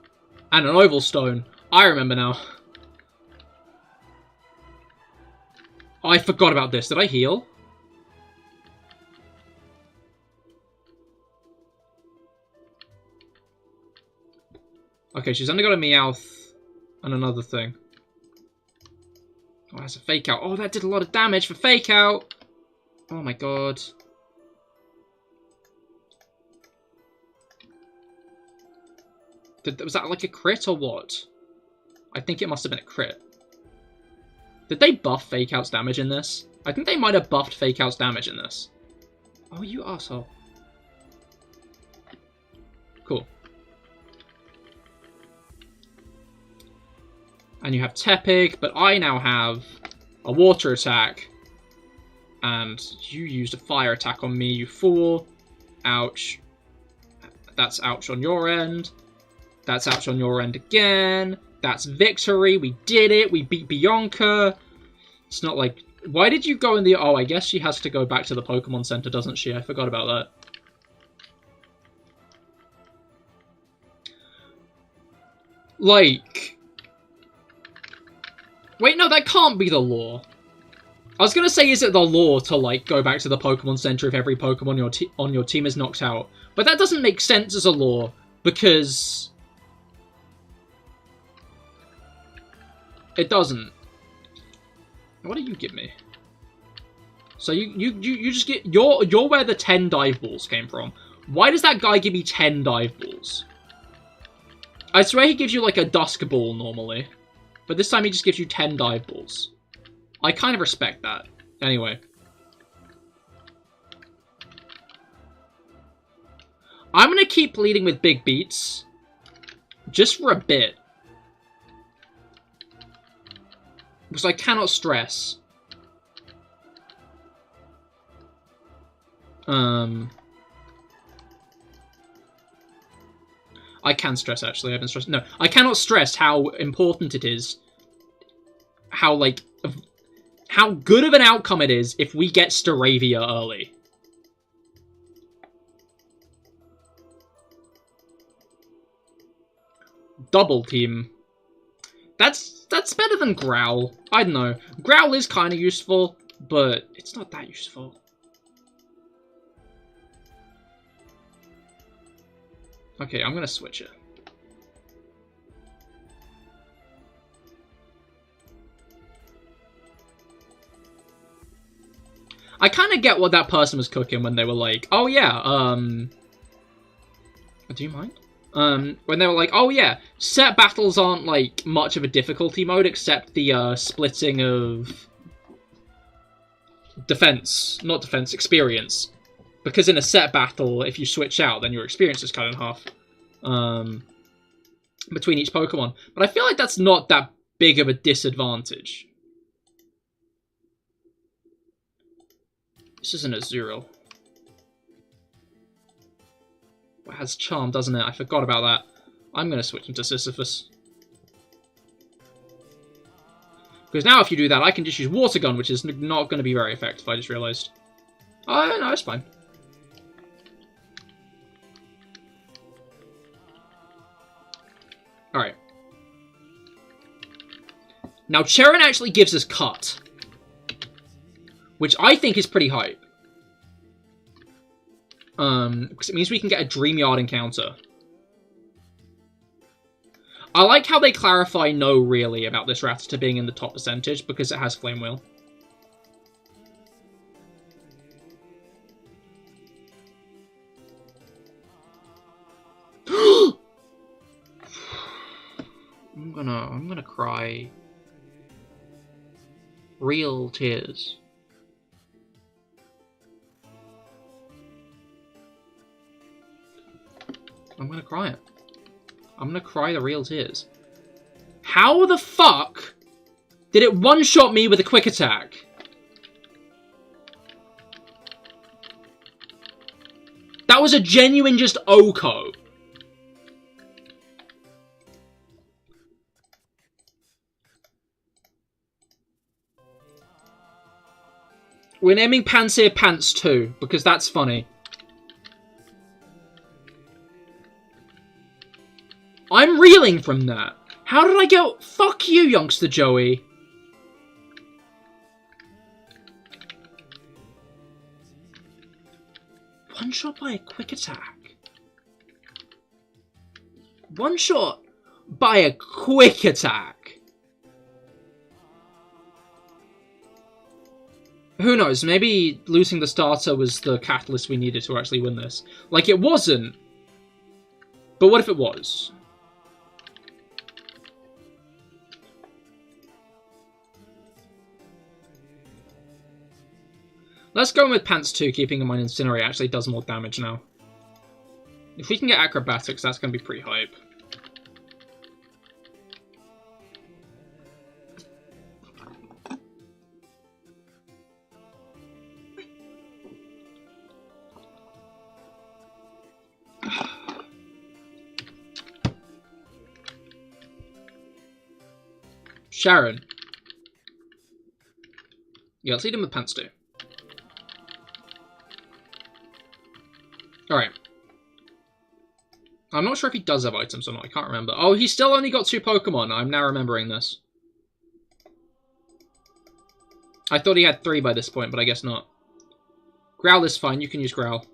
and an Oval Stone. I remember now. Oh, I forgot about this. Did I heal? Okay, she's only got a Meowth and another thing. Oh, that's a Fake Out. Oh, that did a lot of damage for Fake Out. Oh my god. Was that like a crit or what? I think it must have been a crit. Did they buff Fake Out's damage in this? I think they might have buffed Fake Out's damage in this. Oh, you asshole. Cool. And you have Tepig, but I now have a water attack. And you used a fire attack on me, you fool. Ouch. That's ouch on your end. That's ouch on your end again. That's victory. We did it. We beat Bianca. It's not like... Why did you go in the... Oh, I guess she has to go back to the Pokemon Center, doesn't she? I forgot about that. Like... Wait, no, that can't be the law. I was going to say, is it the law to, like, go back to the Pokemon Center if every Pokemon on your team is knocked out? But that doesn't make sense as a law, because... It doesn't. What do you give me? So you just get... You're where the 10 dive balls came from. Why does that guy give me 10 dive balls? I swear he gives you, like, a Dusk Ball normally. But this time he just gives you 10 dive balls. I kind of respect that. Anyway. I'm going to keep leading with big beats. Just for a bit. Because I cannot stress. I can stress, actually. I've been stressing. No, I cannot stress how important it is. How, like... How good of an outcome it is if we get Staravia early. double team. That's better than Growl. I don't know. Growl is kind of useful, but it's not that useful. Okay, I'm gonna switch it. I kind of get what that person was cooking when they were like, oh yeah, do you mind? When they were like, oh yeah, set battles aren't, like, much of a difficulty mode except the, splitting of experience. Because in a set battle, if you switch out, then your experience is cut in half, between each Pokemon. But I feel like that's not that big of a disadvantage. This isn't a Azurill. It has Charm, doesn't it? I forgot about that. I'm going to switch into Sisyphus. Because now if you do that, I can just use Water Gun, which is not going to be very effective, I just realised. Oh, no, it's fine. Alright. Now, Cheren actually gives us Cut, which I think is pretty hype. Because it means we can get a Dream Yard encounter. I like how they clarify no, really, about this Rattata being in the top percentage, because it has Flame Wheel. I'm gonna cry. Real tears. I'm gonna cry it. I'm gonna cry the real tears. How the fuck did it one-shot me with a quick attack? That was a genuine just Oko. We're naming Pansear Pants 2, because that's funny. I'm reeling from that. How did I go? Fuck you, youngster Joey. One shot by a quick attack. One shot by a quick attack. Who knows? Maybe losing the starter was the catalyst we needed to actually win this. Like, it wasn't. But what if it was? Let's go with Pants 2, keeping in mind Incinerate actually does more damage now. If we can get Acrobatics, that's going to be pretty hype. Sharon. Yeah, let's lead him with Pants 2. Alright. I'm not sure if he does have items or not, I can't remember. Oh, he's still only got 2 Pokemon, I'm now remembering this. I thought he had 3 by this point, but I guess not. Growl is fine, you can use Growl.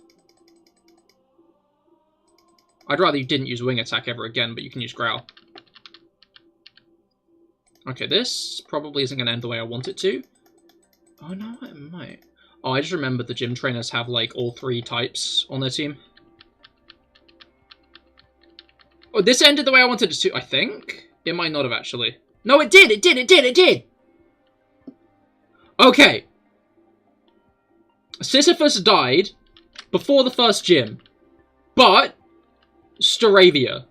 I'd rather you didn't use Wing Attack ever again, but you can use Growl. Okay, this probably isn't going to end the way I want it to. Oh, no, it might. Oh, I just remembered the gym trainers have, like, all 3 types on their team. Oh, this ended the way I wanted it to, I think? It might not have, actually. No, it did! It did! It did! It did! Okay. Sisyphus died before the first gym. But Staravia.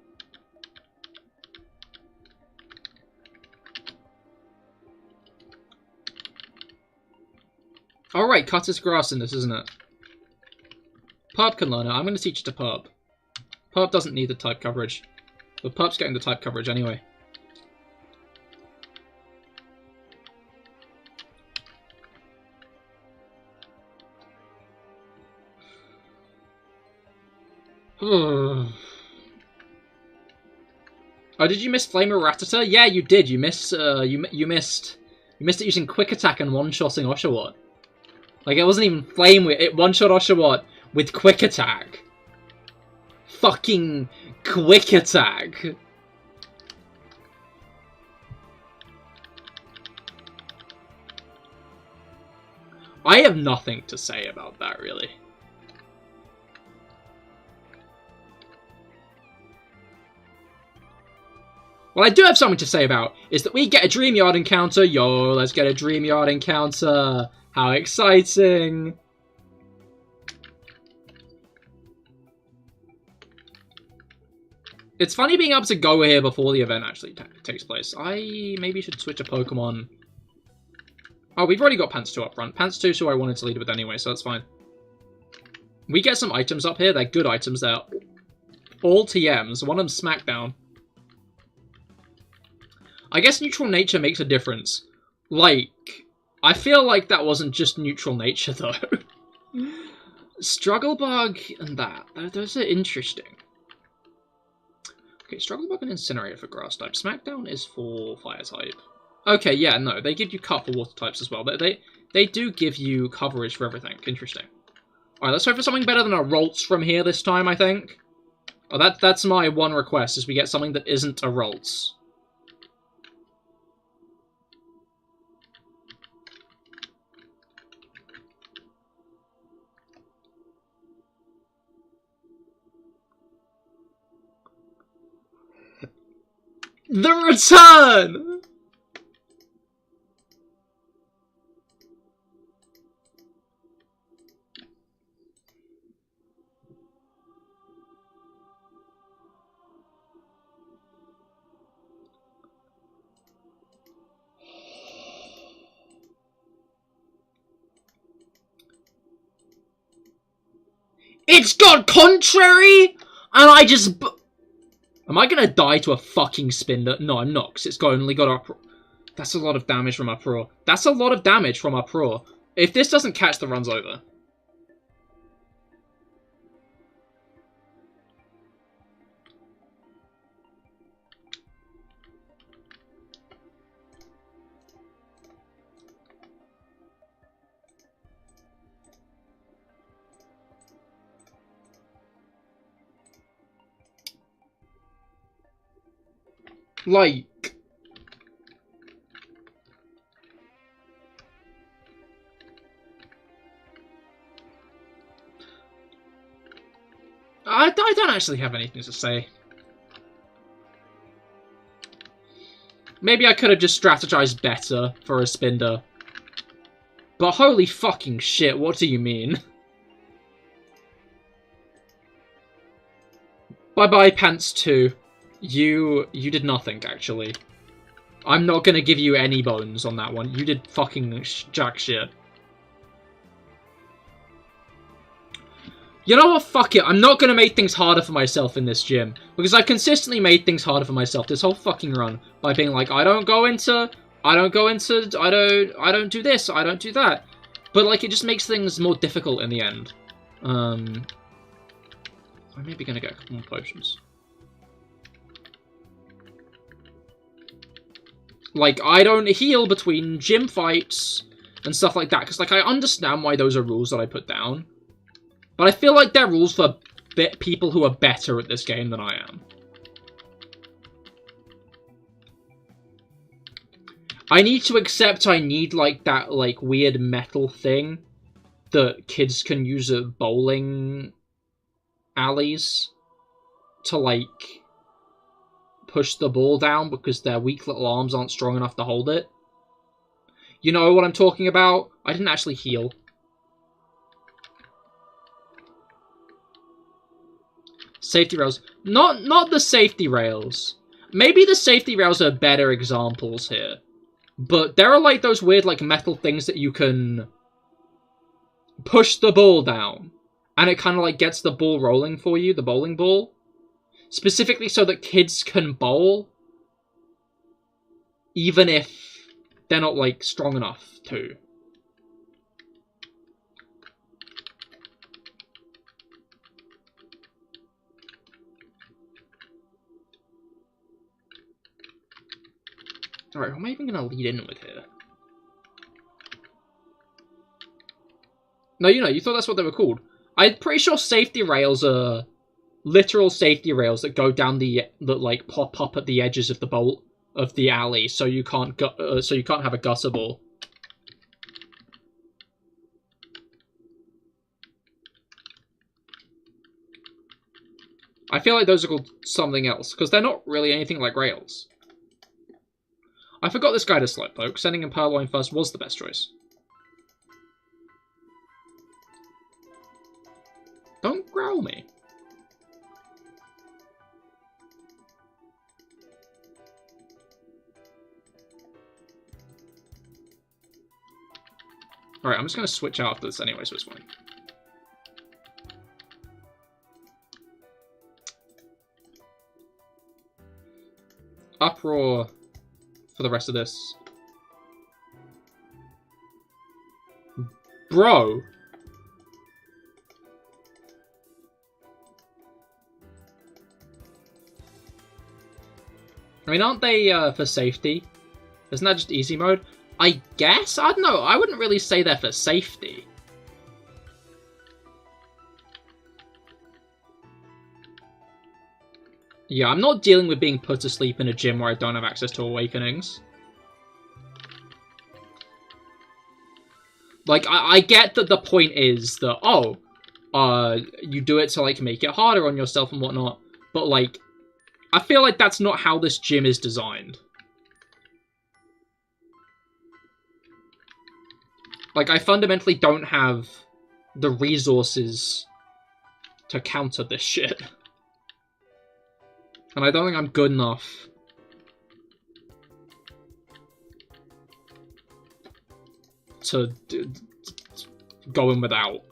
Alright, cut is grass in this, isn't it? Purp can learn it. I'm going to teach it to Purp. Purp doesn't need the type coverage. But Purp's getting the type coverage anyway. Oh, did you miss Flame of Ratata? Yeah, you did. You missed. You missed it using Quick Attack and one-shotting Oshawott. Like, it wasn't even Flame. It one-shot Oshawott with Quick Attack. Fucking Quick Attack. I have nothing to say about that, really. What I do have something to say about is that we get a Dreamyard encounter. Yo, let's get a Dreamyard encounter. How exciting. It's funny being able to go here before the event actually takes place. I maybe should switch a Pokemon. Oh, we've already got Pants 2 up front. Pants 2 is who I wanted to lead with anyway, so that's fine. We get some items up here. They're good items. They're all TMs. One of them's Smackdown. I guess neutral nature makes a difference. Like, I feel like that wasn't just neutral nature, though. Struggle Bug and that. Those are interesting. Okay, Struggle Bug and Incinerator for grass type. Smackdown is for fire type. Okay, yeah, no, they give you cut for water types as well. They do give you coverage for everything. Interesting. Alright, let's hope for something better than a Ralts from here this time, I think. Oh, that's my one request, is we get something that isn't a Ralts. The return! It's got Contrary! And I just... Am I gonna die to a fucking Spinda? No, I'm not, because it's only got Uproar. That's a lot of damage from Uproar. That's a lot of damage from Uproar. If this doesn't catch, the run's over. Like... I don't actually have anything to say. Maybe I could have just strategized better for a Spinder. But holy fucking shit, what do you mean? Bye-bye, Pants 2. You did nothing, actually. I'm not gonna give you any bones on that one. You did fucking jack shit. You know what? Fuck it. I'm not gonna make things harder for myself in this gym. Because I've consistently made things harder for myself this whole fucking run. By being like, I don't do this, I don't do that. But, like, it just makes things more difficult in the end. I'm maybe gonna get a couple more potions. Like, I don't heal between gym fights and stuff like that. Because, like, I understand why those are rules that I put down. But I feel like they're rules for people who are better at this game than I am. I need to accept I need, like, that, like, weird metal thing that kids can use at bowling alleys to, like, push the ball down because their weak little arms aren't strong enough to hold it. You know what I'm talking about? I didn't actually heal. Safety rails. Not the safety rails. Maybe the safety rails are better examples here. But there are, like, those weird, like, metal things that you can push the ball down. And it kind of, like, gets the ball rolling for you, the bowling ball. Specifically so that kids can bowl. Even if they're not, like, strong enough to. Alright, who am I even going to lead in with here? No, you thought that's what they were called. I'm pretty sure safety rails are literal safety rails that go down that like pop up at the edges of the alley, so you can't have a gutter ball. I feel like those are called something else, because they're not really anything like rails. I forgot this guy to Slowpoke. Sending him Purloin first was the best choice. Don't growl me. Alright, I'm just going to switch out after this anyway, so it's fine. Uproar for the rest of this. Bro! I mean, aren't they for safety? Isn't that just easy mode? I guess? I don't know. I wouldn't really say they're for safety. Yeah, I'm not dealing with being put to sleep in a gym where I don't have access to awakenings. Like, I get that the point is that, oh, you do it to, like, make it harder on yourself and whatnot, but, like, I feel like that's not how this gym is designed. Like, I fundamentally don't have the resources to counter this shit. And I don't think I'm good enough to go in without.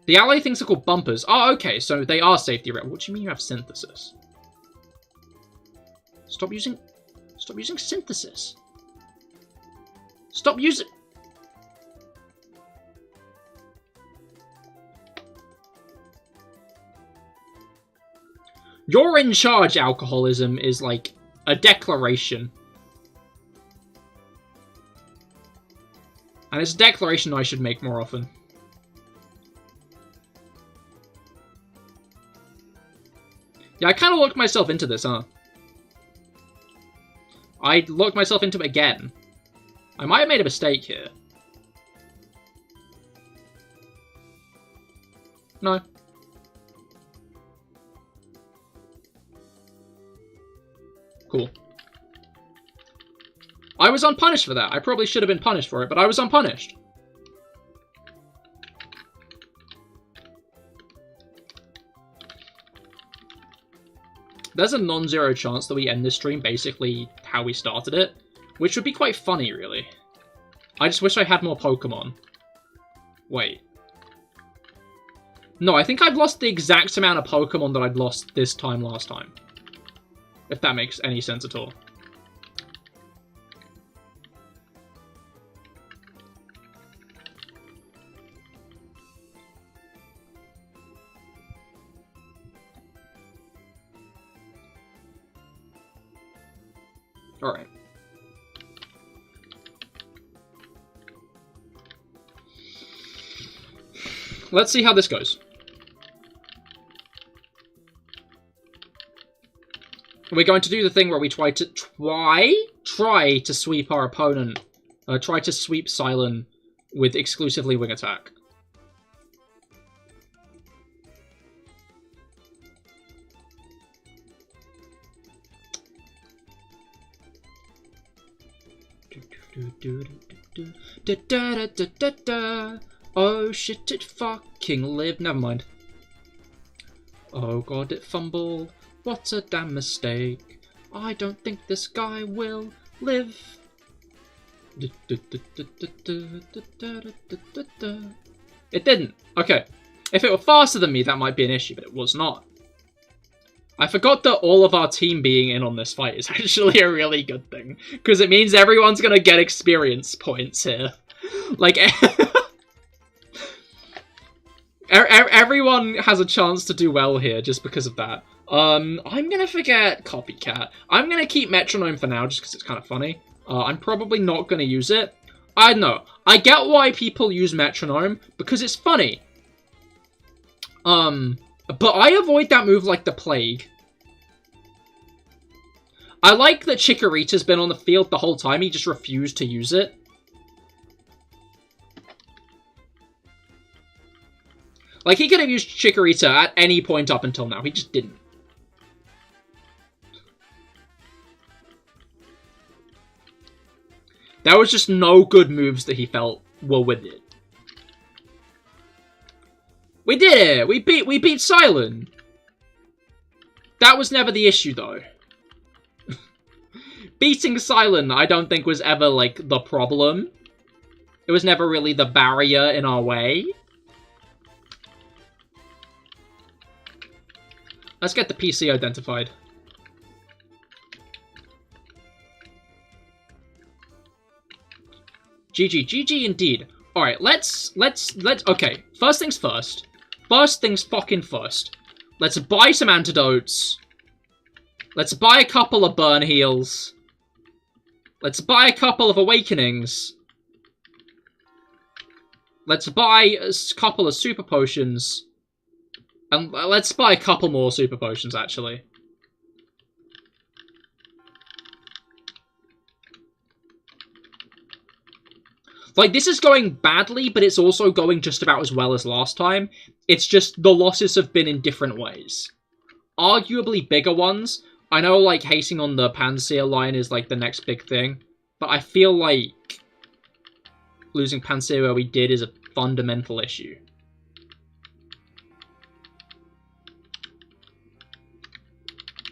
The ally things are called bumpers. Oh, okay, so they are safety rail. What do you mean you have synthesis? Stop using synthesis. Stop using... You're in charge, alcoholism is like a declaration. And it's a declaration I should make more often. Yeah, I kind of locked myself into this, huh? I locked myself into it again. I might have made a mistake here. No. Cool. I was unpunished for that. I probably should have been punished for it, but I was unpunished. There's a non-zero chance that we end this stream basically how we started it, which would be quite funny, really. I just wish I had more Pokemon. Wait. No, I think I've lost the exact amount of Pokemon that I'd lost this time last time. If that makes any sense at all. Alright. Let's see how this goes. We're going to do the thing where we try to sweep our opponent, try to sweep Smallant with exclusively wing attack. Oh shit, it fucking lived. Never mind. Oh god, it fumbled. What a damn mistake. I don't think this guy will live. It didn't. Okay. If it were faster than me, that might be an issue, but it was not. I forgot that all of our team being in on this fight is actually a really good thing. Because it means everyone's going to get experience points here. Like, everyone has a chance to do well here just because of that. I'm gonna forget Copycat. I'm gonna keep Metronome for now, just because it's kind of funny. I'm probably not gonna use it. I don't know. I get why people use Metronome, because it's funny. But I avoid that move like the plague. I like that Chikorita's been on the field the whole time, he just refused to use it. Like, he could have used Chikorita at any point up until now, he just didn't. There was just no good moves that he felt were with it. We did it! We beat Smallant! That was never the issue, though. Beating Smallant, I don't think was ever, like, the problem. It was never really the barrier in our way. Let's get the PC identified. GG indeed. Alright, let's, okay. First things first. First things fucking first. Let's buy some antidotes. Let's buy a couple of burn heals. Let's buy a couple of awakenings. Let's buy a couple of super potions. And let's buy a couple more super potions, actually. Like, this is going badly, but it's also going just about as well as last time. It's just the losses have been in different ways. Arguably bigger ones. I know, like, hating on the Pansear line is, like, the next big thing. But I feel like losing Pansear where we did is a fundamental issue.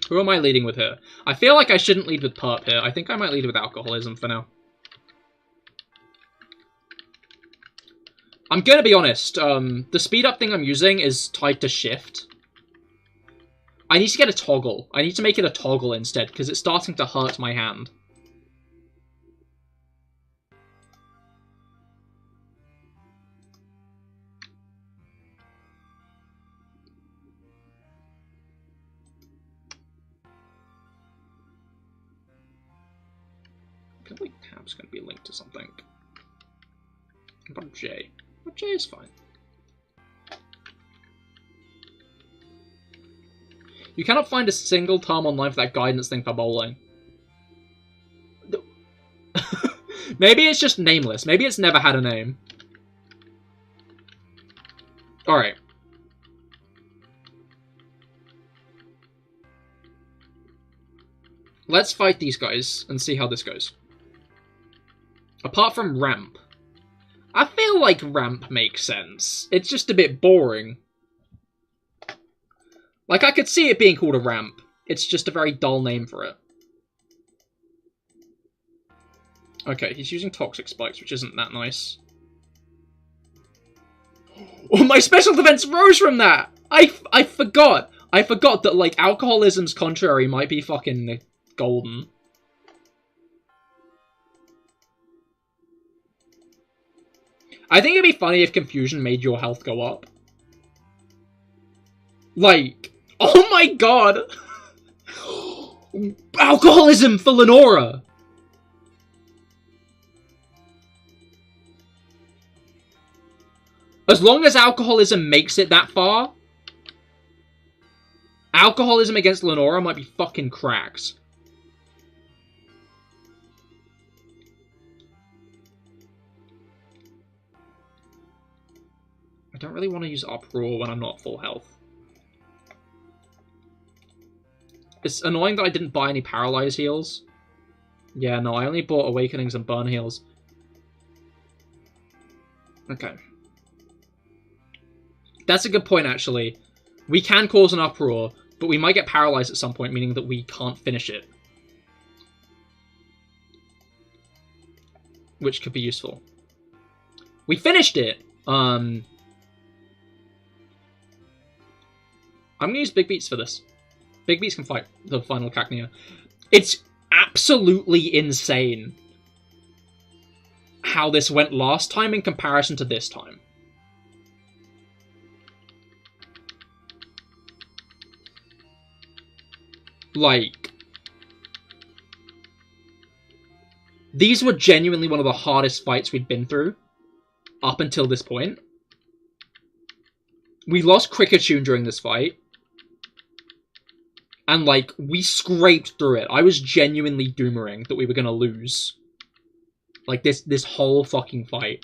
Who am I leading with here? I feel like I shouldn't lead with Perp here. I think I might lead with Alcoholism for now. I'm gonna be honest, the speed up thing I'm using is tied to shift. I need to get a toggle. I need to make it a toggle instead, because it's starting to hurt my hand. I feel like tab's gonna be linked to something. What about J? But J is fine. You cannot find a single term online for that guidance thing for bowling. Maybe it's just nameless. Maybe it's never had a name. Alright. Let's fight these guys and see how this goes. Apart from ramp. I feel like ramp makes sense. It's just a bit boring. Like, I could see it being called a ramp. It's just a very dull name for it. Okay, he's using toxic spikes, which isn't that nice. Oh, my special defense rose from that! I forgot. I forgot that, like, alcoholism's contrary might be fucking golden. I think it'd be funny if confusion made your health go up. Like, oh my god! Alcoholism for Lenora! As long as alcoholism makes it that far, alcoholism against Lenora might be fucking cracks. I don't really want to use Uproar when I'm not full health. It's annoying that I didn't buy any Paralyze heals. Yeah, no, I only bought Awakenings and Burn heals. Okay. That's a good point, actually. We can cause an Uproar, but we might get Paralyzed at some point, meaning that we can't finish it. Which could be useful. We finished it! I'm gonna use Big Beats for this. Big Beats can fight the final Cacnea. It's absolutely insane how this went last time in comparison to this time. Like, these were genuinely one of the hardest fights we'd been through up until this point. We lost Cricketune during this fight. And, like, we scraped through it. I was genuinely doomering that we were gonna lose. Like, this whole fucking fight.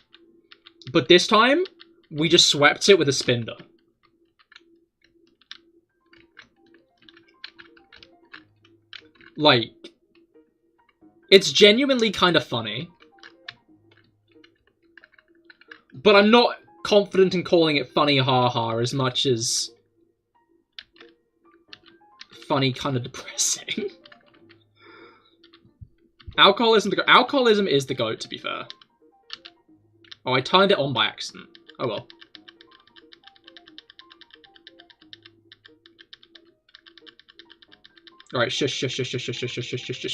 But this time, we just swept it with a Spinder. Like, it's genuinely kind of funny. But I'm not confident in calling it funny haha as much as funny kind of depressing. Alcoholism is the GOAT, to be fair. Oh, I turned it on by accident. Oh well. Alright, shush,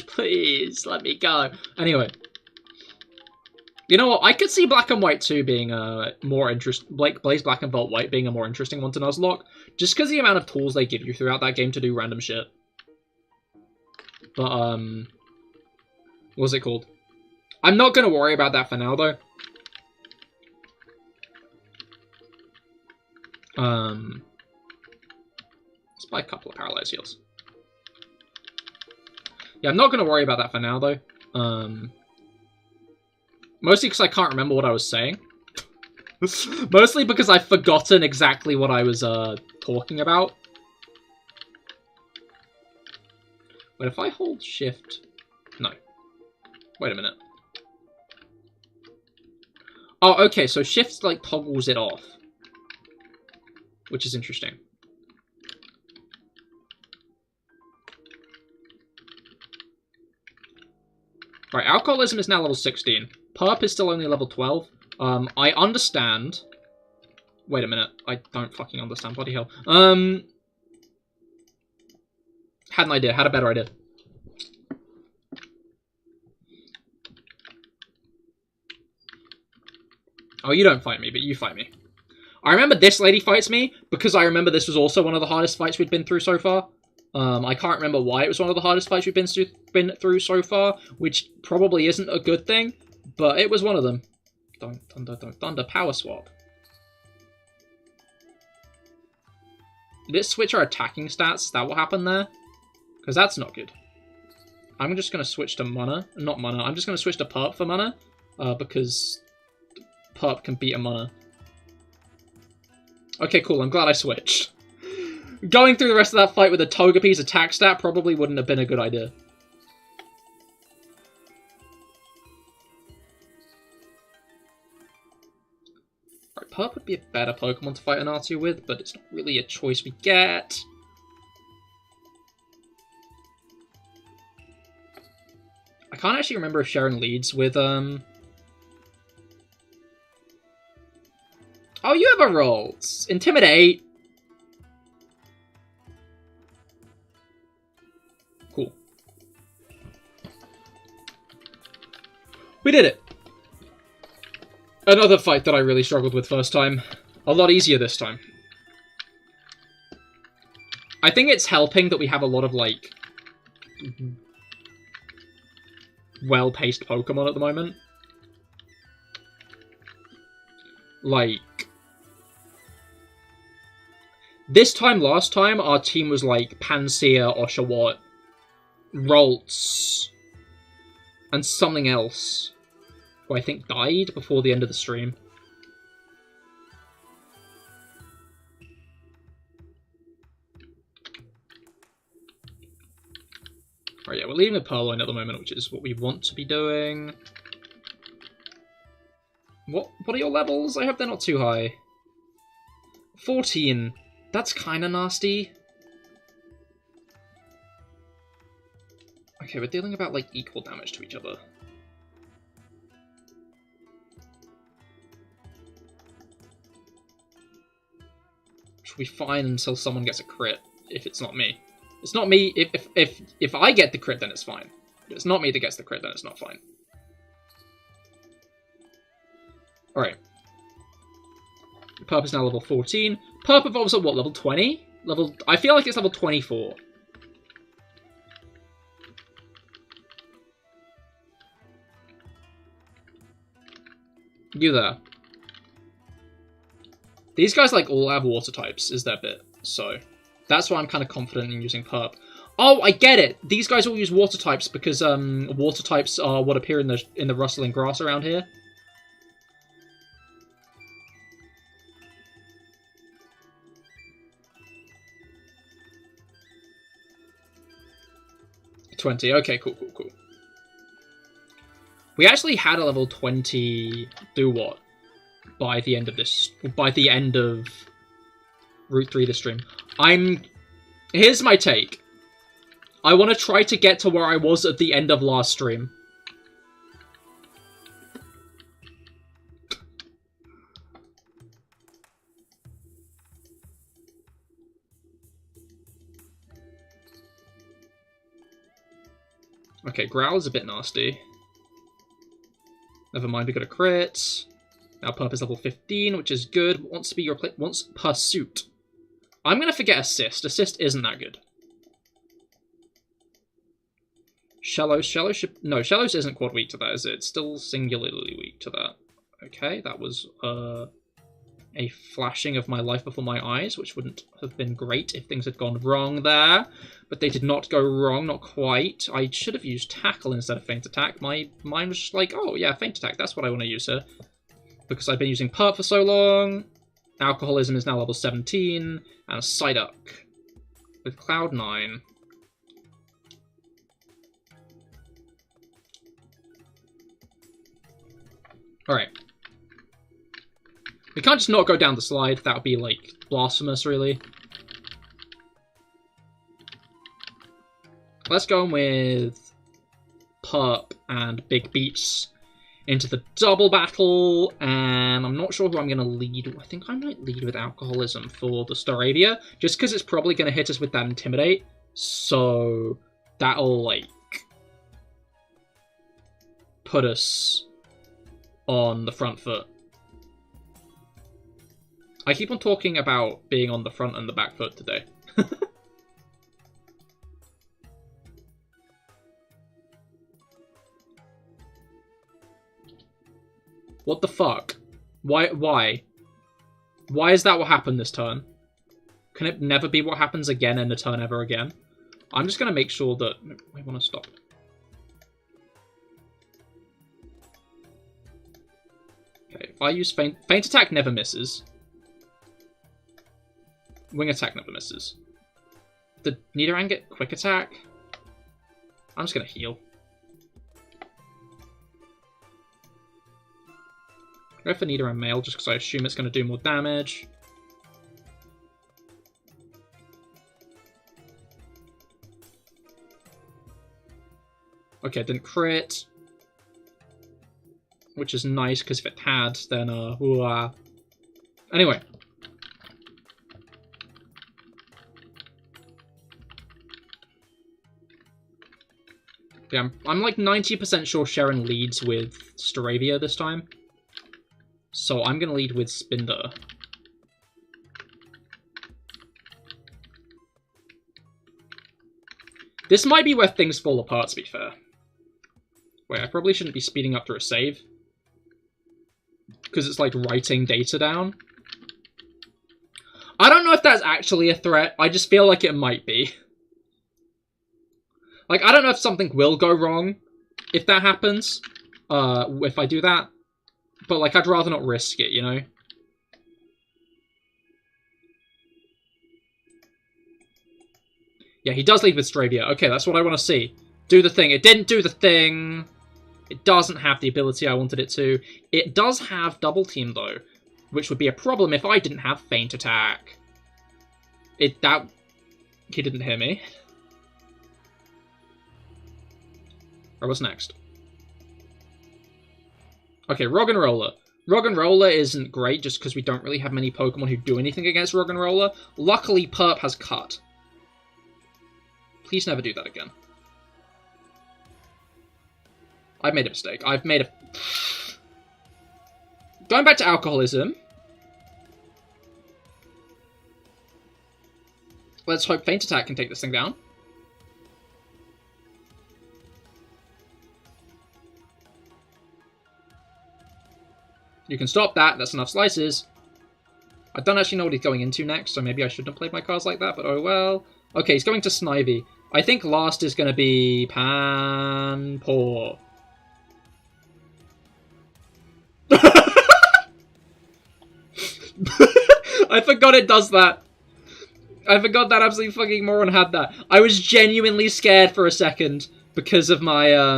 please, let me go. Anyway. You know what, I could see Black and White 2 being a more interesting... Blaze Black and Volt White being a more interesting one to Nuzlocke, just because the amount of tools they give you throughout that game to do random shit. But, what's it called? I'm not gonna worry about that for now, though. Let's buy a couple of Paralyzed Heals. Yeah, I'm not gonna worry about that for now, though. Mostly because I can't remember what I was saying. Mostly because I've forgotten exactly what I was, talking about. Wait, if I hold shift... No. Wait a minute. Oh, okay, so shift, like, toggles it off. Which is interesting. Right, Alcoholism is now level 16. Perp is still only level 12. I understand. Wait a minute. I don't fucking understand. Bloody hell. Had an idea. Had a better idea. Oh, you don't fight me, but you fight me. I remember this lady fights me because I remember this was also one of the hardest fights we'd been through so far. I can't remember why it was one of the hardest fights we've been through so far, which probably isn't a good thing, but it was one of them. Thunder, power swap. Did it switch our attacking stats? Is that what happened there? Because that's not good. I'm just going to switch to mana. Not mana. I'm just going to switch to Perp for mana, because Perp can beat a mana. Okay, cool. I'm glad I switched. Going through the rest of that fight with a Togepi's attack stat probably wouldn't have been a good idea. Right, Perp would be a better Pokemon to fight an R2 with, but it's not really a choice we get. I can't actually remember if Sharon leads with, Oh, you have a roll. Intimidate. Cool. We did it. Another fight that I really struggled with first time. A lot easier this time. I think it's helping that we have a lot of, like, well-paced Pokemon at the moment. Like, this time last time, our team was like Pansear, Oshawott, Ralts, and something else, who I think died before the end of the stream. Alright, yeah, we're leaving with Purloin at the moment, which is what we want to be doing. What are your levels? I hope they're not too high. 14. That's kind of nasty. Okay, we're dealing about, like, equal damage to each other. Which will be fine until someone gets a crit, if it's not me. It's not me. If I get the crit, then it's fine. If it's not me that gets the crit, then it's not fine. Alright. Perp is now level 14. Perp evolves at what, level 20? I feel like it's level 24. You there. These guys, like, all have water types, is their bit. So, that's why I'm kind of confident in using perp. Oh, I get it! These guys all use water types because, water types are what appear in the rustling grass around here. $20. Okay, cool. We actually had a level 20 do what? By the end of Route 3 this stream. Here's my take. I want to try to get to where I was at the end of last stream. Okay, Growl is a bit nasty. Never mind, we got a crit. Now Perp is level 15, which is good. Wants to be your wants Pursuit. I'm gonna forget Assist. Assist isn't that good. Shallows isn't quad weak to that, is it? It's still singularly weak to that. Okay, that was a flashing of my life before my eyes, which wouldn't have been great if things had gone wrong there. But they did not go wrong, not quite. I should have used Tackle instead of Feint Attack. My mind was just like, oh yeah, Feint Attack, that's what I want to use here. Because I've been using Perp for so long. Alcoholism is now level 17. And Psyduck with Cloud 9. Alright. We can't just not go down the slide. That would be, like, blasphemous, really. Let's go with Perp and Big Beats into the double battle, and I'm not sure who I'm going to lead. I think I might lead with Alcoholism for the Staravia, just because it's probably going to hit us with that Intimidate, so that'll, like, put us on the front foot. I keep on talking about being on the front and the back foot today. What the fuck? Why? Why is that what happened this turn? Can it never be what happens again in a turn ever again? I'm just going to make sure that... I want to stop. Okay, if I use Feint Attack never misses. Wing Attack never misses. Did Nidoran get Quick Attack? I'm just going to heal. Go for Nidoran Male, just because I assume it's going to do more damage. Okay, it didn't crit. Which is nice, because if it had, then, Anyway. Yeah, I'm like 90% sure Sharon leads with Staravia this time. So I'm going to lead with Spinder. This might be where things fall apart, to be fair. Wait, I probably shouldn't be speeding up through a save. Because it's like writing data down. I don't know if that's actually a threat. I just feel like it might be. Like, I don't know if something will go wrong if that happens. If I do that. But, like, I'd rather not risk it, you know? Yeah, he does lead with Staravia. Okay, that's what I want to see. Do the thing. It didn't do the thing. It doesn't have the ability I wanted it to. It does have Double Team, though. Which would be a problem if I didn't have Feint Attack. He didn't hear me. Or what's next? Okay, Roggenrola. Roggenrola isn't great just because we don't really have many Pokemon who do anything against Roggenrola. Luckily, Perp has Cut. Please never do that again. I've made a mistake. Going back to Alcoholism. Let's hope Feint Attack can take this thing down. You can stop that. That's enough slices. I don't actually know what he's going into next, so maybe I shouldn't have played my cards like that, but oh well. Okay, he's going to Snivy. I think last is going to be Panpour. I forgot it does that. I forgot that absolute fucking moron had that. I was genuinely scared for a second because of my, I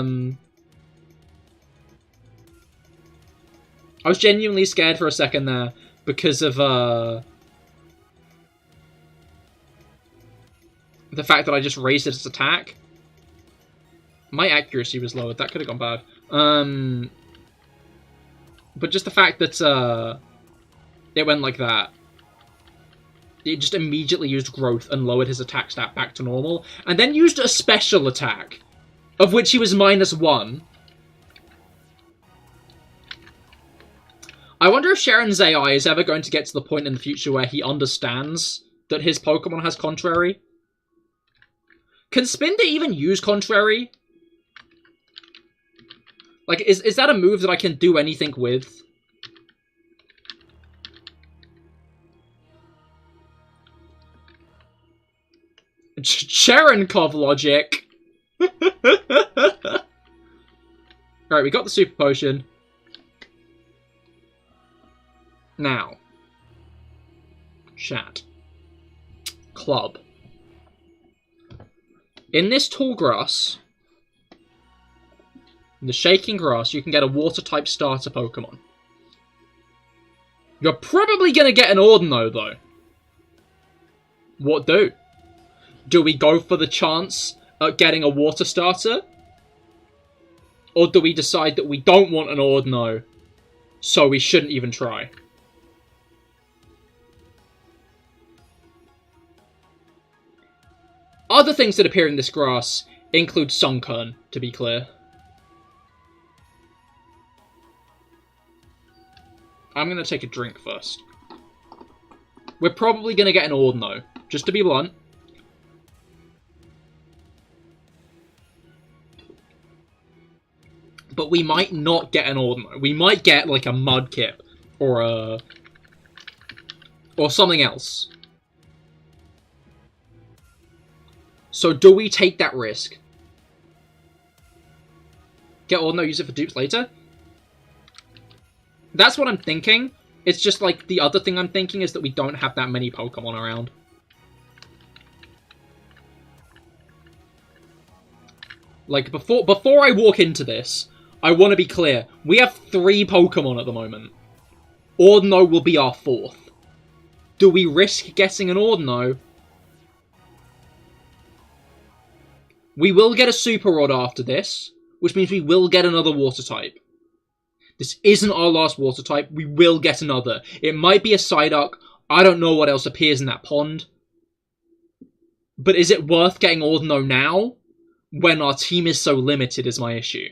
was genuinely scared for a second there because of, the fact that I just raised its attack. My accuracy was lowered. That could have gone bad. But just the fact that, it went like that. It just immediately used growth and lowered his attack stat back to normal. And then used a special attack, of which he was -1. I wonder if Sharon's AI is ever going to get to the point in the future where he understands that his Pokemon has Contrary. Can Spinder even use Contrary? Like, is that a move that I can do anything with? Cherenkov logic. Alright, we got the Super Potion. Now. Chat. Club. In this tall grass, the shaking grass, you can get a water-type starter Pokemon. You're probably going to get an Ordino, though. What do? Do we go for the chance at getting a water starter? Or do we decide that we don't want an Ordino, so we shouldn't even try? Other things that appear in this grass include Sunkern, to be clear. I'm going to take a drink first. We're probably going to get an Ordino, just to be blunt. But we might not get an Ordino. We might get, like, a Mudkip. Or something else. So do we take that risk? Get Ordino, use it for dupes later? That's what I'm thinking. It's just, like, the other thing I'm thinking is that we don't have that many Pokemon around. Like, before I walk into this, I want to be clear. We have 3 Pokemon at the moment. Ordino will be our 4th. Do we risk getting an Ordino? We will get a Super Rod after this, which means we will get another Water type. This isn't our last Water type. We will get another. It might be a Psyduck. I don't know what else appears in that pond. But is it worth getting Ordino now? When our team is so limited is my issue.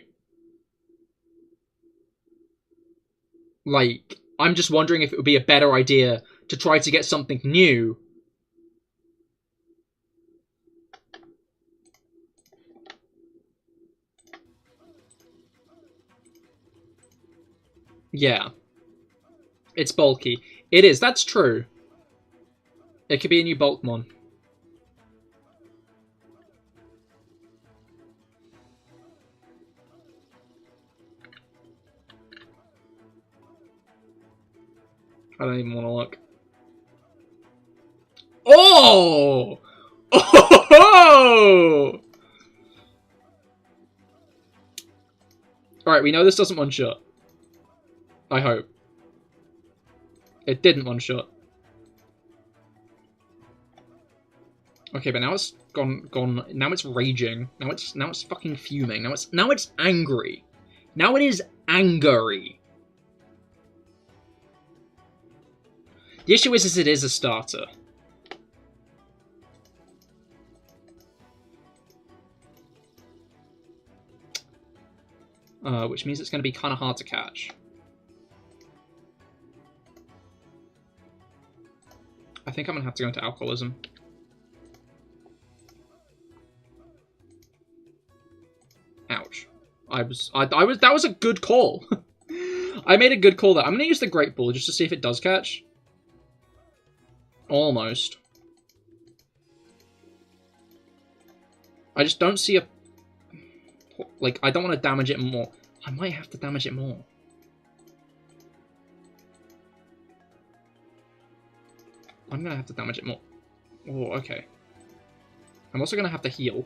Like, I'm just wondering if it would be a better idea to try to get something new. Yeah. It's bulky. It is, that's true. It could be a new Bulkmon. I don't even want to look. Oh! Oh! Alright, we know this doesn't one-shot. I hope. It didn't one-shot. Okay, but now it's gone. Now it's raging. Now it's fucking fuming. Now it's angry. Now it is angry. The issue is it is a starter. Which means it's going to be kind of hard to catch. I think I'm going to have to go into alcoholism. Ouch. That was a good call. I made a good call there. I'm gonna use the Great Ball just to see if it does catch. Almost. I just don't see a... Like, I don't want to damage it more. I might have to damage it more. I'm gonna have to damage it more. Oh, okay. I'm also gonna have to heal.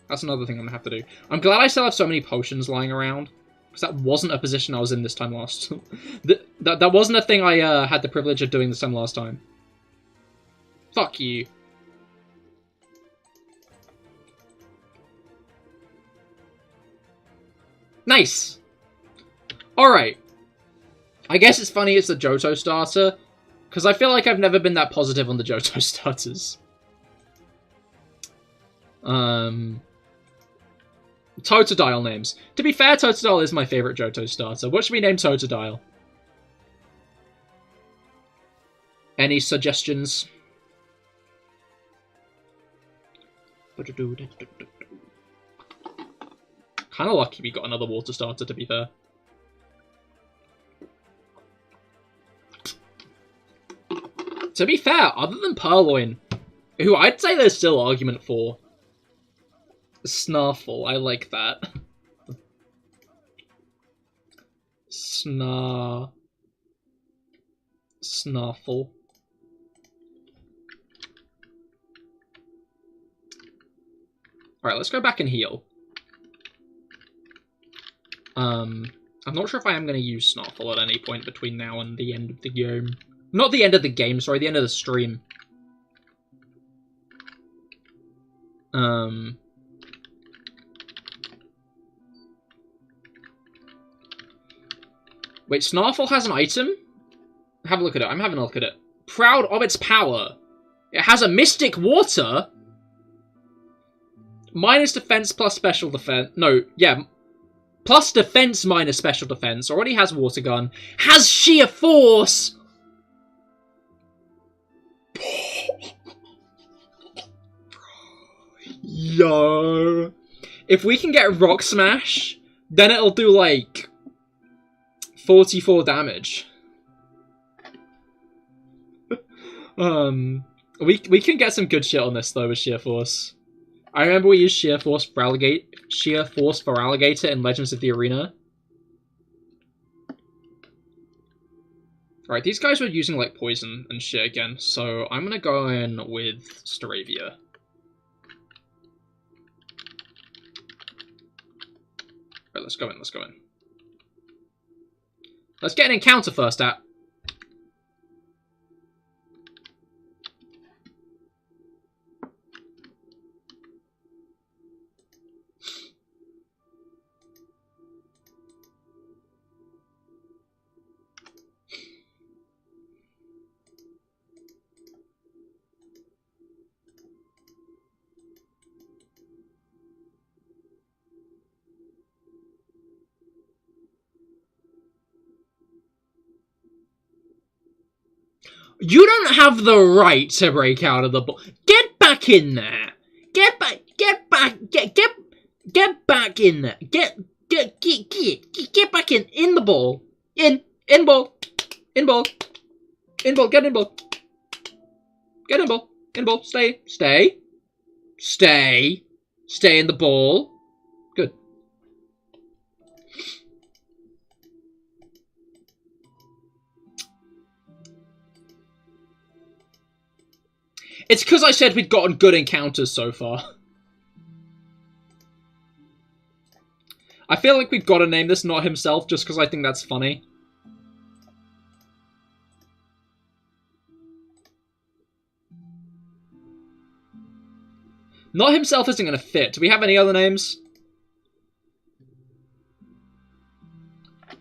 That's another thing I'm gonna have to do. I'm glad I still have so many potions lying around. Because that wasn't a position I was in this time last. that wasn't a thing I had the privilege of doing this time last time. Fuck you. Nice! Alright. I guess it's funny it's the Johto starter, because I feel like I've never been that positive on the Johto starters. Totodile names. To be fair, Totodile is my favourite Johto starter. What should we name Totodile? Any suggestions? Kinda lucky we got another water starter, to be fair. To be fair, other than Purloin, who I'd say there's still argument for. Snarful, I like that. Snarful. Alright, let's go back and heal. I'm not sure if I am going to use Snarful at any point between now and the end of the game. Not the end of the game, sorry, the end of the stream. Wait, Snarful has an item? Have a look at it. I'm having a look at it. Proud of its power. It has a Mystic Water? Minus defense plus special defense. No, yeah. Plus defense minus special defense. Already has Water Gun. Has Sheer Force! Yo. If we can get Rock Smash, then it'll do like 44 damage. We can get some good shit on this though with Sheer Force. I remember we used Sheer Force for Alligator in Legends of the Arena. Alright, these guys were using like poison and shit again, so I'm gonna go in with Staravia. Alright, let's go in, let's go in. Let's get an encounter first, at. You don't have the right to break out of the ball. Get back in there. Get back in there. Get back in the ball. In ball. Get in ball. Get in ball. Stay in the ball. Good. It's because I said we'd gotten good encounters so far. I feel like we've got to name this Not Himself just because I think that's funny. Not Himself isn't going to fit. Do we have any other names?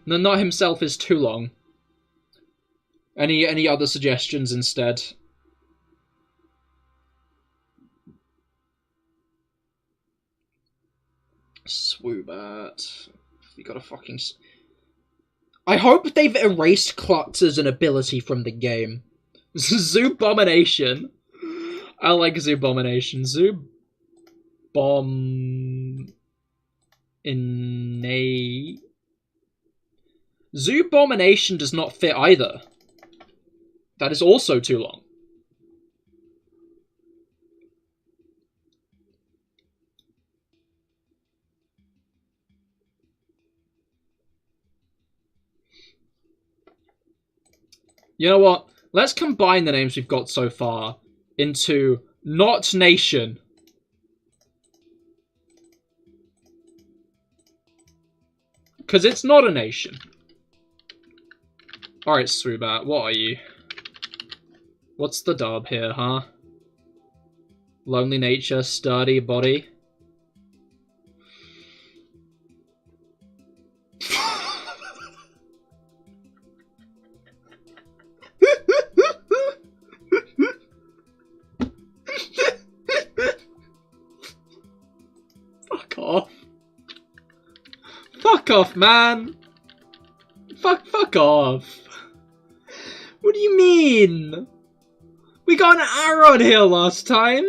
No, Not Himself is too long. Any other suggestions instead? Swoobat. We got a fucking... I hope they've erased Klutz as an ability from the game. Zoobomination. I like Zoobomination. Zoobomination does not fit either. That is also too long. You know what? Let's combine the names we've got so far into Not Nation. Because it's not a nation. Alright, Swoobat, what are you? What's the dub here, huh? Lonely nature, sturdy body. Fuck off. Fuck off, man. Fuck off. What do you mean? We got an arrow on here last time.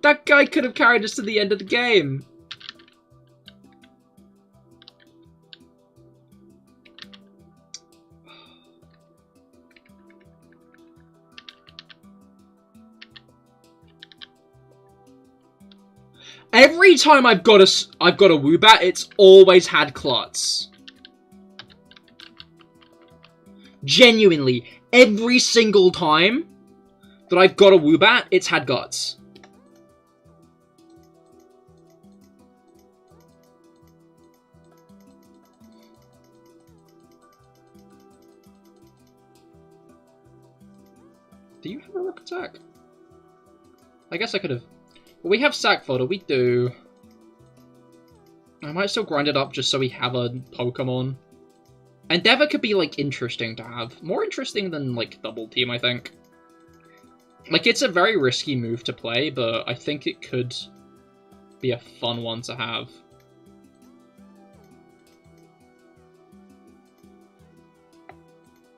That guy could have carried us to the end of the game. Every time I've got a Woobat, it's always had Klutz. Genuinely, every single time that I've got a Woobat, it's had Guts. Do you have a rock attack? I guess I could have. Well, we have sack fodder, we do. I might still grind it up just so we have a Pokemon. Endeavor could be, like, interesting to have. More interesting than, like, Double Team, I think. Like, it's a very risky move to play, but I think it could be a fun one to have.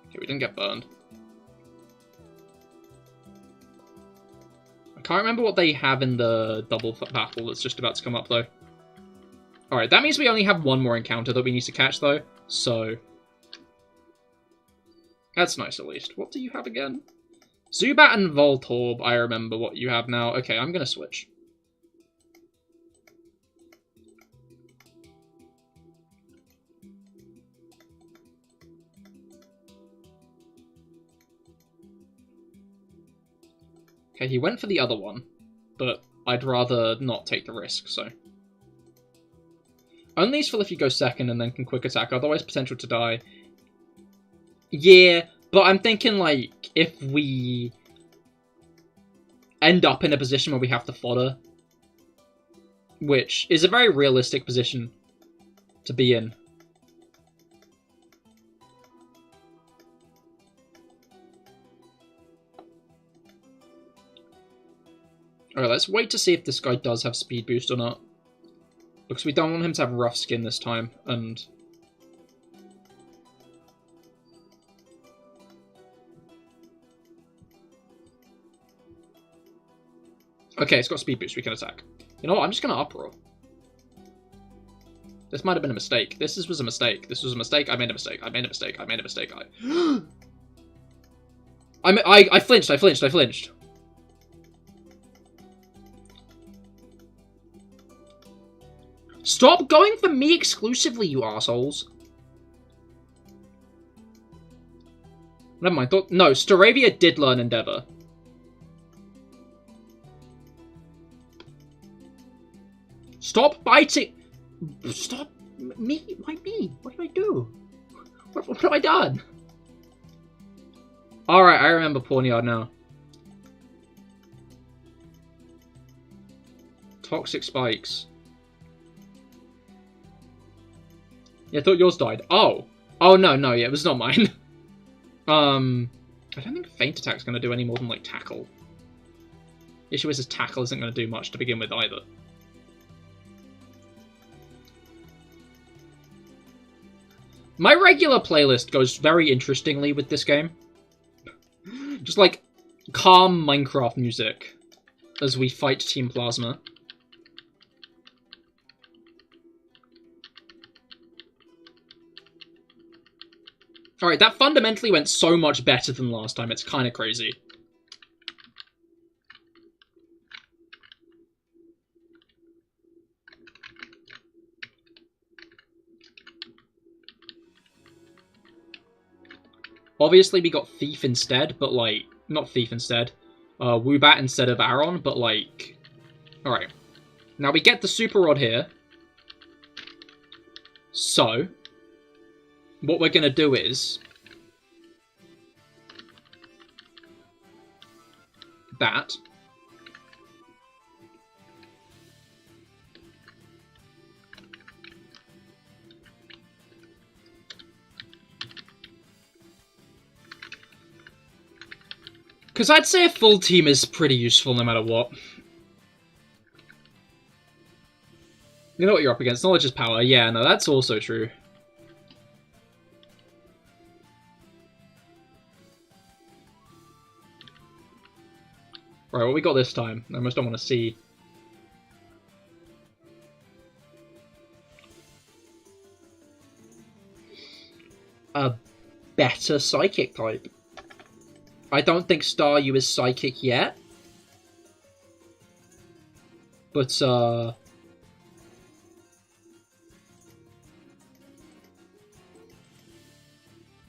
Okay, we didn't get burned. I can't remember what they have in the double battle that's just about to come up, though. Alright, that means we only have one more encounter that we need to catch, though, so... That's nice, at least. What do you have again? Zubat and Voltorb, I remember what you have now. Okay, I'm gonna switch. Okay, he went for the other one, but I'd rather not take the risk, so... Only useful if you go second and then can quick attack, otherwise potential to die. Yeah, but I'm thinking, like, if we end up in a position where we have to fodder, which is a very realistic position to be in. Alright, let's wait to see if this guy does have speed boost or not. Because we don't want him to have rough skin this time, and... Okay, it's got speed boost, we can attack. You know what, I'm just gonna uproar. This might have been a mistake. This was a mistake. This was a mistake. I made a mistake. I made a mistake. I made a mistake. I flinched. I flinched. Stop going for me exclusively, you assholes. Never mind. No, Staravia did learn Endeavor. Stop biting. Stop. Me? Why me? What did I do? What have I done? Alright, I remember Pawniard now. Toxic spikes. Yeah, I thought yours died. Oh. Oh, no, yeah, it was not mine. I don't think Feint Attack's going to do any more than, like, Tackle. The issue is his Tackle isn't going to do much to begin with, either. My regular playlist goes very interestingly with this game. Just, like, calm Minecraft music as we fight Team Plasma. Alright, that fundamentally went so much better than last time. It's kind of crazy. Obviously, we got Thief instead, but, like... Not Thief instead. Woobat instead of Aaron, but, like... Alright. Now, we get the Super Rod here. So... What we're gonna do is... That. Because I'd say a full team is pretty useful no matter what. You know what you're up against. Knowledge is power. Yeah, no, that's also true. Right, what we got this time? I almost don't want to see. A better psychic type. I don't think Staryu is psychic yet. But,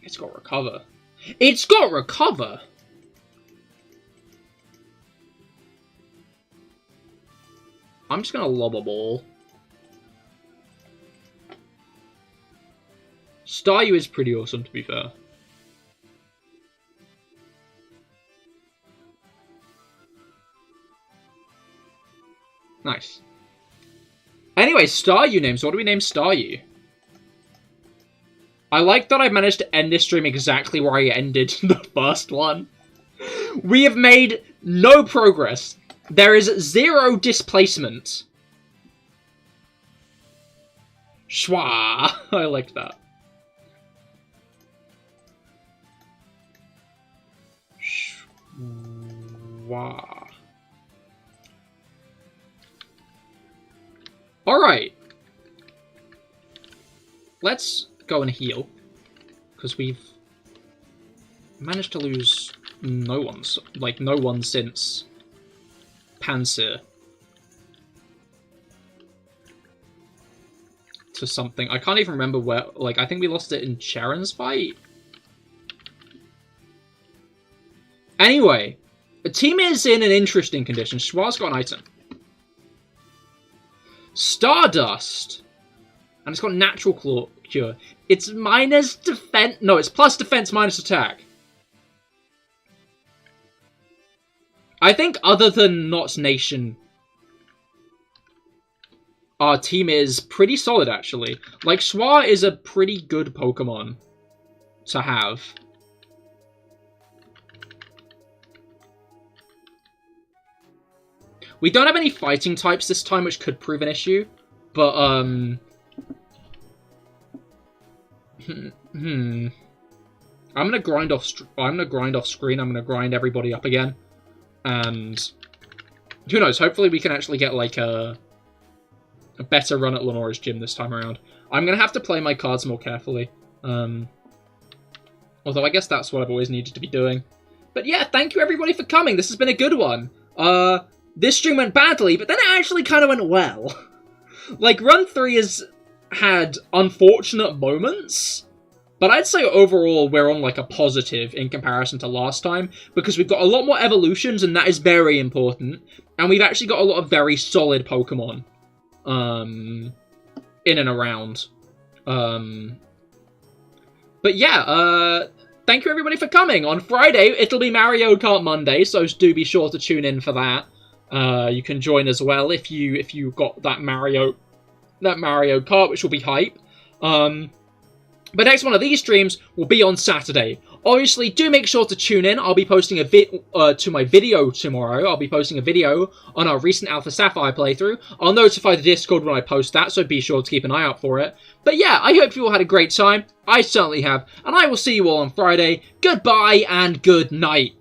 it's got Recover. It's got Recover! I'm just gonna lob a ball. Staryu is pretty awesome, to be fair. Nice. Anyway, Staryu names. What do we name Staryu? I like that I managed to end this stream exactly where I ended the first one. We have made no progress. There is 0 displacement. Schwa. I like that. Schwa. Alright. Let's go and heal. Because we've managed to lose no one. Like, no one since Panzer. To something. I can't even remember where. Like, I think we lost it in Charon's fight. Anyway. The team is in an interesting condition. Schwa's got an item. Stardust. And it's got natural cure. It's minus defense. No, it's plus defense, minus attack. I think other than Knots Nation, our team is pretty solid, actually. Like, Schwa is a pretty good Pokemon to have. We don't have any fighting types this time, which could prove an issue. But, I'm gonna grind off screen. I'm gonna grind everybody up again. And who knows, hopefully we can actually get, like, a better run at Lenora's gym this time around. I'm gonna have to play my cards more carefully. Although I guess that's what I've always needed to be doing. But yeah, thank you everybody for coming. This has been a good one. This stream went badly, but then it actually kind of went well. Like, Run 3 has had unfortunate moments, but I'd say overall we're on, like, a positive in comparison to last time, because we've got a lot more evolutions, and that is very important, and we've actually got a lot of very solid Pokemon, in and around. But yeah, thank you everybody for coming. On Friday, it'll be Mario Kart Monday, so do be sure to tune in for that. You can join as well if you got that Mario Kart, which will be hype. But next one of these streams will be on Saturday. Obviously, do make sure to tune in. I'll be posting to my video tomorrow. I'll be posting a video on our recent Alpha Sapphire playthrough. I'll notify the Discord when I post that, so be sure to keep an eye out for it. But yeah, I hope you all had a great time. I certainly have. And I will see you all on Friday. Goodbye and good night.